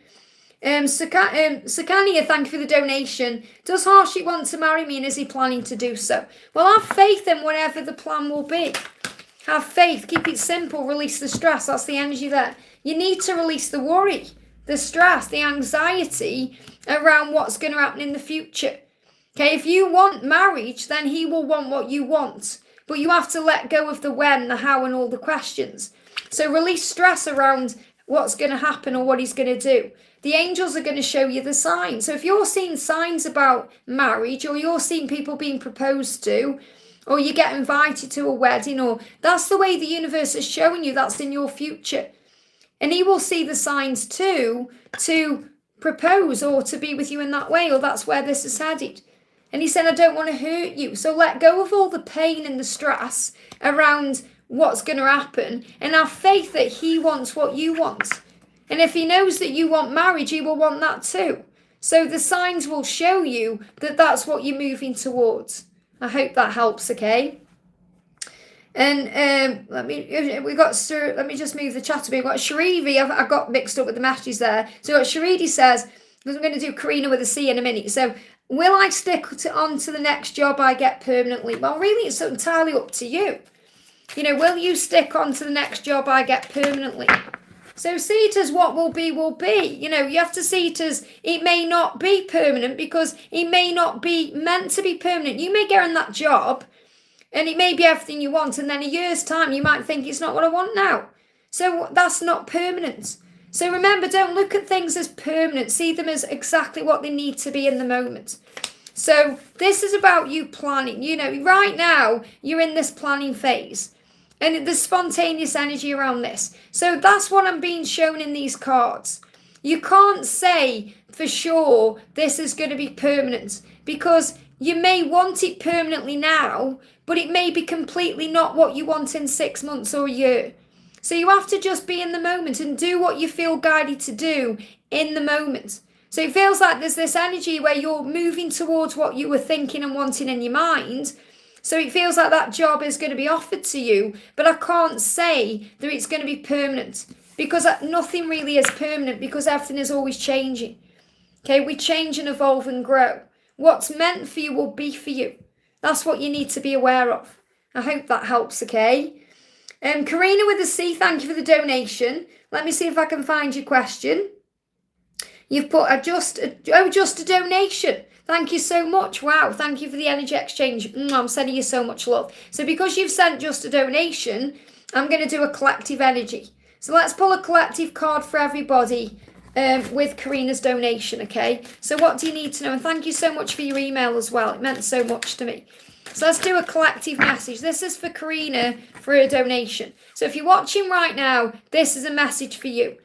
Sakania, thank you for the donation. Does Harshit want to marry me, and is he planning to do so? Well, have faith in whatever the plan will be. Have faith, keep it simple, release the stress. That's the energy there. You need to release the worry, the stress, the anxiety around what's going to happen in the future. Okay, if you want marriage, then he will want what you want. But you have to let go of the when, the how, and all the questions. So release stress around what's going to happen or what he's going to do. The angels are going to show you the signs. So if you're seeing signs about marriage, or you're seeing people being proposed to, or you get invited to a wedding, or that's the way the universe is showing you that's in your future. And he will see the signs too, to propose or to be with you in that way, or that's where this is headed. And he said, I don't want to hurt you. So let go of all the pain and the stress around what's going to happen, and have faith that he wants what you want. And if he knows that you want marriage, he will want that too. So the signs will show you that that's what you're moving towards. I hope that helps, okay? And let me just move the chat a bit. We've got Sharivi, I got mixed up with the messages there. So what Sharidi says, because I'm going to do Karina with a C in a minute. So, will I stick on to the next job I get permanently? Well, really, it's entirely up to you. Will you stick on to the next job I get permanently? So see it as what will be, will be. You have to see it as it may not be permanent, because it may not be meant to be permanent. You may get in that job and it may be everything you want, and then a year's time you might think it's not what I want now. So that's not permanent. So remember, don't look at things as permanent. See them as exactly what they need to be in the moment. So this is about you planning. Right now you're in this planning phase. And there's spontaneous energy around this. So that's what I'm being shown in these cards. You can't say for sure this is going to be permanent, because you may want it permanently now, but it may be completely not what you want in 6 months or a year. So you have to just be in the moment and do what you feel guided to do in the moment. So it feels like there's this energy where you're moving towards what you were thinking and wanting in your mind. So it feels like that job is going to be offered to you, but I can't say that it's going to be permanent, because nothing really is permanent, because everything is always changing. Okay, we change and evolve and grow. What's meant for you will be for you. That's what you need to be aware of. I hope that helps, okay? Karina with a C, thank you for the donation. Let me see if I can find your question. You've put just a donation. Thank you so much. Wow. Thank you for the energy exchange. I'm sending you so much love. So because you've sent just a donation, I'm going to do a collective energy. So let's pull a collective card for everybody with Karina's donation, okay? So what do you need to know? And thank you so much for your email as well. It meant so much to me. So let's do a collective message. This is for Karina for her donation. So if you're watching right now, this is a message for you.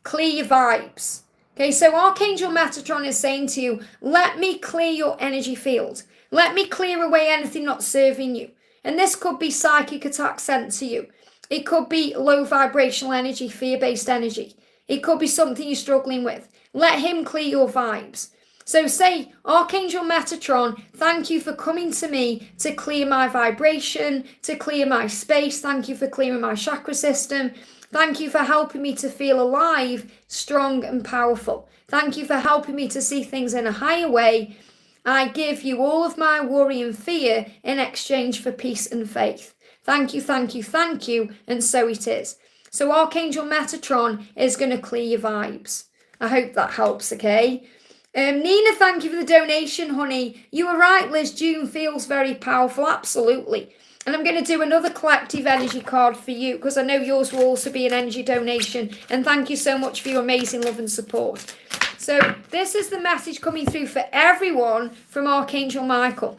Clear your vibes. Okay, so Archangel Metatron is saying to you, let me clear your energy field. Let me clear away anything not serving you. And this could be psychic attack sent to you. It could be low vibrational energy, fear-based energy. It could be something you're struggling with. Let him clear your vibes. So say, Archangel Metatron, thank you for coming to me to clear my vibration, to clear my space. Thank you for clearing my chakra system. Thank you for helping me to feel alive, strong and powerful. Thank you for helping me to see things in a higher way. I give you all of my worry and fear in exchange for peace and faith. Thank you, thank you, thank you. And so it is. So Archangel Metatron is going to clear your vibes. I hope that helps, okay? Nina, thank you for the donation, honey. You were right, Liz. June feels very powerful. Absolutely. And I'm going to do another collective energy card for you because I know yours will also be an energy donation. And thank you so much for your amazing love and support. So this is the message coming through for everyone from Archangel Michael.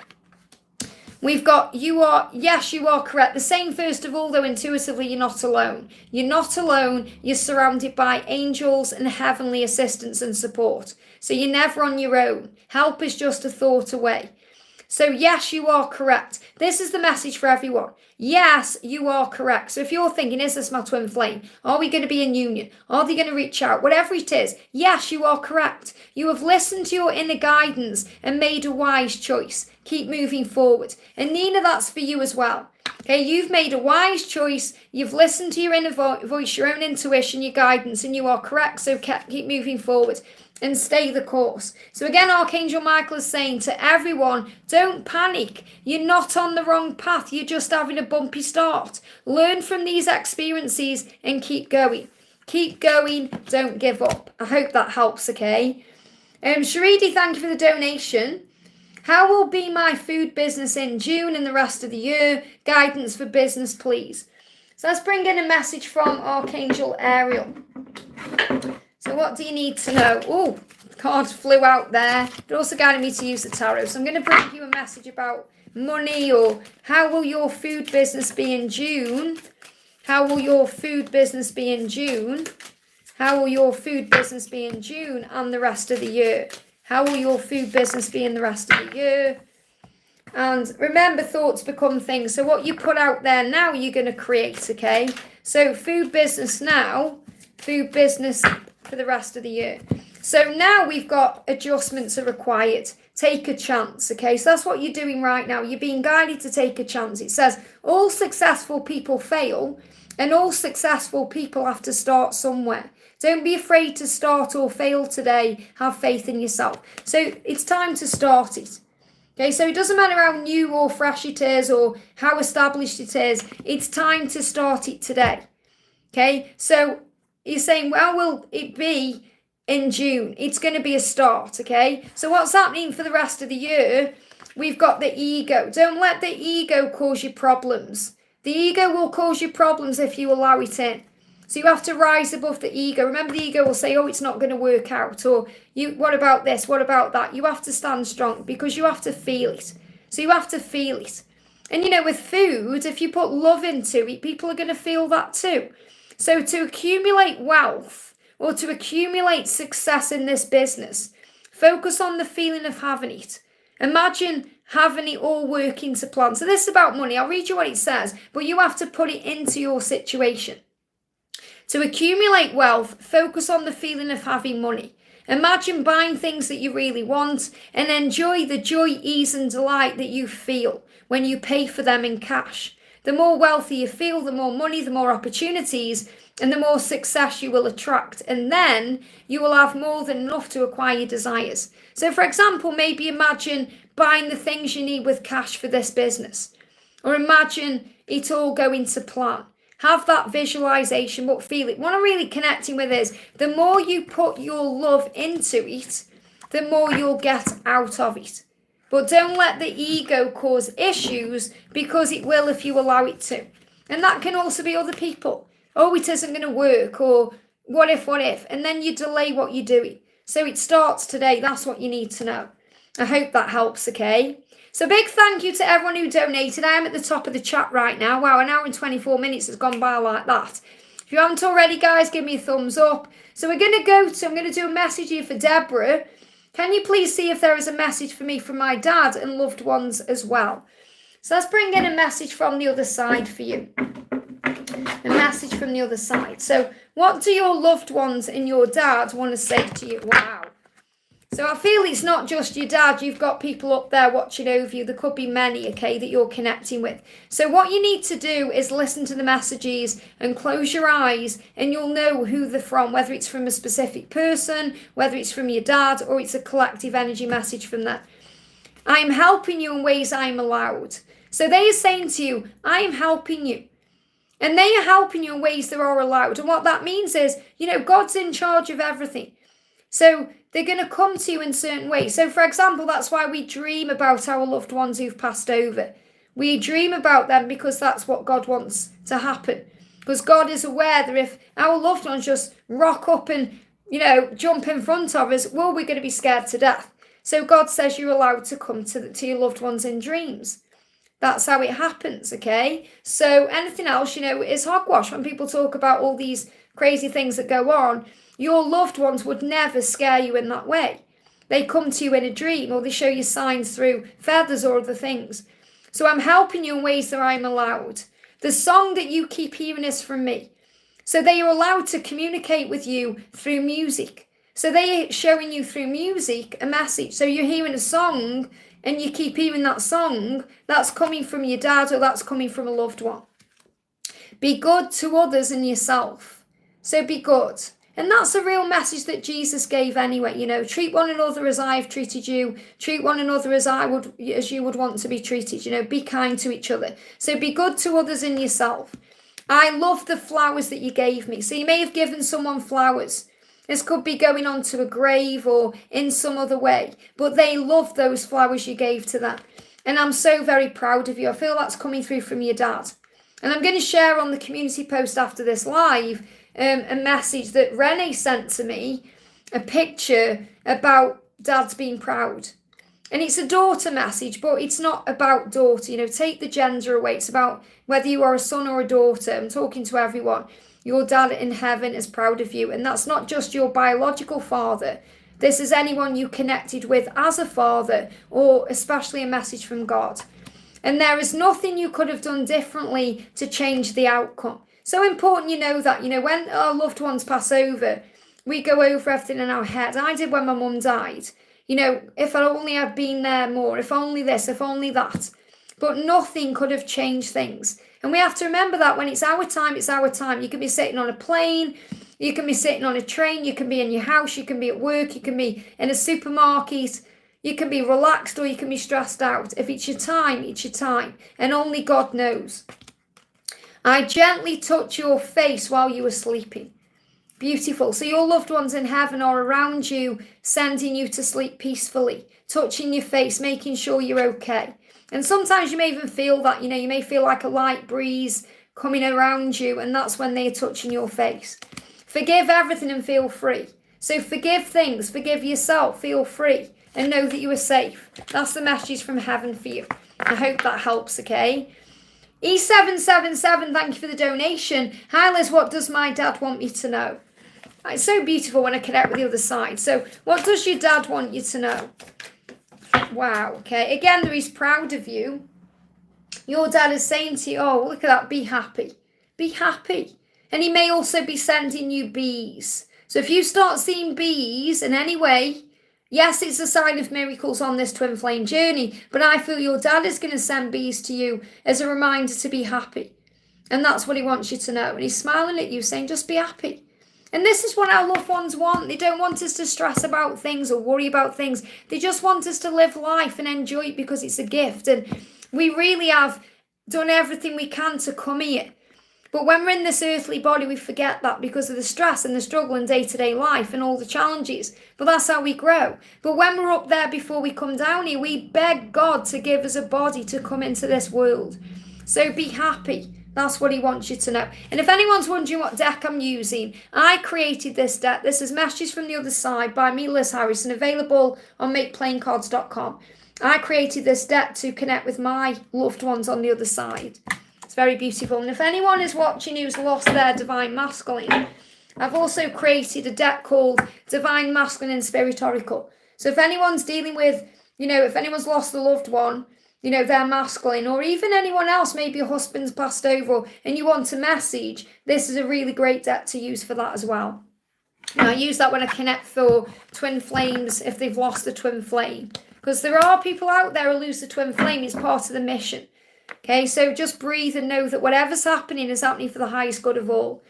We've got, yes, you are correct. The saying, first of all, though, intuitively, you're not alone. You're not alone. You're surrounded by angels and heavenly assistance and support. So you're never on your own. Help is just a thought away. So yes, you are correct. This is the message for everyone. Yes, you are correct. So if you're thinking, is this my twin flame? Are we going to be in union? Are they going to reach out? Whatever it is, yes, you are correct. You have listened to your inner guidance and made a wise choice. Keep moving forward. And Nina, that's for you as well. Okay, you've made a wise choice. You've listened to your inner voice, your own intuition, your guidance, and you are correct. So keep moving forward and stay the course. So again, Archangel Michael is saying to everyone, don't panic. You're not on the wrong path. You're just having a bumpy start. Learn from these experiences and keep going. Keep going. Don't give up. I hope that helps, okay? Sharidi, thank you for the donation. How will be my food business in June and the rest of the year? Guidance for business, please. So let's bring in a message from Archangel Ariel. So what do you need to know? Oh, the card flew out there. It also guided me to use the tarot. So I'm going to bring you a message about money, or how will your food business be in June? How will your food business be in June? How will your food business be in June and the rest of the year? How will your food business be in the rest of the year? And remember, thoughts become things. So what you put out there now, you're going to create, okay? So food business now, food business for the rest of the year. So now we've got adjustments are required. Take a chance, okay? So that's what you're doing right now. You're being guided to take a chance. It says all successful people fail, and all successful people have to start somewhere. Don't be afraid to start or fail today. Have faith in yourself. So it's time to start it. Okay, so it doesn't matter how new or fresh it is or how established it is. It's time to start it today. Okay, so you're saying, well, will it be in June? It's going to be a start, okay? So what's happening for the rest of the year? We've got the ego. Don't let the ego cause you problems. The ego will cause you problems if you allow it in. So you have to rise above the ego. Remember, the ego will say, oh, it's not going to work out. Or, what about this? What about that? You have to stand strong because you have to feel it. So you have to feel it. And, with food, if you put love into it, people are going to feel that too. So to accumulate wealth or to accumulate success in this business, focus on the feeling of having it. Imagine having it all working to plan. So this is about money. I'll read you what it says, but you have to put it into your situation. To accumulate wealth, focus on the feeling of having money. Imagine buying things that you really want and enjoy the joy, ease and delight that you feel when you pay for them in cash. The more wealthy you feel, the more money, the more opportunities, and the more success you will attract. And then you will have more than enough to acquire your desires. So for example, maybe imagine buying the things you need with cash for this business. Or imagine it all going to plan. Have that visualization, but feel it. What I'm really connecting with is the more you put your love into it, the more you'll get out of it. But don't let the ego cause issues, because it will if you allow it to. And that can also be other people. oh, it isn't going to work, or what if, and then you delay what you're doing. So it starts today. That's what you need to know. I hope that helps, okay? So big thank you to everyone who donated. I am at the top of the chat right now. Wow, an hour and 24 minutes has gone by like that. If you haven't already, guys, give me a thumbs up. So I'm going to do a message here for Deborah. Can you please see if there is a message for me from my dad and loved ones as well? So let's bring in a message from the other side for you. A message from the other side. So what do your loved ones and your dad want to say to you? Wow. So I feel it's not just your dad. You've got people up there watching over you. There could be many, okay, that you're connecting with. So what you need to do is listen to the messages and close your eyes, and you'll know who they're from, whether it's from a specific person, whether it's from your dad, or it's a collective energy message from that. I am helping you in ways I am allowed. So they are saying to you, I am helping you. And they are helping you in ways that are allowed. And what that means is, God's in charge of everything. So they're going to come to you in certain ways. So, for example, that's why we dream about our loved ones who've passed over. We dream about them because that's what God wants to happen. Because God is aware that if our loved ones just rock up and, jump in front of us, well, we're going to be scared to death. So God says you're allowed to come to your loved ones in dreams. That's how it happens, okay? So anything else, is hogwash. When people talk about all these crazy things that go on, your loved ones would never scare you in that way. They come to you in a dream, or they show you signs through feathers or other things. So I'm helping you in ways that I'm allowed. The song that you keep hearing is from me. So they are allowed to communicate with you through music. So they are showing you through music a message. So you're hearing a song, and you keep hearing that song, that's coming from your dad, or that's coming from a loved one. Be good to others and yourself. So be good. And that's a real message that Jesus gave anyway. Treat one another as I've treated you. Treat one another as you would want to be treated. Be kind to each other. So be good to others and yourself. I love the flowers that you gave me. So you may have given someone flowers. This could be going on to a grave or in some other way. But they love those flowers you gave to them. And I'm so very proud of you. I feel that's coming through from your dad. And I'm going to share on the community post after this live a message that Renee sent to me, a picture about dads being proud. And it's a daughter message, but it's not about daughter. Take the gender away. It's about whether you are a son or a daughter. I'm talking to everyone. Your dad in heaven is proud of you. And that's not just your biological father. This is anyone you connected with as a father, or especially a message from God. And there is nothing you could have done differently to change the outcome. So important you know that, when our loved ones pass over, we go over everything in our head. I did when my mum died. If I only had been there more, if only this, if only that. But nothing could have changed things. And we have to remember that when it's our time, it's our time. You can be sitting on a plane, you can be sitting on a train, you can be in your house, you can be at work, you can be in a supermarket, you can be relaxed or you can be stressed out. If it's your time, it's your time. And only God knows. I gently touch your face while you were sleeping. Beautiful. So your loved ones in heaven are around you, sending you to sleep peacefully, touching your face, making sure you're okay. And sometimes you may even feel that, you may feel like a light breeze coming around you, and that's when they're touching your face. Forgive everything and feel free. So forgive things, forgive yourself, feel free, and know that you are safe. That's the message from heaven for you. I hope that helps, okay? E777, thank you for the donation. Hi Liz, what does my dad want me to know? It's so beautiful when I connect with the other side. So what does your dad want you to know? Wow, okay. Again, there he's proud of you. Your dad is saying to you, oh, look at that, be happy. Be happy. And he may also be sending you bees. So if you start seeing bees in any way, yes, it's a sign of miracles on this twin flame journey, but I feel your dad is going to send bees to you as a reminder to be happy. And that's what he wants you to know. And he's smiling at you saying, just be happy. And this is what our loved ones want. They don't want us to stress about things or worry about things. They just want us to live life and enjoy it because it's a gift. And we really have done everything we can to come here. But when we're in this earthly body, we forget that because of the stress and the struggle in day-to-day life and all the challenges. But that's how we grow. But when we're up there before we come down here, we beg God to give us a body to come into this world. So be happy. That's what he wants you to know. And if anyone's wondering what deck I'm using, I created this deck. This is Messages from the Other Side by me, Liz Harrison, available on makeplayingcards.com. I created this deck to connect with my loved ones on the other side. It's very beautiful. And if anyone is watching who's lost their divine masculine, I've also created a deck called Divine Masculine and Spirit Oracle. So if anyone's dealing with, if anyone's lost a loved one, their masculine, or even anyone else, maybe your husband's passed over and you want a message, this is a really great deck to use for that as well. Now, I use that when I connect for twin flames if they've lost a twin flame. Because there are people out there who lose the twin flame. It's part of the mission. Okay, so just breathe and know that whatever's happening is happening for the highest good of all.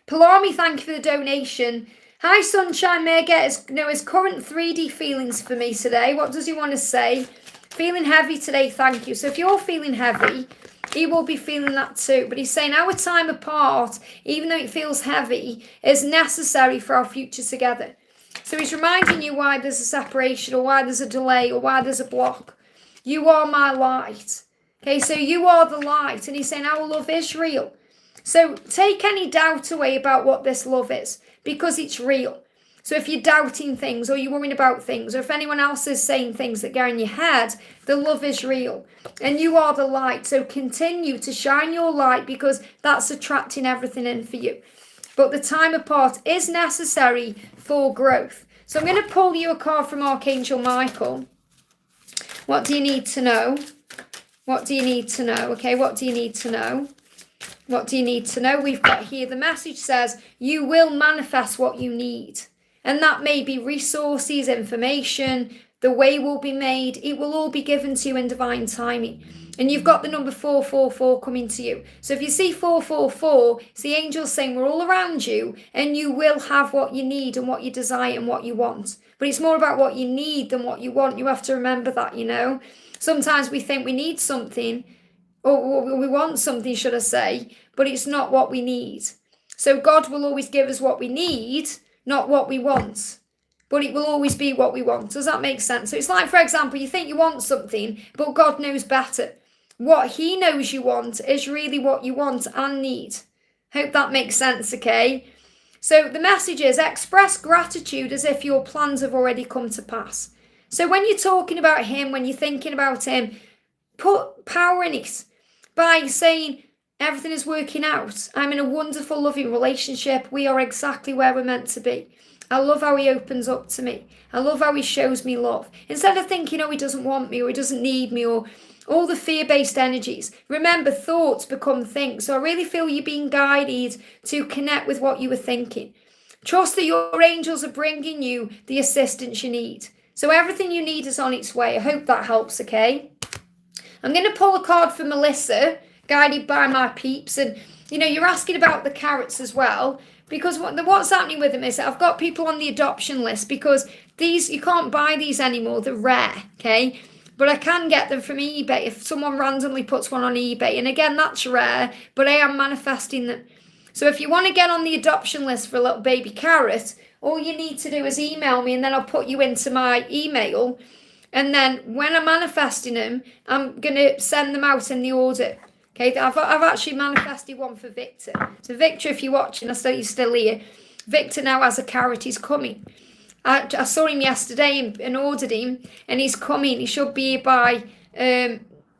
Palami, thank you for the donation. Hi, Sunshine. May I get his current 3D feelings for me today? What does he want to say? Feeling heavy today, thank you. So if you're feeling heavy, he will be feeling that too. But he's saying our time apart, even though it feels heavy, is necessary for our future together. So he's reminding you why there's a separation, or why there's a delay, or why there's a block. You are my light. Okay, so you are the light. And he's saying our love is real. So take any doubt away about what this love is, because it's real. So if you're doubting things, or you're worrying about things, or if anyone else is saying things that go in your head, the love is real. And you are the light. So continue to shine your light, because that's attracting everything in for you. But the time apart is necessary for growth. So I'm going to pull you a card from Archangel Michael. What do you need to know? What do you need to know? Okay, what do you need to know? What do you need to know? We've got here, the message says, you will manifest what you need. And that may be resources, information, the way will be made. It will all be given to you in divine timing. And you've got the number 444 coming to you. So if you see 444, it's the angels saying we're all around you, and you will have what you need and what you desire and what you want. But it's more about what you need than what you want. You have to remember that, Sometimes we think we need something, or we want something, should I say, but it's not what we need. So God will always give us what we need, not what we want. But it will always be what we want. Does that make sense? So it's like, for example, you think you want something, but God knows better. What he knows you want is really what you want and need. Hope that makes sense, okay? So the message is, express gratitude as if your plans have already come to pass. So when you're talking about him, when you're thinking about him, put power in it by saying, everything is working out. I'm in a wonderful, loving relationship. We are exactly where we're meant to be. I love how he opens up to me. I love how he shows me love. Instead of thinking, he doesn't want me, or he doesn't need me, or all the fear-based energies. Remember, thoughts become things. So I really feel you're being guided to connect with what you were thinking. Trust that your angels are bringing you the assistance you need. So everything you need is on its way. I hope that helps, okay? I'm going to pull a card for Melissa, guided by my peeps. And, you're asking about the carrots as well. Because what's happening with them is that I've got people on the adoption list, because you can't buy these anymore. They're rare, okay? But I can get them from eBay if someone randomly puts one on eBay. And again, that's rare, but I am manifesting them. So if you want to get on the adoption list for a little baby carrot, all you need to do is email me, and then I'll put you into my email. And then when I'm manifesting them, I'm going to send them out in the order. Okay, I've actually manifested one for Victor. So Victor, if you're watching, I know you're still here. Victor now has a carrot. He's coming. I saw him yesterday and ordered him, and he's coming. He should be here by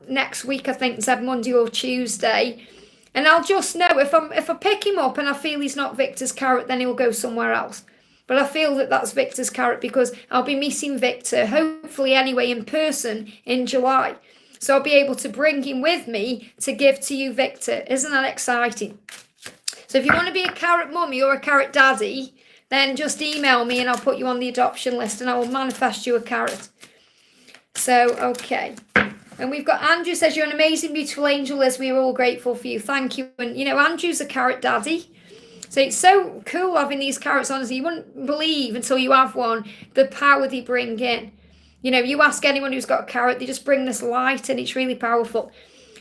next week, I think, said Monday or Tuesday. And I'll just know if I pick him up and I feel he's not Victor's carrot, then he'll go somewhere else. But I feel that that's Victor's carrot, because I'll be meeting Victor, hopefully anyway, in person in July. So I'll be able to bring him with me to give to you, Victor. Isn't that exciting? So if you want to be a carrot mummy or a carrot daddy, then just email me and I'll put you on the adoption list, and I will manifest you a carrot. So, okay. And we've got Andrew says, you're an amazing, beautiful angel, Liz. We are all grateful for you. Thank you. And, Andrew's a carrot daddy. So it's so cool having these carrots, honestly. You wouldn't believe until you have one the power they bring in. You ask anyone who's got a carrot, they just bring this light, and it's really powerful.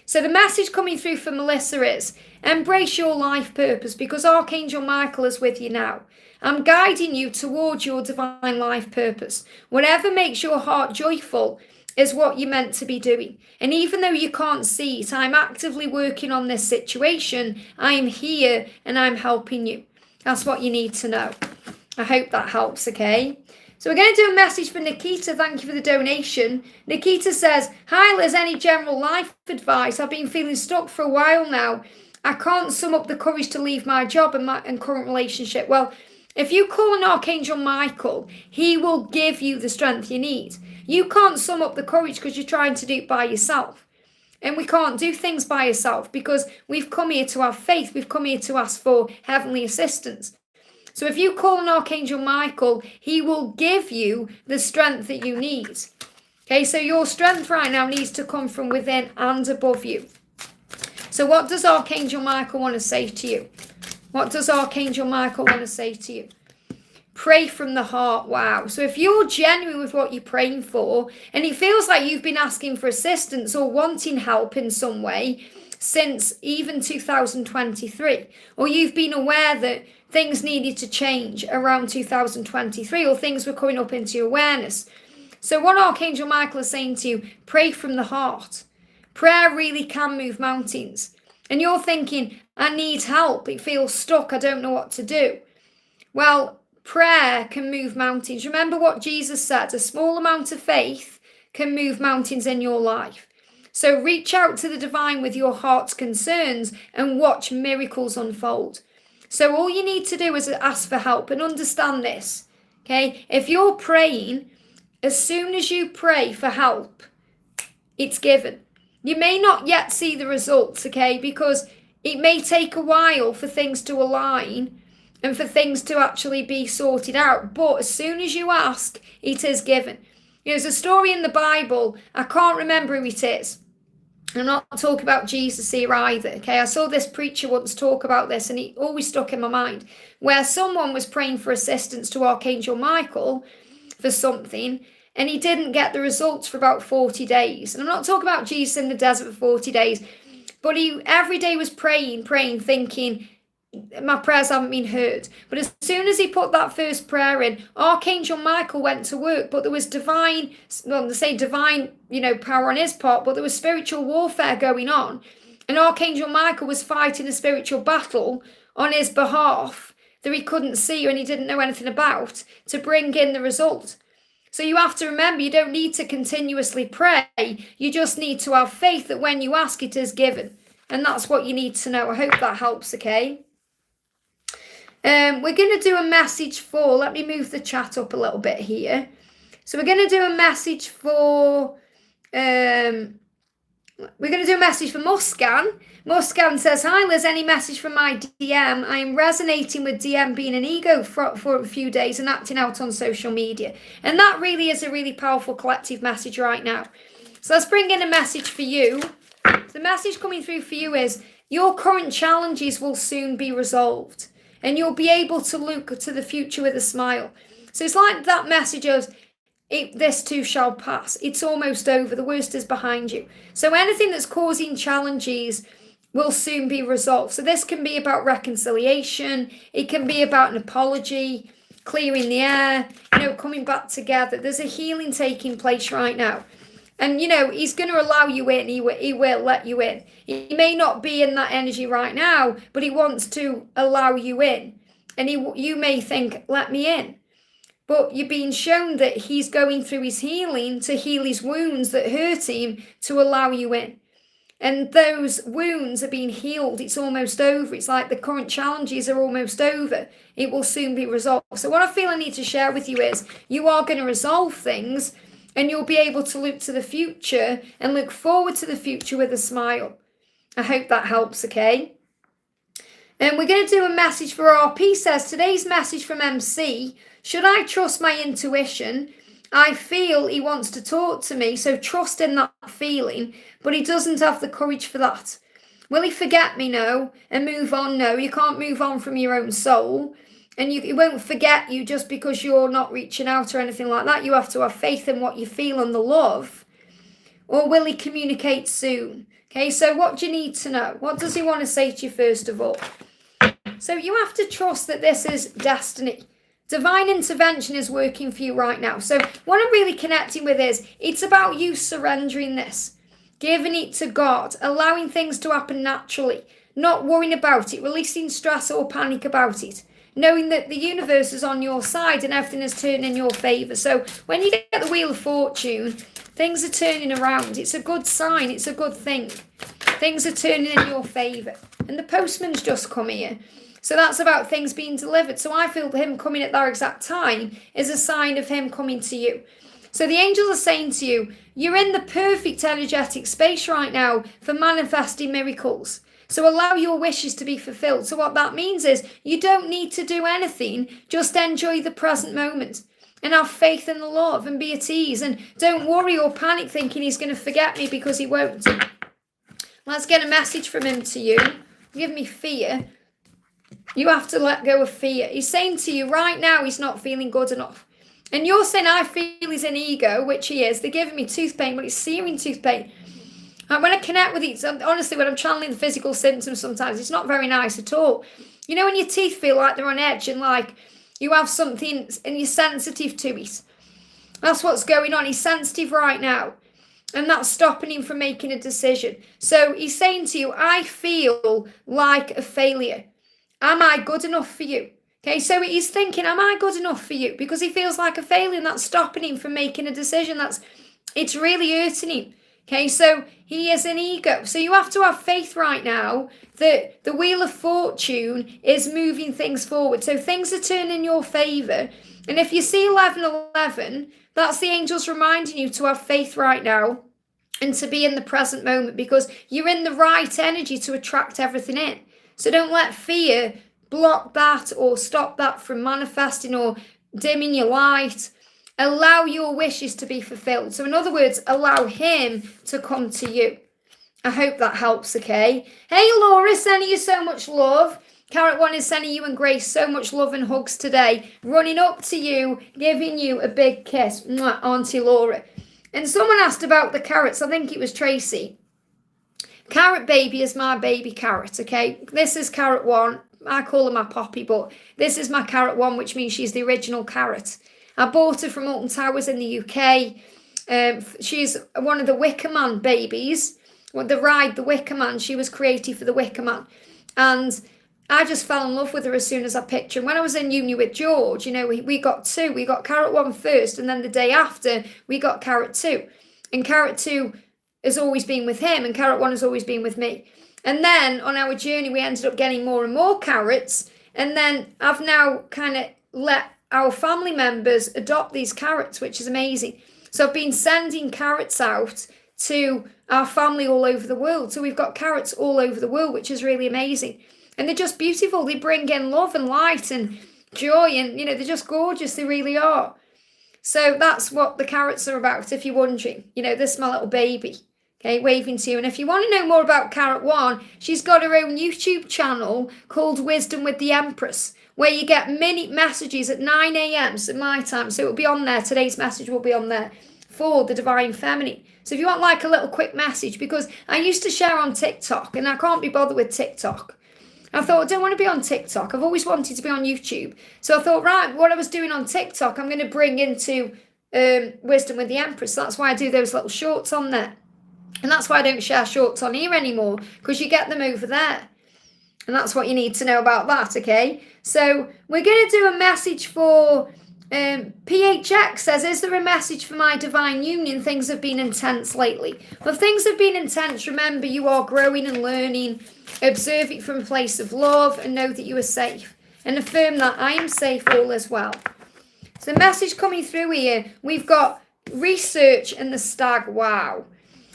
So the message coming through for Melissa is, embrace your life purpose, because Archangel Michael is with you now. I'm guiding you towards your divine life purpose. Whatever makes your heart joyful is what you're meant to be doing. And even though you can't see it, I'm actively working on this situation. I'm here and I'm helping you. That's what you need to know. I hope that helps, okay? So we're going to do a message for Nikita. Thank you for the donation. Nikita says, hi Liz, any general life advice? I've been feeling stuck for a while now. I can't sum up the courage to leave my job and current relationship. Well, if you call on Archangel Michael, he will give you the strength you need. You can't sum up the courage because you're trying to do it by yourself. And we can't do things by yourself because we've come here to have faith. We've come here to ask for heavenly assistance. So if you call on Archangel Michael, he will give you the strength that you need. Okay, so your strength right now needs to come from within and above you. So what does Archangel Michael want to say to you? What does Archangel Michael want to say to you? Pray from the heart. Wow. So if you're genuine with what you're praying for, and it feels like you've been asking for assistance or wanting help in some way since even 2023, or you've been aware that things needed to change around 2023, or things were coming up into your awareness. So what Archangel Michael is saying to you, pray from the heart. Prayer really can move mountains. And you're thinking, I need help. It feels stuck. I don't know what to do. Well, prayer can move mountains. Remember what Jesus said, a small amount of faith can move mountains in your life. So reach out to the divine with your heart's concerns and watch miracles unfold. So all you need to do is ask for help and understand this, okay? If you're praying, as soon as you pray for help, it's given. You may not yet see the results, okay? Because it may take a while for things to align and for things to actually be sorted out. But as soon as you ask, it is given. There's a story in the Bible, I can't remember who it is. I'm not talking about Jesus here either, okay? I saw this preacher once talk about this and it always stuck in my mind, where someone was praying for assistance to Archangel Michael for something and he didn't get the results for about 40 days. And I'm not talking about Jesus in the desert for 40 days, but he every day was praying, thinking, my prayers haven't been heard. But as soon as he put that first prayer in, Archangel Michael went to work, but there was divine, power on his part, but there was spiritual warfare going on. And Archangel Michael was fighting a spiritual battle on his behalf that he couldn't see and he didn't know anything about to bring in the result. So you have to remember, you don't need to continuously pray. You just need to have faith that when you ask, it is given. And that's what you need to know. I hope that helps, okay? We're going to do a message for, let me move the chat up a little bit here. So we're going to do a message for, Muscan. Muscan says, hi Liz, any message from my DM? I am resonating with DM being an ego for a few days and acting out on social media. And that really is a really powerful collective message right now. So let's bring in a message for you. The message coming through for you is, your current challenges will soon be resolved. And you'll be able to look to the future with a smile. So it's like that message of, this too shall pass. It's almost over. The worst is behind you. So anything that's causing challenges will soon be resolved. So this can be about reconciliation. It can be about an apology, clearing the air, coming back together. There's a healing taking place right now. And, he's going to allow you in. He will let you in. He may not be in that energy right now, but he wants to allow you in. And you may think, let me in. But you're being shown that he's going through his healing to heal his wounds that hurt him to allow you in. And those wounds are being healed. It's almost over. It's like the current challenges are almost over. It will soon be resolved. So what I feel I need to share with you is, you are going to resolve things. And you'll be able to look to the future and look forward to the future with a smile. I hope that helps, okay? And we're going to do a message for RP. Says, today's message from MC, should I trust my intuition? I feel he wants to talk to me, so trust in that feeling, but he doesn't have the courage for that. Will he forget me? No. And move on? No. You can't move on from your own soul. And he won't forget you just because you're not reaching out or anything like that. You have to have faith in what you feel and the love. Or will he communicate soon? Okay, so what do you need to know? What does he want to say to you first of all? So you have to trust that this is destiny. Divine intervention is working for you right now. So what I'm really connecting with is, it's about you surrendering this, giving it to God, allowing things to happen naturally, not worrying about it, releasing stress or panic about it, knowing that the universe is on your side and everything is turning in your favour. So when you get the Wheel of Fortune, things are turning around. It's a good sign. It's a good thing. Things are turning in your favour. And the postman's just come here. So that's about things being delivered. So I feel him coming at that exact time is a sign of him coming to you. So the angels are saying to you, you're in the perfect energetic space right now for manifesting miracles. So allow your wishes to be fulfilled. So what that means is, you don't need to do anything. Just enjoy the present moment and have faith in the love and be at ease. And don't worry or panic thinking he's going to forget me, because he won't. Let's get a message from him to you. Give me fear. You have to let go of fear. He's saying to you right now, he's not feeling good enough. And you're saying, I feel he's an ego, which he is. They're giving me tooth pain, but it's searing tooth pain. And when I connect with it, honestly, when I'm channeling the physical symptoms sometimes, it's not very nice at all. You know when your teeth feel like they're on edge and like you have something and you're sensitive to it? That's what's going on. He's sensitive right now. And that's stopping him from making a decision. So he's saying to you, I feel like a failure. Am I good enough for you? Okay, so he's thinking, am I good enough for you? Because he feels like a failure, and that's stopping him from making a decision. It's really hurting him. Okay, so he is an ego. So you have to have faith right now that the Wheel of Fortune is moving things forward. So things are turning in your favour. And if you see 1111, that's the angels reminding you to have faith right now and to be in the present moment, because you're in the right energy to attract everything in. So don't let fear block that or stop that from manifesting or dimming your light. Allow your wishes to be fulfilled. So in other words, allow him to come to you. I hope that helps, okay? Hey, Laura, sending you so much love. Carrot One is sending you and Grace so much love and hugs today. Running up to you, giving you a big kiss. Mwah, Auntie Laura. And someone asked about the carrots. I think it was Tracy. Carrot baby is my baby carrot, okay? This is Carrot One. I call her my Poppy, but this is my Carrot One, which means she's the original carrot. I bought her from Alton Towers in the UK. She's one of the Wicker Man babies. The ride, the Wicker Man, she was created for the Wicker Man. And I just fell in love with her as soon as I picked her. And when I was in uni with George, you know, we got two. We got Carrot One first, and then the day after, we got Carrot Two. And Carrot Two has always been with him, and Carrot One has always been with me. And then on our journey, we ended up getting more and more carrots. And then I've now kind of let our family members adopt these carrots, which is amazing. So I've been sending carrots out to our family all over the world. So we've got carrots all over the world, which is really amazing. And they're just beautiful. They bring in love and light and joy, and, you know, they're just gorgeous. They really are. So that's what the carrots are about, if you're wondering. You know, this is my little baby, okay, waving to you. And if you want to know more about Carrot One, she's got her own YouTube channel called Wisdom with the Empress, where you get mini messages at 9 a.m. so my time. So it will be on there. Today's message will be on there for the Divine Feminine. So if you want like a little quick message, because I used to share on TikTok and I can't be bothered with TikTok. I thought, I don't want to be on TikTok. I've always wanted to be on YouTube. So I thought, right, what I was doing on TikTok, I'm going to bring into Wisdom with the Empress. So that's why I do those little shorts on there. And that's why I don't share shorts on here anymore, because you get them over there. And that's what you need to know about that, okay? So we're going to do a message for PHX says, is there a message for my divine union? Things have been intense lately. Well, if things have been intense, remember you are growing and learning. Observe it from a place of love and know that you are safe. And affirm that I am safe, all as well. So the message coming through here, we've got research and the stag. Wow.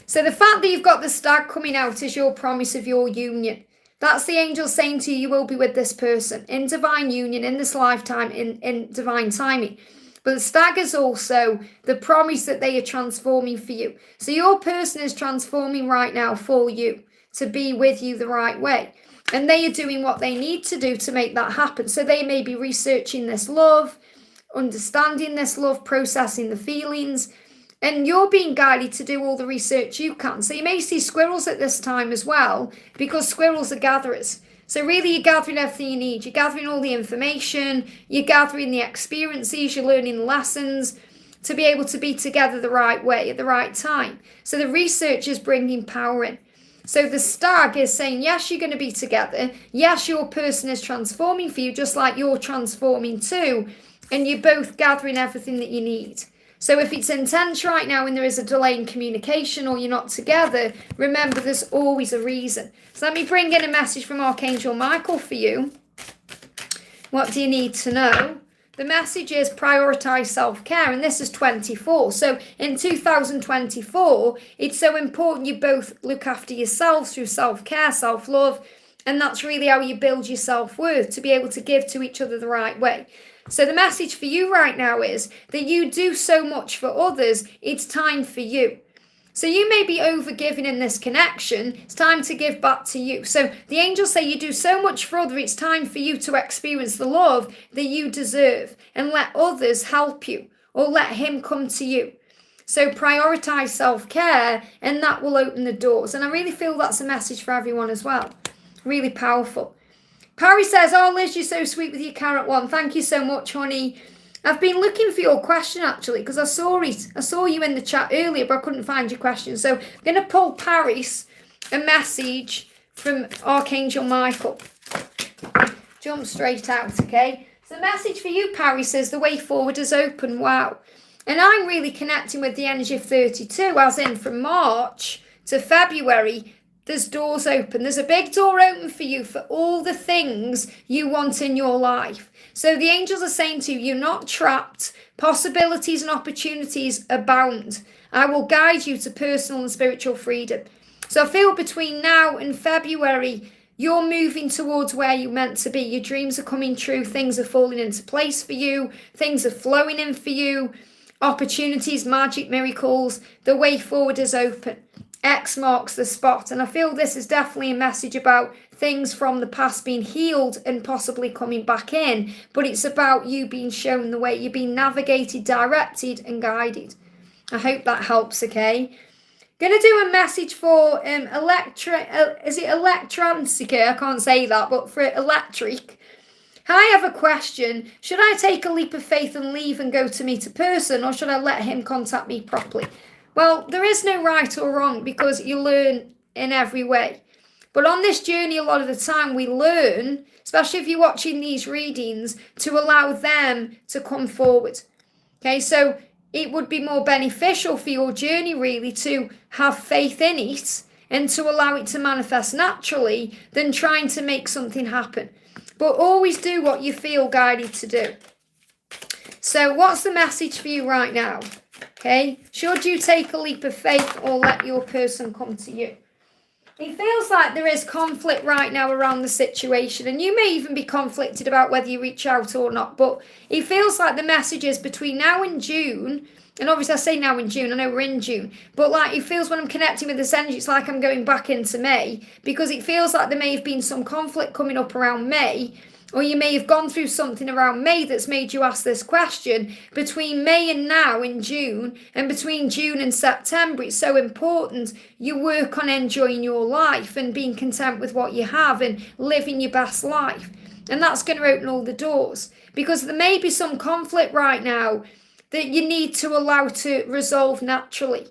So the fact that you've got the stag coming out is your promise of your union. That's the angel saying to you, you will be with this person in divine union, in this lifetime, in divine timing. But the stag is also the promise that they are transforming for you. So your person is transforming right now for you to be with you the right way. And they are doing what they need to do to make that happen. So they may be researching this love, understanding this love, processing the feelings. And you're being guided to do all the research you can. So you may see squirrels at this time as well, because squirrels are gatherers. So really you're gathering everything you need. You're gathering all the information, you're gathering the experiences, you're learning lessons to be able to be together the right way at the right time. So the research is bringing power in. So the stag is saying, yes, you're going to be together. Yes, your person is transforming for you, just like you're transforming too. And you're both gathering everything that you need. So if it's intense right now and there is a delay in communication or you're not together, remember there's always a reason. So let me bring in a message from Archangel Michael for you. What do you need to know? The message is prioritize self-care, and this is 24. So in 2024, it's so important you both look after yourselves through self-care, self-love, and that's really how you build your self-worth, to be able to give to each other the right way. So the message for you right now is that you do so much for others, it's time for you. So you may be overgiving in this connection. It's time to give back to you. So the angels say you do so much for others. It's time for you to experience the love that you deserve and let others help you or let him come to you. So prioritize self-care and that will open the doors. And I really feel that's a message for everyone as well. Really powerful. Parry says, oh, Liz, you're so sweet with your carrot one. Thank you so much, honey. I've been looking for your question, actually, because I saw it. I saw you in the chat earlier, but I couldn't find your question. So I'm going to pull Paris a message from Archangel Michael. Jump straight out, okay? So the message for you, Paris, says the way forward is open. Wow. And I'm really connecting with the energy of 32, as in from March to February, there's doors open. There's a big door open for you for all the things you want in your life. So the angels are saying to you, you're not trapped. Possibilities and opportunities abound. I will guide you to personal and spiritual freedom. So I feel between now and February, you're moving towards where you're meant to be. Your dreams are coming true. Things are falling into place for you. Things are flowing in for you. Opportunities, magic, miracles. The way forward is open. X marks the spot. And I feel this is definitely a message about things from the past being healed and possibly coming back in. But it's about you being shown the way. You're being navigated, directed and guided. I hope that helps, okay? Going to do a message for is it Electrantica? I can't say that, but for electric. Hi, I have a question. Should I take a leap of faith and leave and go to meet a person, or should I let him contact me properly? Well, there is no right or wrong because you learn in every way. But on this journey, a lot of the time we learn, especially if you're watching these readings, to allow them to come forward. Okay, so it would be more beneficial for your journey really to have faith in it and to allow it to manifest naturally than trying to make something happen. But always do what you feel guided to do. So what's the message for you right now? Okay, should you take a leap of faith or let your person come to you? It feels like there is conflict right now around the situation, and you may even be conflicted about whether you reach out or not, but it feels like the message is between now and June, and obviously I say now in June, I know we're in June, but like it feels when I'm connecting with this energy, it's like I'm going back into May, because it feels like there may have been some conflict coming up around May, or you may have gone through something around May that's made you ask this question. Between May and now in June, and between June and September, it's so important you work on enjoying your life and being content with what you have and living your best life. And that's going to open all the doors, because there may be some conflict right now that you need to allow to resolve naturally.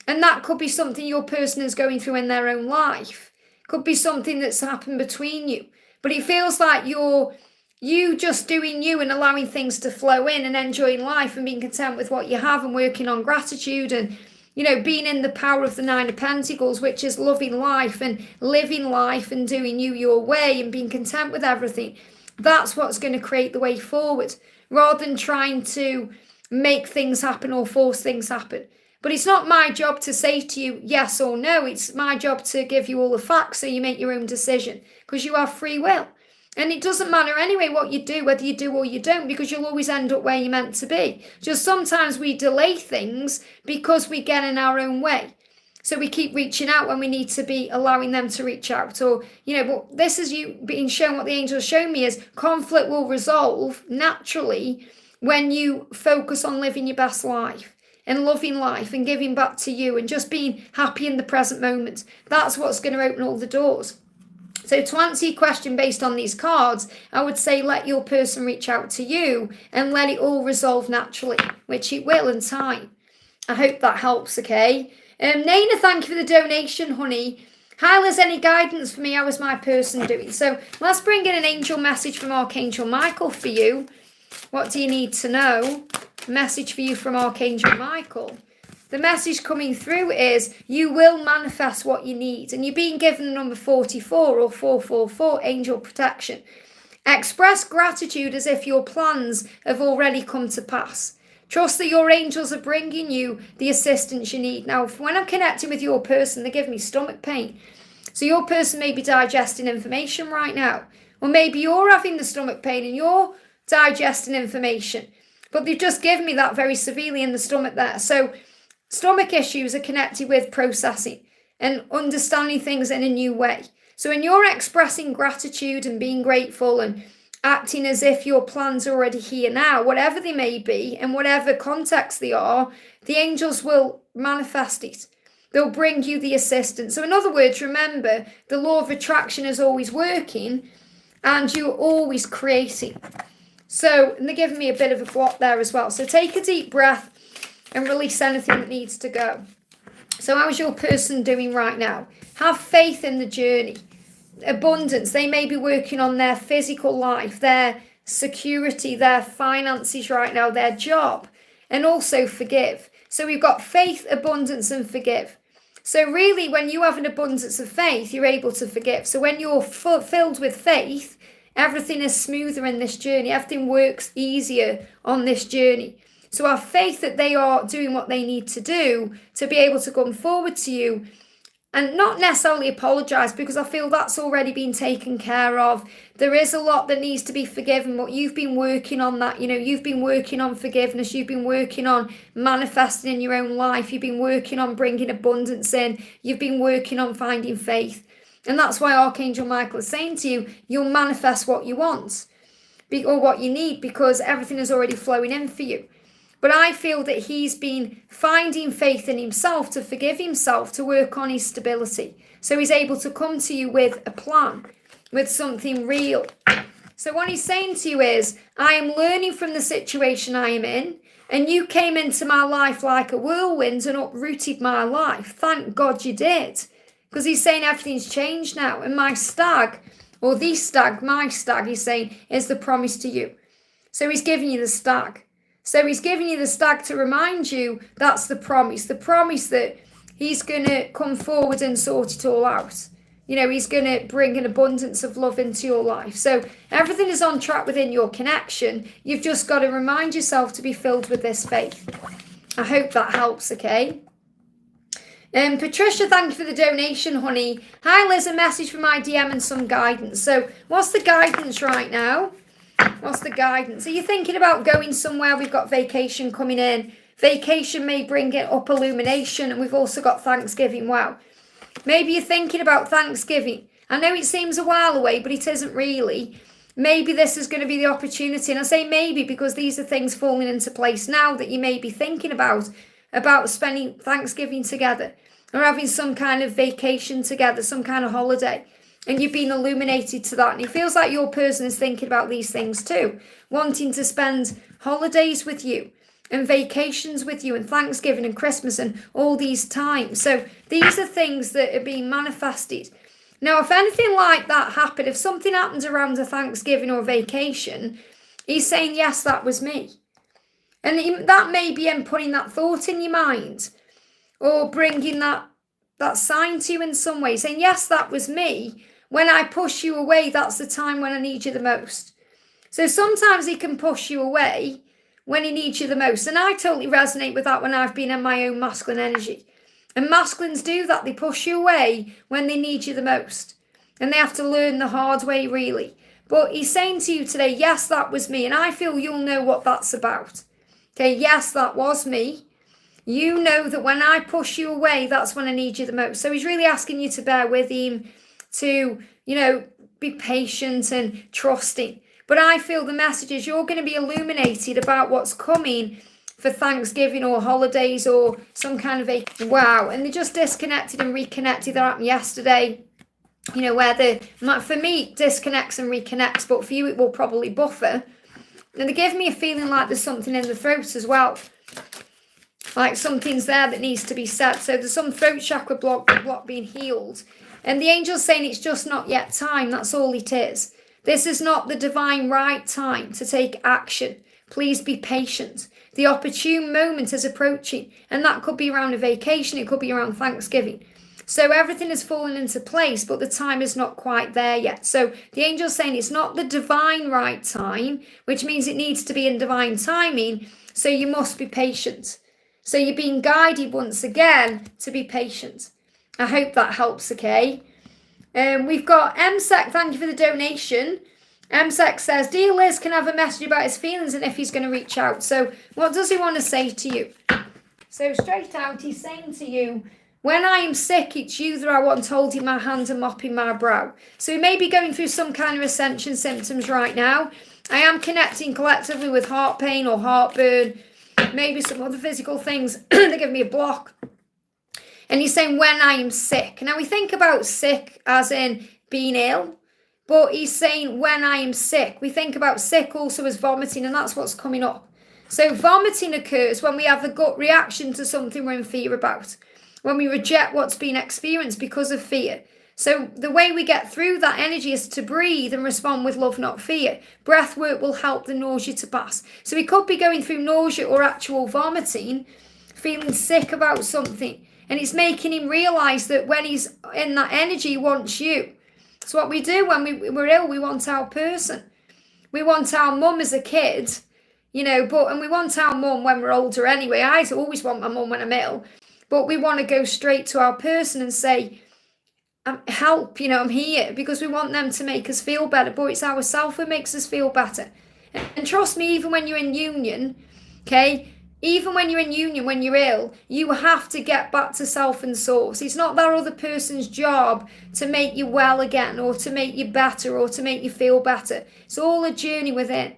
And that could be something your person is going through in their own life. Could be something that's happened between you. But it feels like you just doing you and allowing things to flow in and enjoying life and being content with what you have and working on gratitude and, you know, being in the power of the Nine of Pentacles, which is loving life and living life and doing you your way and being content with everything. That's what's going to create the way forward, rather than trying to make things happen or force things happen. But it's not my job to say to you yes or no. It's my job to give you all the facts so you make your own decision, because you have free will. And it doesn't matter anyway what you do, whether you do or you don't, because you'll always end up where you're meant to be. Just sometimes we delay things because we get in our own way. So we keep reaching out when we need to be allowing them to reach out. Or, you know, but this is you being shown what the angels show me is conflict will resolve naturally when you focus on living your best life and loving life and giving back to you and just being happy in the present moment. That's what's going to open all the doors. So to answer your question based on these cards, I would say let your person reach out to you and let it all resolve naturally, which it will in time. I hope that helps, okay? Naina, thank you for the donation, honey. Hi, Liz, any guidance for me? How is my person doing? So let's bring in an angel message from Archangel Michael for you. What do you need to know? A message for you from Archangel Michael. The message coming through is you will manifest what you need. And you're being given the number 44 or 444, angel protection. Express gratitude as if your plans have already come to pass. Trust that your angels are bringing you the assistance you need. Now, when I'm connecting with your person, they give me stomach pain. So your person may be digesting information right now. Or maybe you're having the stomach pain and you're digesting information. But they've just given me that very severely in the stomach there. So stomach issues are connected with processing and understanding things in a new way. So when you're expressing gratitude and being grateful and acting as if your plans are already here now, whatever they may be and whatever context they are, the angels will manifest it. They'll bring you the assistance. So in other words, remember, the law of attraction is always working and you're always creating. So, and they're giving me a bit of a block there as well. So take a deep breath and release anything that needs to go. So how's your person doing right now? Have faith in the journey. Abundance. They may be working on their physical life, their security, their finances right now, their job, and also forgive. So we've got faith, abundance, and forgive. So really, when you have an abundance of faith, you're able to forgive. So when you're filled with faith, everything is smoother in this journey. Everything works easier on this journey. So have faith that they are doing what they need to do to be able to come forward to you and not necessarily apologise, because I feel that's already been taken care of. There is a lot that needs to be forgiven, but you've been working on that. You know, you've been working on forgiveness. You've been working on manifesting in your own life. You've been working on bringing abundance in. You've been working on finding faith. And that's why Archangel Michael is saying to you, you'll manifest what you want or what you need, because everything is already flowing in for you. But I feel that he's been finding faith in himself to forgive himself, to work on his stability. So he's able to come to you with a plan, with something real. So what he's saying to you is, I am learning from the situation I am in, and you came into my life like a whirlwind and uprooted my life. Thank God you did. Because he's saying everything's changed now. And my stag, or the stag, my stag, he's saying, is the promise to you. So he's giving you the stag. So he's giving you the stag to remind you that's the promise that he's going to come forward and sort it all out. You know, he's going to bring an abundance of love into your life. So everything is on track within your connection. You've just got to remind yourself to be filled with this faith. I hope that helps, okay? Patricia, thank you for the donation, honey. Hi, Liz, a message from my DM and some guidance. So what's the guidance right now? What's the guidance? Are you thinking about going somewhere? We've got vacation coming in. Vacation may bring it up illumination, and we've also got Thanksgiving. Wow. Maybe you're thinking about Thanksgiving. I know it seems a while away, but it isn't really. Maybe this is going to be the opportunity. And I say maybe because these are things falling into place now that you may be thinking about spending Thanksgiving together or having some kind of vacation together, some kind of holiday. And you've been illuminated to that. And it feels like your person is thinking about these things too. Wanting to spend holidays with you and vacations with you and Thanksgiving and Christmas and all these times. So these are things that are being manifested. Now, if anything like that happened, if something happens around a Thanksgiving or a vacation, he's saying, yes, that was me. And that may be him putting that thought in your mind or bringing that sign to you in some way, saying, yes, that was me. When I push you away, that's the time when I need you the most. So sometimes he can push you away when he needs you the most. And I totally resonate with that when I've been in my own masculine energy. And masculines do that. They push you away when they need you the most. And they have to learn the hard way, really. But he's saying to you today, yes, that was me. And I feel you'll know what that's about. Okay, yes, that was me. You know that when I push you away, that's when I need you the most. So he's really asking you to bear with him, to, you know, be patient and trusting. But I feel the message is you're going to be illuminated about what's coming for Thanksgiving or holidays or some kind of a wow. And they just disconnected and reconnected. That happened yesterday. where for me it disconnects and reconnects, but for you it will probably buffer. And they give me a feeling like there's something in the throat as well. Like something's there that needs to be said. So there's some throat chakra block being healed. And the angel's saying it's just not yet time. That's all it is. This is not the divine right time to take action. Please be patient. The opportune moment is approaching. And that could be around a vacation. It could be around Thanksgiving. So everything has fallen into place, but the time is not quite there yet. So the angel's saying it's not the divine right time, which means it needs to be in divine timing. So you must be patient. So you're being guided once again to be patient. I hope that helps, okay? We've got MSEC, thank you for the donation. MSEC says, Dear Liz, can I have a message about his feelings and if he's going to reach out? So what does he want to say to you? So straight out, he's saying to you, when I am sick, it's you that I want holding my hand and mopping my brow. So he may be going through some kind of ascension symptoms right now. I am connecting collectively with heart pain or heartburn, maybe some other physical things. They give me a block. And he's saying, when I am sick. Now, we think about sick as in being ill. But he's saying, when I am sick. We think about sick also as vomiting. And that's what's coming up. So vomiting occurs when we have a gut reaction to something we're in fear about. When we reject what's been experienced because of fear. So the way we get through that energy is to breathe and respond with love, not fear. Breath work will help the nausea to pass. So he could be going through nausea or actual vomiting, feeling sick about something. And it's making him realise that when he's in that energy, he wants you. It's what we do when we're ill. We want our person. We want our mum as a kid, and we want our mum when we're older anyway. I always want my mum when I'm ill. But we want to go straight to our person and say, help, I'm here, because we want them to make us feel better. But it's ourself who makes us feel better. And trust me, even when you're in union, okay, even when you're in union, when you're ill, you have to get back to self and source. It's not that other person's job to make you well again or to make you better or to make you feel better. It's all a journey within.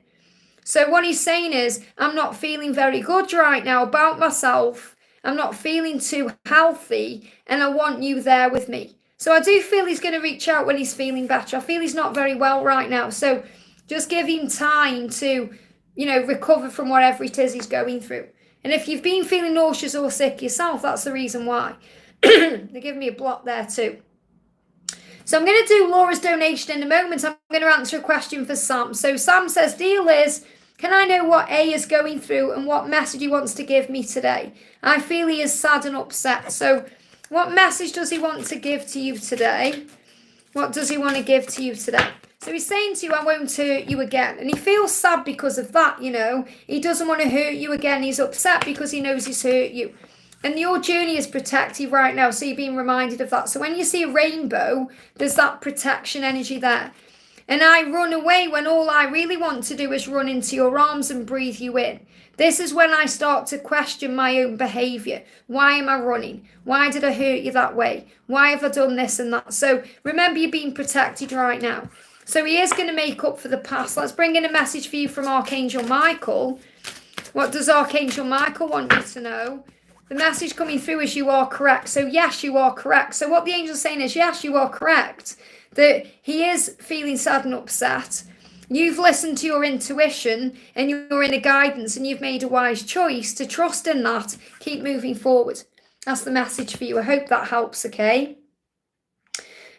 So what he's saying is, I'm not feeling very good right now about myself. I'm not feeling too healthy and I want you there with me. So I do feel he's going to reach out when he's feeling better. I feel he's not very well right now. So just give him time to, recover from whatever it is he's going through. And if you've been feeling nauseous or sick yourself, that's the reason why. They give me a block there too. So I'm going to do Laura's donation in a moment. I'm going to answer a question for Sam. So Sam says, Dear Liz, can I know what A is going through and what message he wants to give me today? I feel he is sad and upset. So what message does he want to give to you today? What does he want to give to you today? So he's saying to you, I won't hurt you again. And he feels sad because of that, He doesn't want to hurt you again. He's upset because he knows he's hurt you. And your journey is protective right now. So you're being reminded of that. So when you see a rainbow, there's that protection energy there. And I run away when all I really want to do is run into your arms and breathe you in. This is when I start to question my own behaviour. Why am I running? Why did I hurt you that way? Why have I done this and that? So remember, you're being protected right now. So he is going to make up for the past. Let's bring in a message for you from Archangel Michael. What does Archangel Michael want you to know? The message coming through is you are correct. So yes, you are correct. So what the angel's saying is, yes, you are correct. That he is feeling sad and upset. You've listened to your intuition and you're in a guidance and you've made a wise choice to trust in that. Keep moving forward. That's the message for you. I hope that helps, okay?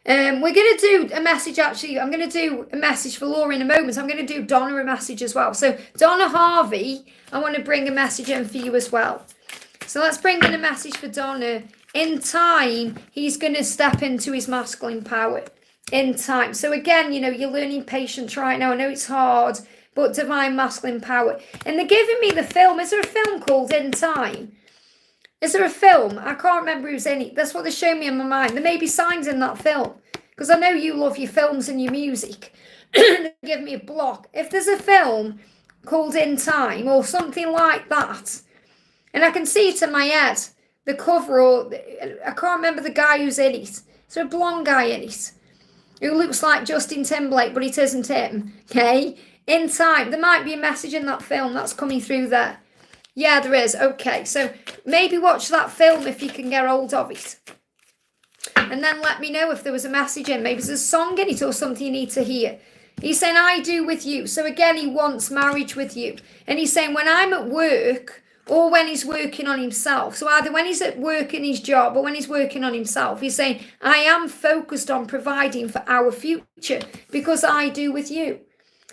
We're going to do a message, actually. I'm going to do a message for Laura in a moment. I'm going to do Donna a message as well. So Donna Harvey, I want to bring a message in for you as well. So let's bring in a message for Donna. In time, he's going to step into his masculine power. In time. So again, you're learning patience right now. I know it's hard, but divine masculine power. And they're giving me the film. Is there a film called In Time? Is there a film? I can't remember who's in it. That's what they're showing me in my mind. There may be signs in that film. Because I know you love your films and your music. They give me a block. If there's a film called In Time or something like that, and I can see it in my head, the cover, or I can't remember the guy who's in it. Is there a blonde guy in it? Who looks like Justin Timberlake, but it isn't him, okay? In Time. There might be a message in that film that's coming through there. Yeah, there is. Okay, so maybe watch that film if you can get hold of it. and then let me know if there was a message in. Maybe there's a song in it or something you need to hear. He's saying, I do with you. So again, he wants marriage with you. And he's saying, when I'm at work or when he's working on himself, so either when he's at work in his job or when he's working on himself, he's saying, I am focused on providing for our future because I do with you.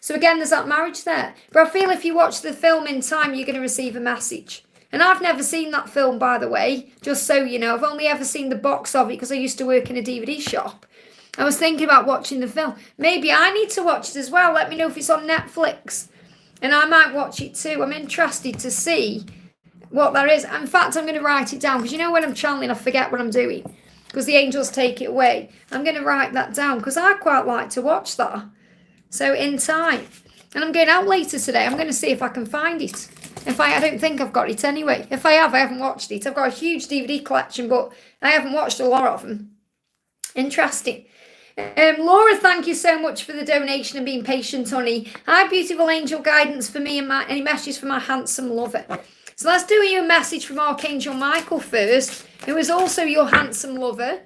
So again, there's that marriage there. But I feel if you watch the film in time, you're going to receive a message. And I've never seen that film, by the way, just so you know. I've only ever seen the box of it because I used to work in a DVD shop. I was thinking about watching the film. Maybe I need to watch it as well. Let me know if it's on Netflix. And I might watch it too. I'm interested to see what there is. In fact, I'm going to write it down. Because you know when I'm channeling, I forget what I'm doing. Because the angels take it away. I'm going to write that down. Because I quite like to watch that. So in time. And I'm going out later today. I'm going to see if I can find it. I don't think I've got it anyway. If I have, I haven't watched it. I've got a huge DVD collection. But I haven't watched a lot of them. Interesting. Laura, thank you so much for the donation and being patient, honey. Hi, beautiful angel guidance for me and any messages for my handsome lover. So let's do you a message from Archangel Michael first, who is also your handsome lover.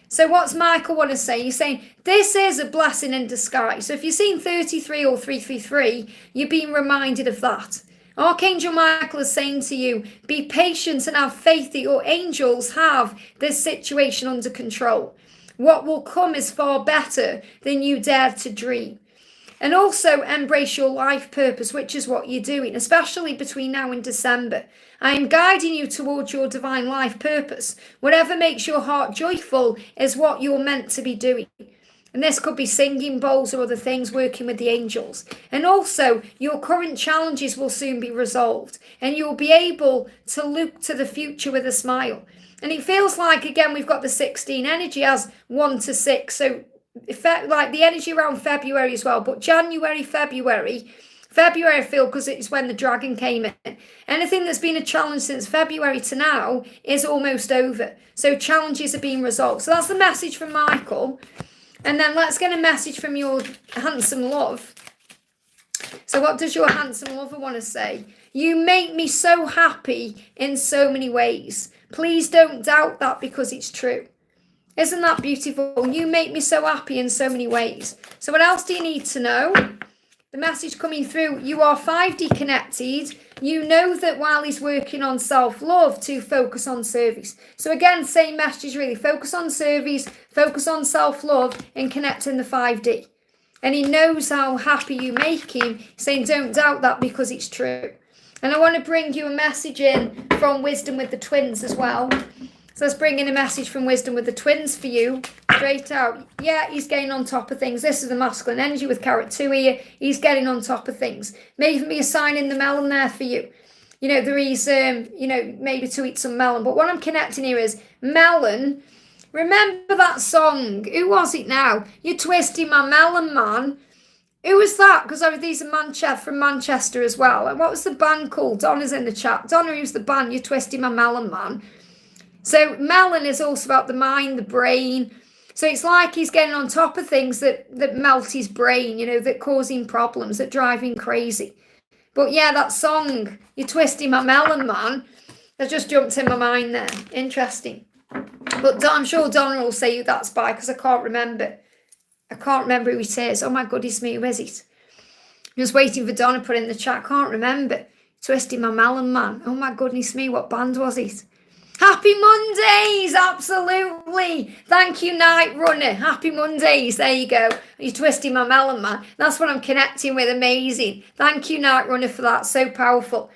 So what's Michael want to say? He's saying, this is a blessing in disguise. So if you've seen 33 or 333, you're being reminded of that. Archangel Michael is saying to you, be patient and have faith that your angels have this situation under control. What will come is far better than you dared to dream. And also embrace your life purpose, which is what you're doing, especially between now and December. I am guiding you towards your divine life purpose. Whatever makes your heart joyful is what you're meant to be doing. And this could be singing bowls or other things, working with the angels. And also, your current challenges will soon be resolved. And you'll be able to look to the future with a smile. And it feels like, again, we've got the 16 energy as 1 to 6. So, like the energy around February as well. But January, February, I feel because it's when the dragon came in. Anything that's been a challenge since February to now is almost over. So, challenges are being resolved. So, that's the message from Michael. And then let's get a message from your handsome love. So, what does your handsome lover want to say? You make me so happy in so many ways. Please don't doubt that because it's true. Isn't that beautiful? You make me so happy in so many ways. So what else do you need to know? The message coming through, you are 5D connected. You know that while he's working on self-love to focus on service. So again, same message really. Focus on service, focus on self-love and connect in the 5D. And he knows how happy you make him, saying don't doubt that because it's true. And I want to bring you a message in from Wisdom with the Twins as well. So let's bring in a message from Wisdom with the Twins for you. Straight out. Yeah, he's getting on top of things. This is the masculine energy with Carrot 2 here. He's getting on top of things. May even be a sign in the melon there for you. You know, there is, maybe to eat some melon. But what I'm connecting here is melon. Remember that song? Who was it now? You're twisting my melon, man. Who was that? Because these are from Manchester as well. And what was the band called? Donna's in the chat. Donna, who's the band? You're twisting my melon, man. So melon is also about the mind, the brain. So it's like he's getting on top of things that melt his brain, that cause him problems, that drive him crazy. But yeah, that song, You're Twisting My Melon, Man, has just jumped in my mind there. Interesting. But I'm sure Donna will say who that's by because I can't remember. I can't remember who it is. Oh my goodness me, who is it? Just waiting for Donna to put in the chat. Can't remember. Twisting My Melon, Man. Oh my goodness me, what band was it? Happy Mondays, absolutely. Thank you, Night Runner. Happy Mondays, there you go. You're twisting my melon, man. That's what I'm connecting with, amazing. Thank you, Night Runner, for that, so powerful.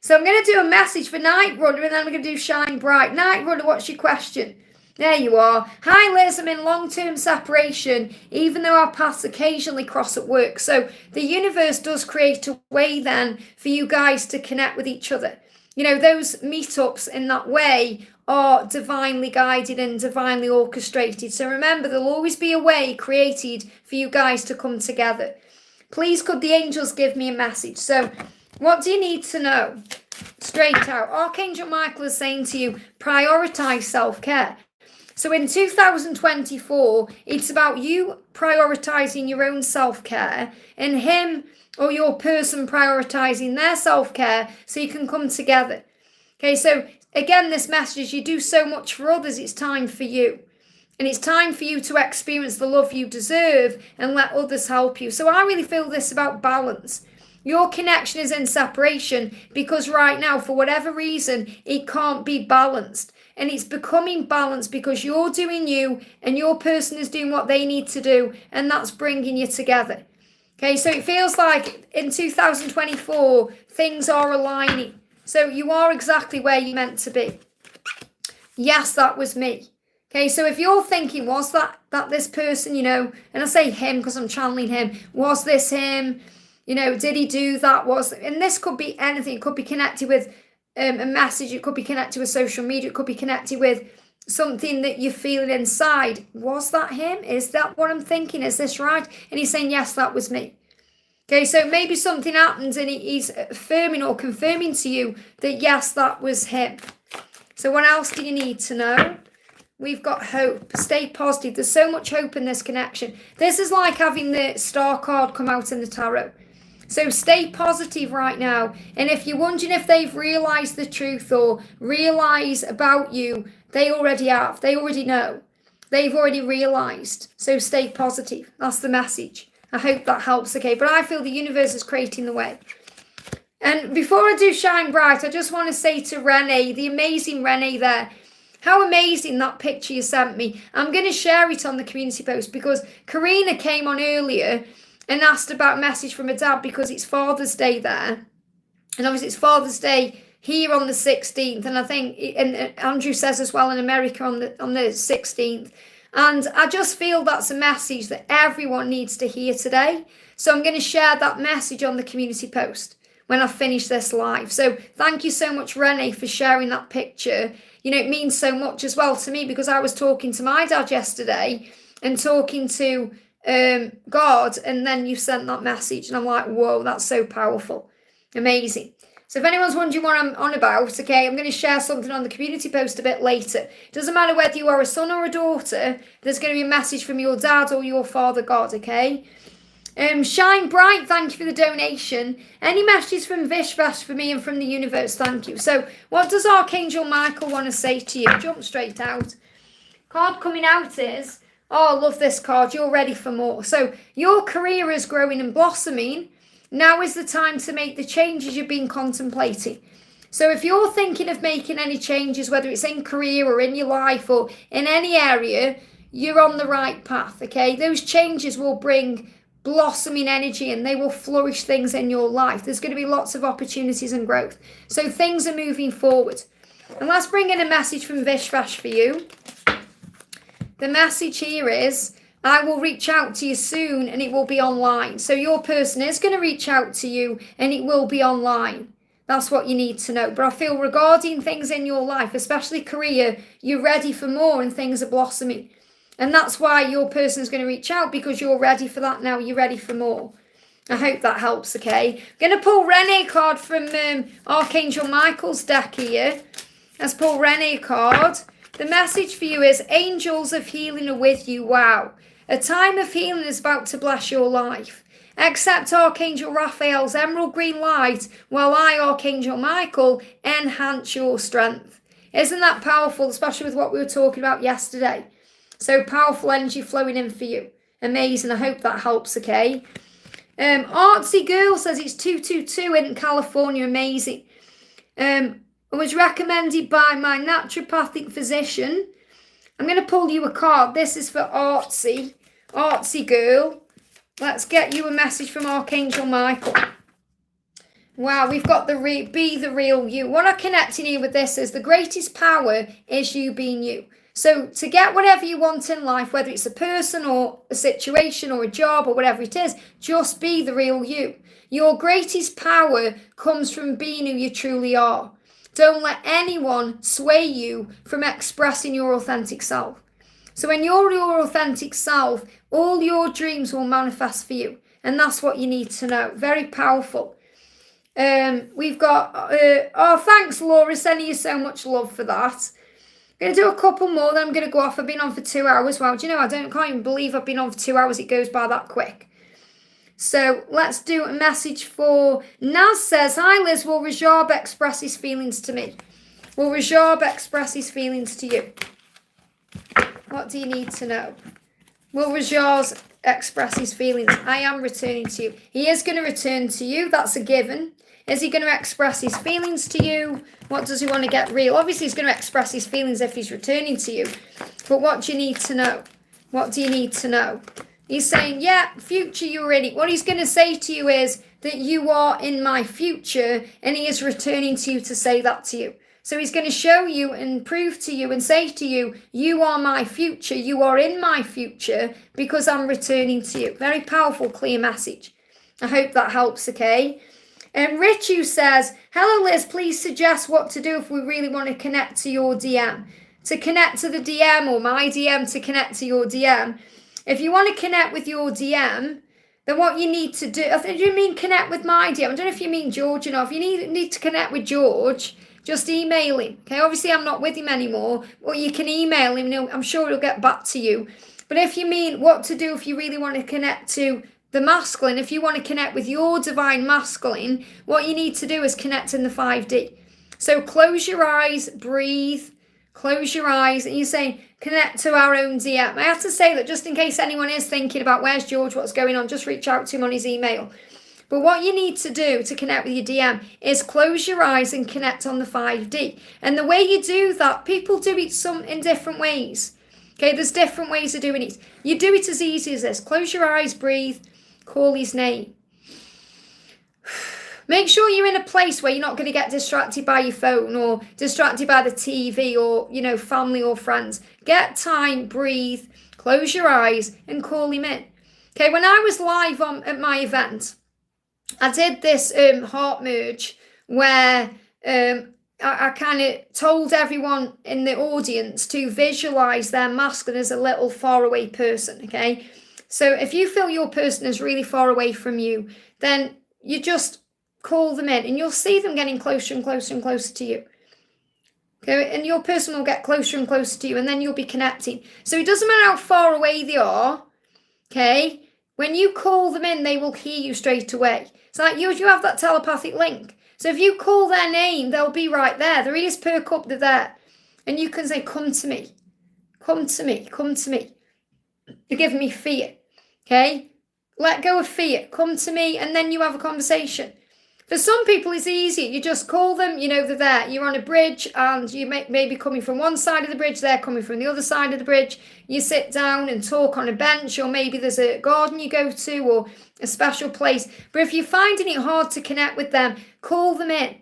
So I'm going to do a message for Night Runner and then I'm going to do Shine Bright. Night Runner, what's your question? There you are. Hi, Liz, I'm in long-term separation, even though our paths occasionally cross at work. So the universe does create a way then for you guys to connect with each other. Those meetups in that way are divinely guided and divinely orchestrated. So remember, there'll always be a way created for you guys to come together. Please, could the angels give me a message? So what do you need to know? Straight out. Archangel Michael is saying to you, prioritize self-care. So in 2024, it's about you prioritizing your own self-care and him or your person prioritizing their self-care so you can come together. Okay, so again, this message is you do so much for others, it's time for you. And it's time for you to experience the love you deserve and let others help you. So I really feel this about balance. Your connection is in separation because right now, for whatever reason, it can't be balanced. And it's becoming balanced because you're doing you and your person is doing what they need to do. And that's bringing you together. Okay, so it feels like in 2024, things are aligning. So you are exactly where you're meant to be. Yes, that was me. Okay, so if you're thinking, was that this person, you know, and I say him because I'm channeling him, was this him? You know, did he do that? And this could be anything. It could be connected with a message. It could be connected with social media. It could be connected with something that you're feeling inside. Was that him? Is that what I'm thinking? Is this right? And he's saying, yes, that was me. Okay, so maybe something happens and he's affirming or confirming to you that, yes, that was him. So what else do you need to know? We've got hope. Stay positive. There's so much hope in this connection. This is like having the star card come out in the tarot. So stay positive right now. And if you're wondering if they've realised the truth or realise about you, they already have. They already know. They've already realised. So stay positive. That's the message. I hope that helps, okay? But I feel the universe is creating the way. And before I do Shine Bright, I just want to say to Renee, the amazing Renee there, how amazing that picture you sent me. I'm going to share it on the community post because Karina came on earlier and asked about a message from her dad because it's Father's Day there. And obviously it's Father's Day here on the 16th. And I think, and Andrew says as well in America on the 16th. And I just feel that's a message that everyone needs to hear today. So I'm going to share that message on the community post when I finish this live. So thank you so much, Renee, for sharing that picture. You know, it means so much as well to me because I was talking to my dad yesterday and talking to God, and then you sent that message and I'm like, whoa, that's so powerful. Amazing. So if anyone's wondering what I'm on about, okay, I'm going to share something on the community post a bit later. Doesn't matter whether you are a son or a daughter, there's going to be a message from your dad or your father God, okay? Shine Bright, thank you for the donation. Any messages from Vishvash for me and from the universe, thank you. So what does Archangel Michael want to say to you? Jump straight out. Card coming out is, oh, I love this card, you're ready for more. So your career is growing and blossoming. Now is the time to make the changes you've been contemplating. So if you're thinking of making any changes, whether it's in career or in your life or in any area, you're on the right path, okay? Those changes will bring blossoming energy and they will flourish things in your life. There's going to be lots of opportunities and growth. So things are moving forward. And let's bring in a message from Vishvash for you. The message here is, I will reach out to you soon and it will be online. So your person is going to reach out to you and it will be online. That's what you need to know. But I feel regarding things in your life, especially career, you're ready for more and things are blossoming. And that's why your person is going to reach out because you're ready for that now. You're ready for more. I hope that helps, okay? I'm going to pull Renee card from Archangel Michael's deck here. Let's pull Renee card. The message for you is, angels of healing are with you. Wow. A time of healing is about to bless your life. Accept Archangel Raphael's emerald green light while I, Archangel Michael, enhance your strength. Isn't that powerful, especially with what we were talking about yesterday? So powerful energy flowing in for you. Amazing. I hope that helps, okay? Artsy Girl says it's 222 in California. Amazing. It was recommended by my naturopathic physician. I'm going to pull you a card. This is for Artsy. Artsy Girl. Let's get you a message from Archangel Michael. Wow, we've got the be the real you. What I'm connecting here with this is the greatest power is you being you. So to get whatever you want in life, whether it's a person or a situation or a job or whatever it is, just be the real you. Your greatest power comes from being who you truly are. Don't let anyone sway you from expressing your authentic self. So when you're your authentic self, all your dreams will manifest for you. And that's what you need to know. Very powerful. We've got, oh, thanks, Laura, sending you so much love for that. I'm going to do a couple more, then I'm going to go off. I've been on for 2 hours. Wow, do you know, I can't even believe I've been on for 2 hours. It goes by that quick. So let's do a message for Naz says, hi Liz, will Rajab express his feelings to me? Will Rajab express his feelings to you? What do you need to know? Will Rajaz express his feelings? I am returning to you. He is going to return to you. That's a given. Is he going to express his feelings to you? What does he want to get real? Obviously, he's going to express his feelings if he's returning to you. But what do you need to know? What do you need to know? He's saying, yeah, future, you're in it. What he's going to say to you is that you are in my future, and he is returning to you to say that to you. So he's going to show you and prove to you and say to you, you are my future, you are in my future because I'm returning to you. Very powerful, clear message. I hope that helps, okay? And Richu says, hello Liz, please suggest what to do if we really want to connect to your DM. To connect to the DM or my DM to connect to your DM. If you want to connect with your DM, then what you need to do, do you mean connect with my DM? I don't know if you mean George enough. If you need to connect with George, just email him. Okay, obviously I'm not with him anymore. Well, you can email him. I'm sure he'll get back to you. But if you mean what to do if you really want to connect to the masculine, if you want to connect with your divine masculine, what you need to do is connect in the 5D. So close your eyes, breathe, close your eyes, and you're saying connect to our own DM. I have to say that just in case anyone is thinking about where's George, what's going on, just reach out to him on his email. But what you need to do to connect with your DM is close your eyes and connect on the 5D. And the way you do that, people do it in different ways. Okay, there's different ways of doing it. You do it as easy as this. Close your eyes, breathe, call his name. Make sure you're in a place where you're not going to get distracted by your phone or distracted by the TV or, family or friends. Get time, breathe, close your eyes and call him in. Okay, when I was live at my event, I did this heart merge where I kind of told everyone in the audience to visualize their masculine as a little faraway person, okay? So if you feel your person is really far away from you, then you just call them in and you'll see them getting closer and closer and closer to you. Okay, and your person will get closer and closer to you and then you'll be connecting. So it doesn't matter how far away they are, okay? When you call them in, they will hear you straight away. It's like you have that telepathic link. So if you call their name, they'll be right there. Their ears perk up, they're there. And you can say, come to me. Come to me. Come to me. You're giving me fear. Okay? Let go of fear. Come to me. And then you have a conversation. For some people, it's easy. You just call them, they're there. You're on a bridge and you may be coming from one side of the bridge, they're coming from the other side of the bridge. You sit down and talk on a bench, or maybe there's a garden you go to or a special place. But if you're finding it hard to connect with them, call them in.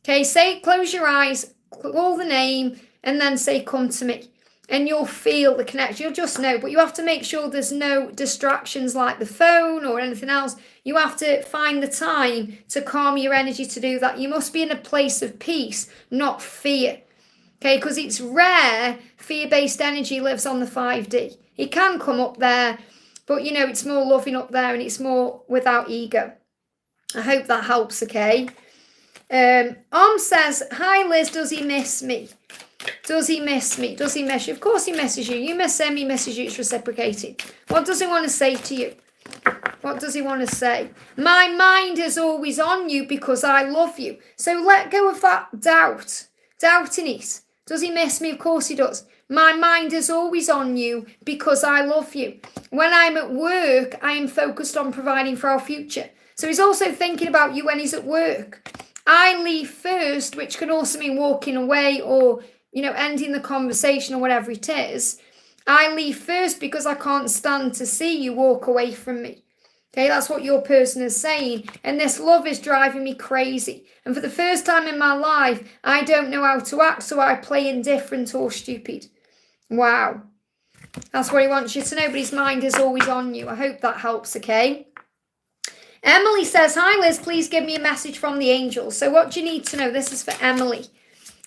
Okay, close your eyes, call the name, and then say, come to me. And you'll feel the connection. You'll just know. But you have to make sure there's no distractions like the phone or anything else. You have to find the time to calm your energy to do that. You must be in a place of peace, not fear. Okay, because it's rare fear-based energy lives on the 5D. It can come up there, but it's more loving up there and it's more without ego. I hope that helps, okay? Says, hi Liz, does he miss me? Does he miss me? Does he miss you? Of course he misses you. You miss him, he misses you. It's reciprocating. What does he want to say to you? What does he want to say? My mind is always on you because I love you. So let go of that doubt. Doubting it. Does he miss me? Of course he does. My mind is always on you because I love you. When I'm at work, I am focused on providing for our future. So he's also thinking about you when he's at work. I leave first, which can also mean walking away or ending the conversation or whatever it is. I leave first because I can't stand to see you walk away from me. Okay, that's what your person is saying. And this love is driving me crazy. And for the first time in my life, I don't know how to act, so I play indifferent or stupid. Wow. That's what he wants you to know, but his mind is always on you. I hope that helps, okay? Emily says, hi Liz, please give me a message from the angels. So what do you need to know? This is for Emily.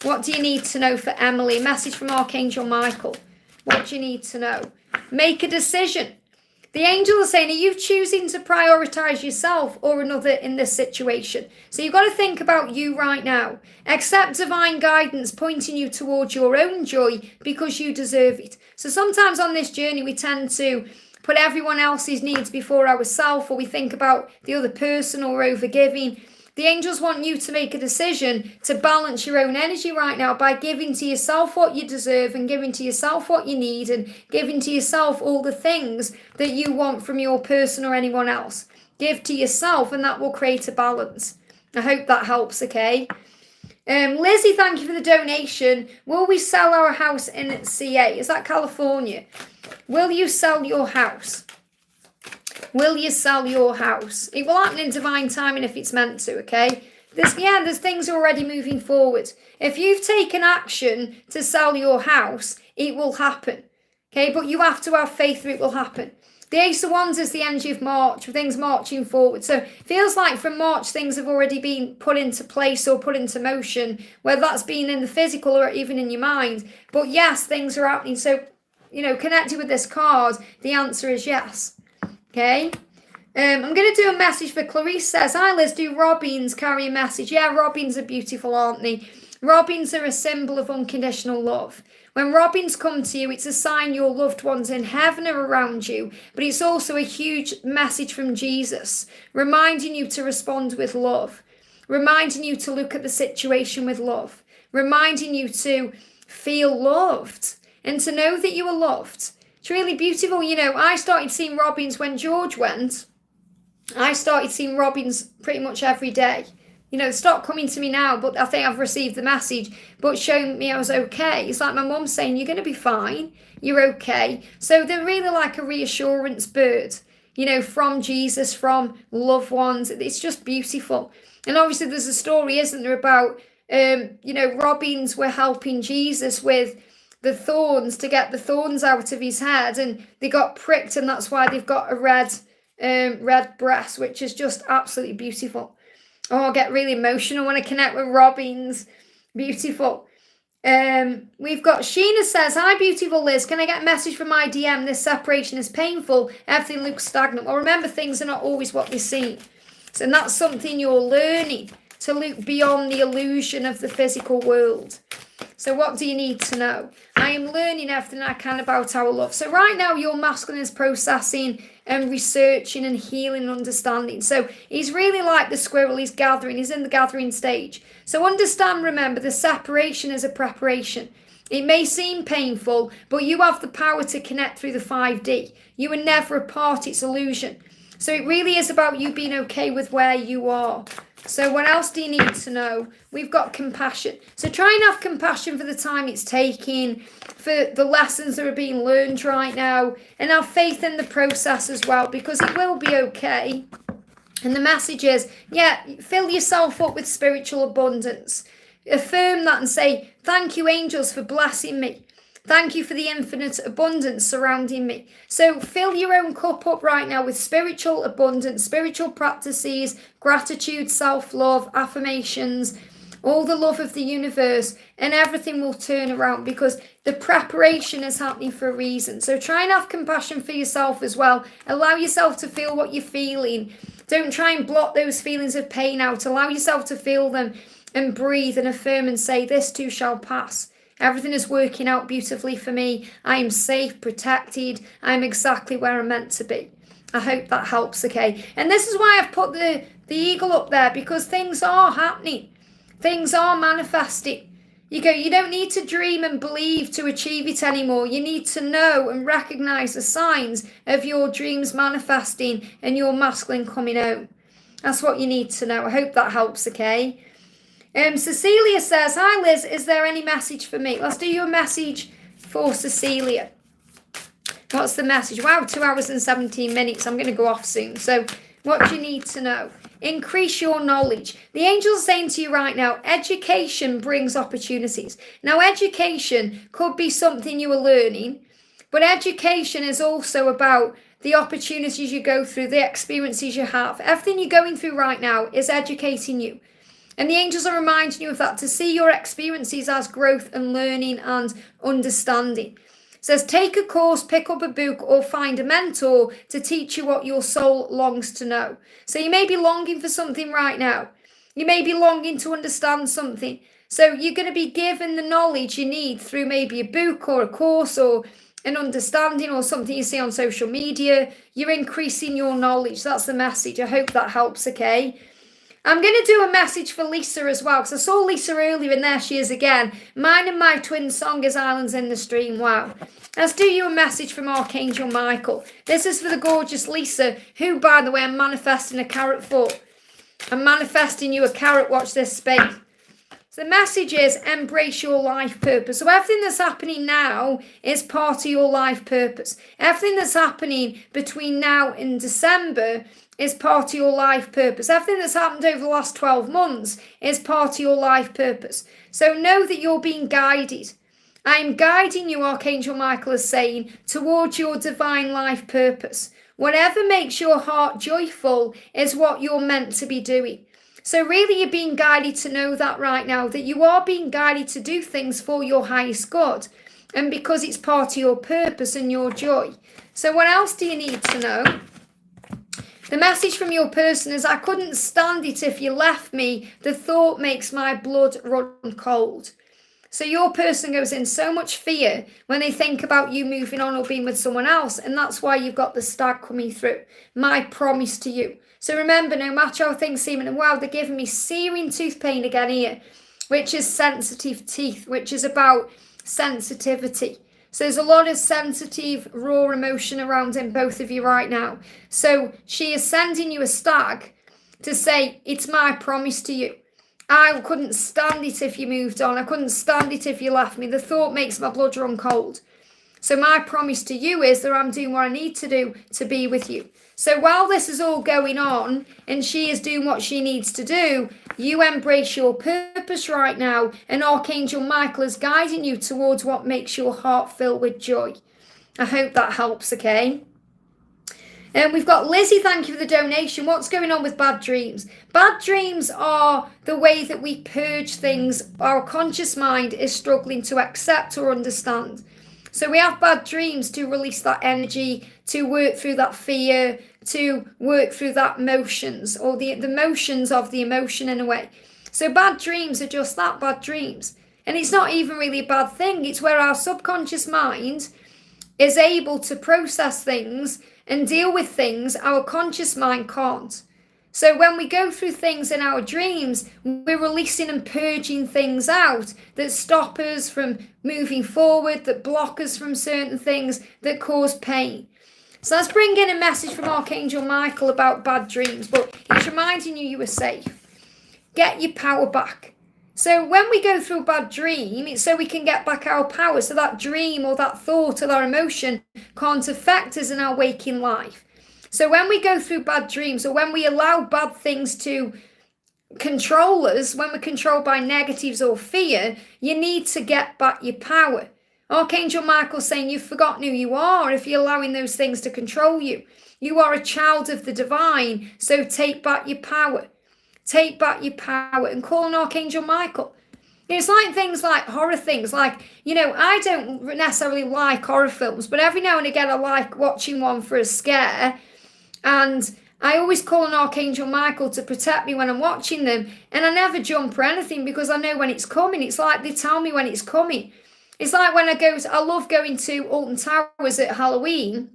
What do you need to know for Emily? A message from Archangel Michael. What do you need to know? Make a decision. The angel is saying, are you choosing to prioritize yourself or another in this situation? So you've got to think about you right now. Accept divine guidance pointing you towards your own joy because you deserve it. So sometimes on this journey, we tend to put everyone else's needs before ourselves, or we think about the other person or overgiving. The angels want you to make a decision to balance your own energy right now by giving to yourself what you deserve and giving to yourself what you need and giving to yourself all the things that you want from your person or anyone else. Give to yourself and that will create a balance. I hope that helps, okay? Lizzie, thank you for the donation. Will we sell our house in CA? Is that California? Will you sell your house? Will you sell your house? It will happen in divine timing if it's meant to, okay? There's things already moving forward. If you've taken action to sell your house, it will happen, okay? But you have to have faith that it will happen. The Ace of Wands is the energy of March, things marching forward. So it feels like from March, things have already been put into place or put into motion, whether that's been in the physical or even in your mind. But yes, things are happening. So, connected with this card, the answer is yes. Okay. I'm going to do a message for Clarice says, hi Liz, do robins carry a message? Yeah, robins are beautiful, aren't they? Robins are a symbol of unconditional love. When robins come to you, it's a sign your loved ones in heaven are around you, but it's also a huge message from Jesus, reminding you to respond with love, reminding you to look at the situation with love, reminding you to feel loved and to know that you are loved. It's really beautiful. I started seeing robins when George went. I started seeing robins pretty much every day. Stop coming to me now, but I think I've received the message, but showing me I was okay. It's like my mum saying, you're going to be fine. You're okay. So they're really like a reassurance bird, from Jesus, from loved ones. It's just beautiful. And obviously there's a story, isn't there, about, robins were helping Jesus with the thorns to get the thorns out of his head, and they got pricked, and that's why they've got a red breast, which is just absolutely beautiful. Oh, I get really emotional when I connect with robins. Beautiful. We've got Sheena says, hi, beautiful Liz. Can I get a message from my DM? This separation is painful. Everything looks stagnant. Well, remember, things are not always what they seem. So that's something you're learning, to look beyond the illusion of the physical world. So what do you need to know? I am learning everything I can about our love. So right now your masculine is processing and researching and healing and understanding. So he's really like the squirrel. He's gathering. He's in the gathering stage. So understand, remember, the separation is a preparation. It may seem painful, but you have the power to connect through the 5D. You were never apart. It's illusion. So it really is about you being okay with where you are. So what else do you need to know? We've got compassion. So try and have compassion for the time it's taking, for the lessons that are being learned right now, and have faith in the process as well, because it will be okay. And the message is, fill yourself up with spiritual abundance. Affirm that and say, thank you, angels, for blessing me. Thank you for the infinite abundance surrounding me. So fill your own cup up right now with spiritual abundance, spiritual practices, gratitude, self-love, affirmations, all the love of the universe, and everything will turn around, because the preparation is happening for a reason. So try and have compassion for yourself as well. Allow yourself to feel what you're feeling. Don't try and block those feelings of pain out. Allow yourself to feel them and breathe and affirm and say, this too shall pass. Everything is working out beautifully for me. I am safe, protected. I'm exactly where I'm meant to be. I hope that helps, okay? And this is why I've put the eagle up there, because things are happening. Things are manifesting. You don't need to dream and believe to achieve it anymore. You need to know and recognize the signs of your dreams manifesting and your masculine coming home. That's what you need to know. I hope that helps, okay? Cecilia says, hi Liz, is there any message for me? Let's do your message for Cecilia. What's the message? Wow, 2 hours and 17 minutes. I'm going to go off soon. So what do you need to know? Increase your knowledge. The angels are saying to you right now, education brings opportunities. Now, education could be something you are learning, but education is also about the opportunities you go through, the experiences you have. Everything you're going through right now is educating you. And the angels are reminding you of that, to see your experiences as growth and learning and understanding. It says, take a course, pick up a book, or find a mentor to teach you what your soul longs to know. So you may be longing for something right now. You may be longing to understand something. So you're going to be given the knowledge you need through maybe a book or a course or an understanding or something you see on social media. You're increasing your knowledge. That's the message. I hope that helps, okay? I'm going to do a message for Lisa as well, because I saw Lisa earlier and there she is again. Mine and my twin song is Islands in the Stream. Wow. Let's do you a message from Archangel Michael. This is for the gorgeous Lisa, who, by the way, I'm manifesting a carrot for. I'm manifesting you a carrot. Watch this space. So the message is embrace your life purpose. So everything that's happening now is part of your life purpose. Everything that's happening between now and December is part of your life purpose. Everything that's happened over the last 12 months is part of your life purpose. So know that you're being guided. I am guiding you, Archangel Michael is saying, towards your divine life purpose. Whatever makes your heart joyful is what you're meant to be doing. So really you're being guided to know that right now, that you are being guided to do things for your highest good. And because it's part of your purpose and your joy. So what else do you need to know? The message from your person is, I couldn't stand it if you left me. The thought makes my blood run cold. So your person goes in so much fear when they think about you moving on or being with someone else. And that's why you've got the stag coming through. My promise to you. So remember, no matter how things seem, and wow, they're giving me searing tooth pain again here, which is sensitive teeth, which is about sensitivity. So there's a lot of sensitive, raw emotion around in both of you right now. So she is sending you a stag to say, it's my promise to you. I couldn't stand it if you moved on. I couldn't stand it if you left me. The thought makes my blood run cold. So my promise to you is that I'm doing what I need to do to be with you. So while this is all going on and she is doing what she needs to do, you embrace your purpose right now, and Archangel Michael is guiding you towards what makes your heart fill with joy. I hope that helps, okay? And we've got Lizzie, thank you for the donation. What's going on with bad dreams? Bad dreams are the way that we purge things our conscious mind is struggling to accept or understand. So we have bad dreams to release that energy, to work through that fear, to work through that emotions, or the motions of the emotion in a way. So bad dreams are just that, bad dreams. And it's not even really a bad thing. It's where our subconscious mind is able to process things and deal with things our conscious mind can't. So when we go through things in our dreams, we're releasing and purging things out that stop us from moving forward, that block us from certain things, that cause pain. So let's bring in a message from Archangel Michael about bad dreams, but he's reminding you you are safe. Get your power back. So when we go through a bad dream, it's so we can get back our power. So that dream or that thought or that emotion can't affect us in our waking life. So when we go through bad dreams, or when we allow bad things to control us, when we're controlled by negatives or fear, you need to get back your power. Archangel Michael saying you've forgotten who you are if you're allowing those things to control you. You are a child of the divine, so take back your power. Take back your power and call on Archangel Michael. It's like things like horror things, like, I don't necessarily like horror films, but every now and again I like watching one for a scare. And I always call on Archangel Michael to protect me when I'm watching them. And I never jump or anything because I know when it's coming. It's like they tell me when it's coming. It's like when I love going to Alton Towers at Halloween.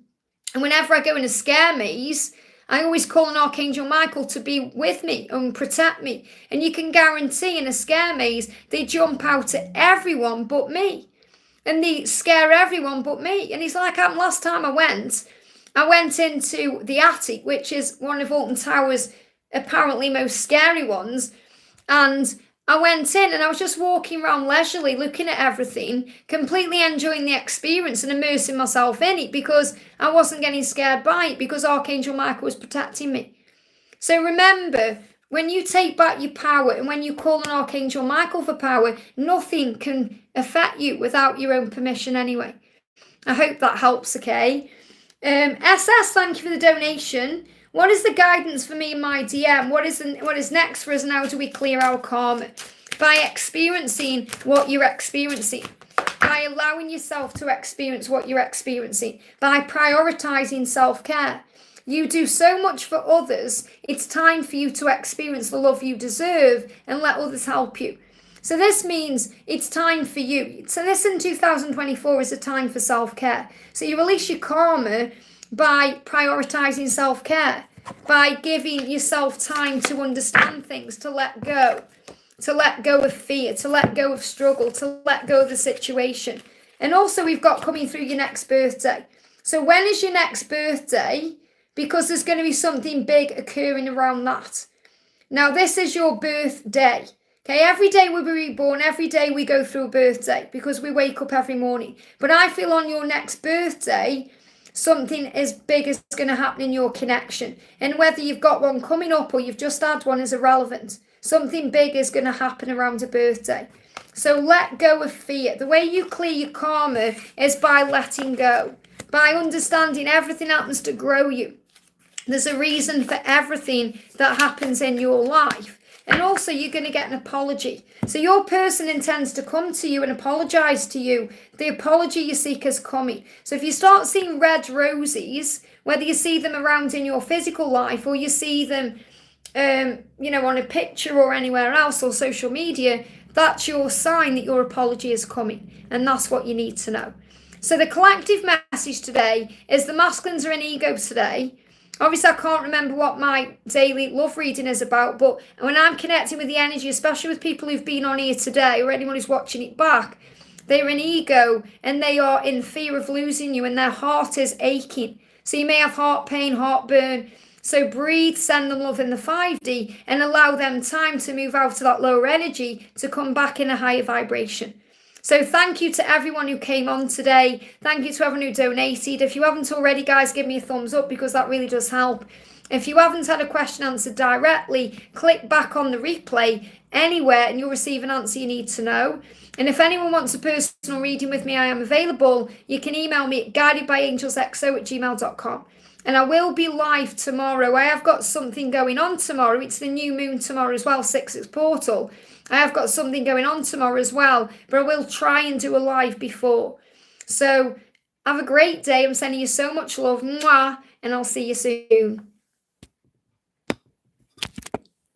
And whenever I go in a scare maze, I always call on Archangel Michael to be with me and protect me. And you can guarantee in a scare maze, they jump out at everyone but me. And they scare everyone but me. And it's like last time I went into the attic, which is one of Alton Towers' apparently most scary ones. And I went in and I was just walking around leisurely, looking at everything, completely enjoying the experience and immersing myself in it because I wasn't getting scared by it because Archangel Michael was protecting me. So remember, when you take back your power and when you call on Archangel Michael for power, nothing can affect you without your own permission anyway. I hope that helps, okay? SS, thank you for the donation. What is the guidance for me in my DM? What is next for us and how do we clear our karma? By experiencing what you're experiencing. By allowing yourself to experience what you're experiencing. By prioritizing self-care. You do so much for others. It's time for you to experience the love you deserve and let others help you. So this means it's time for you. So this in 2024 is a time for self-care. So you release your karma by prioritizing self-care. by giving yourself time to understand things, to let go of fear, to let go of struggle, to let go of the situation. And also we've got coming through your next birthday. So when is your next birthday? Because there's going to be something big occurring around that. Now, this is your birthday. Okay, every day we'll be reborn, every day we go through a birthday because we wake up every morning. But I feel on your next birthday, something as big is going to happen in your connection. And whether you've got one coming up or you've just had one is irrelevant. Something big is going to happen around a birthday. So let go of fear. The way you clear your karma is by letting go, by understanding everything happens to grow you. There's a reason for everything that happens in your life. And also you're going to get an apology. So your person intends to come to you and apologize to you. The apology you seek is coming. So if you start seeing red roses, whether you see them around in your physical life or you see them, on a picture or anywhere else or social media, that's your sign that your apology is coming. And that's what you need to know. So the collective message today is the masculines are in ego today. Obviously, I can't remember what my daily love reading is about, but when I'm connecting with the energy, especially with people who've been on here today or anyone who's watching it back, they're in ego and they are in fear of losing you and their heart is aching. So you may have heart pain, heartburn. So breathe, send them love in the 5D and allow them time to move out of that lower energy to come back in a higher vibration. So thank you to everyone who came on today. Thank you to everyone who donated. If you haven't already, guys, give me a thumbs up because that really does help. If you haven't had a question answered directly, click back on the replay anywhere and you'll receive an answer you need to know. And if anyone wants a personal reading with me, I am available. You can email me at guidedbyangelsxo@gmail.com. And I will be live tomorrow. I have got something going on tomorrow. It's the new moon tomorrow as well, 6 portal. I have got something going on tomorrow as well, but I will try and do a live before. So have a great day. I'm sending you so much love. Mwah, and I'll see you soon.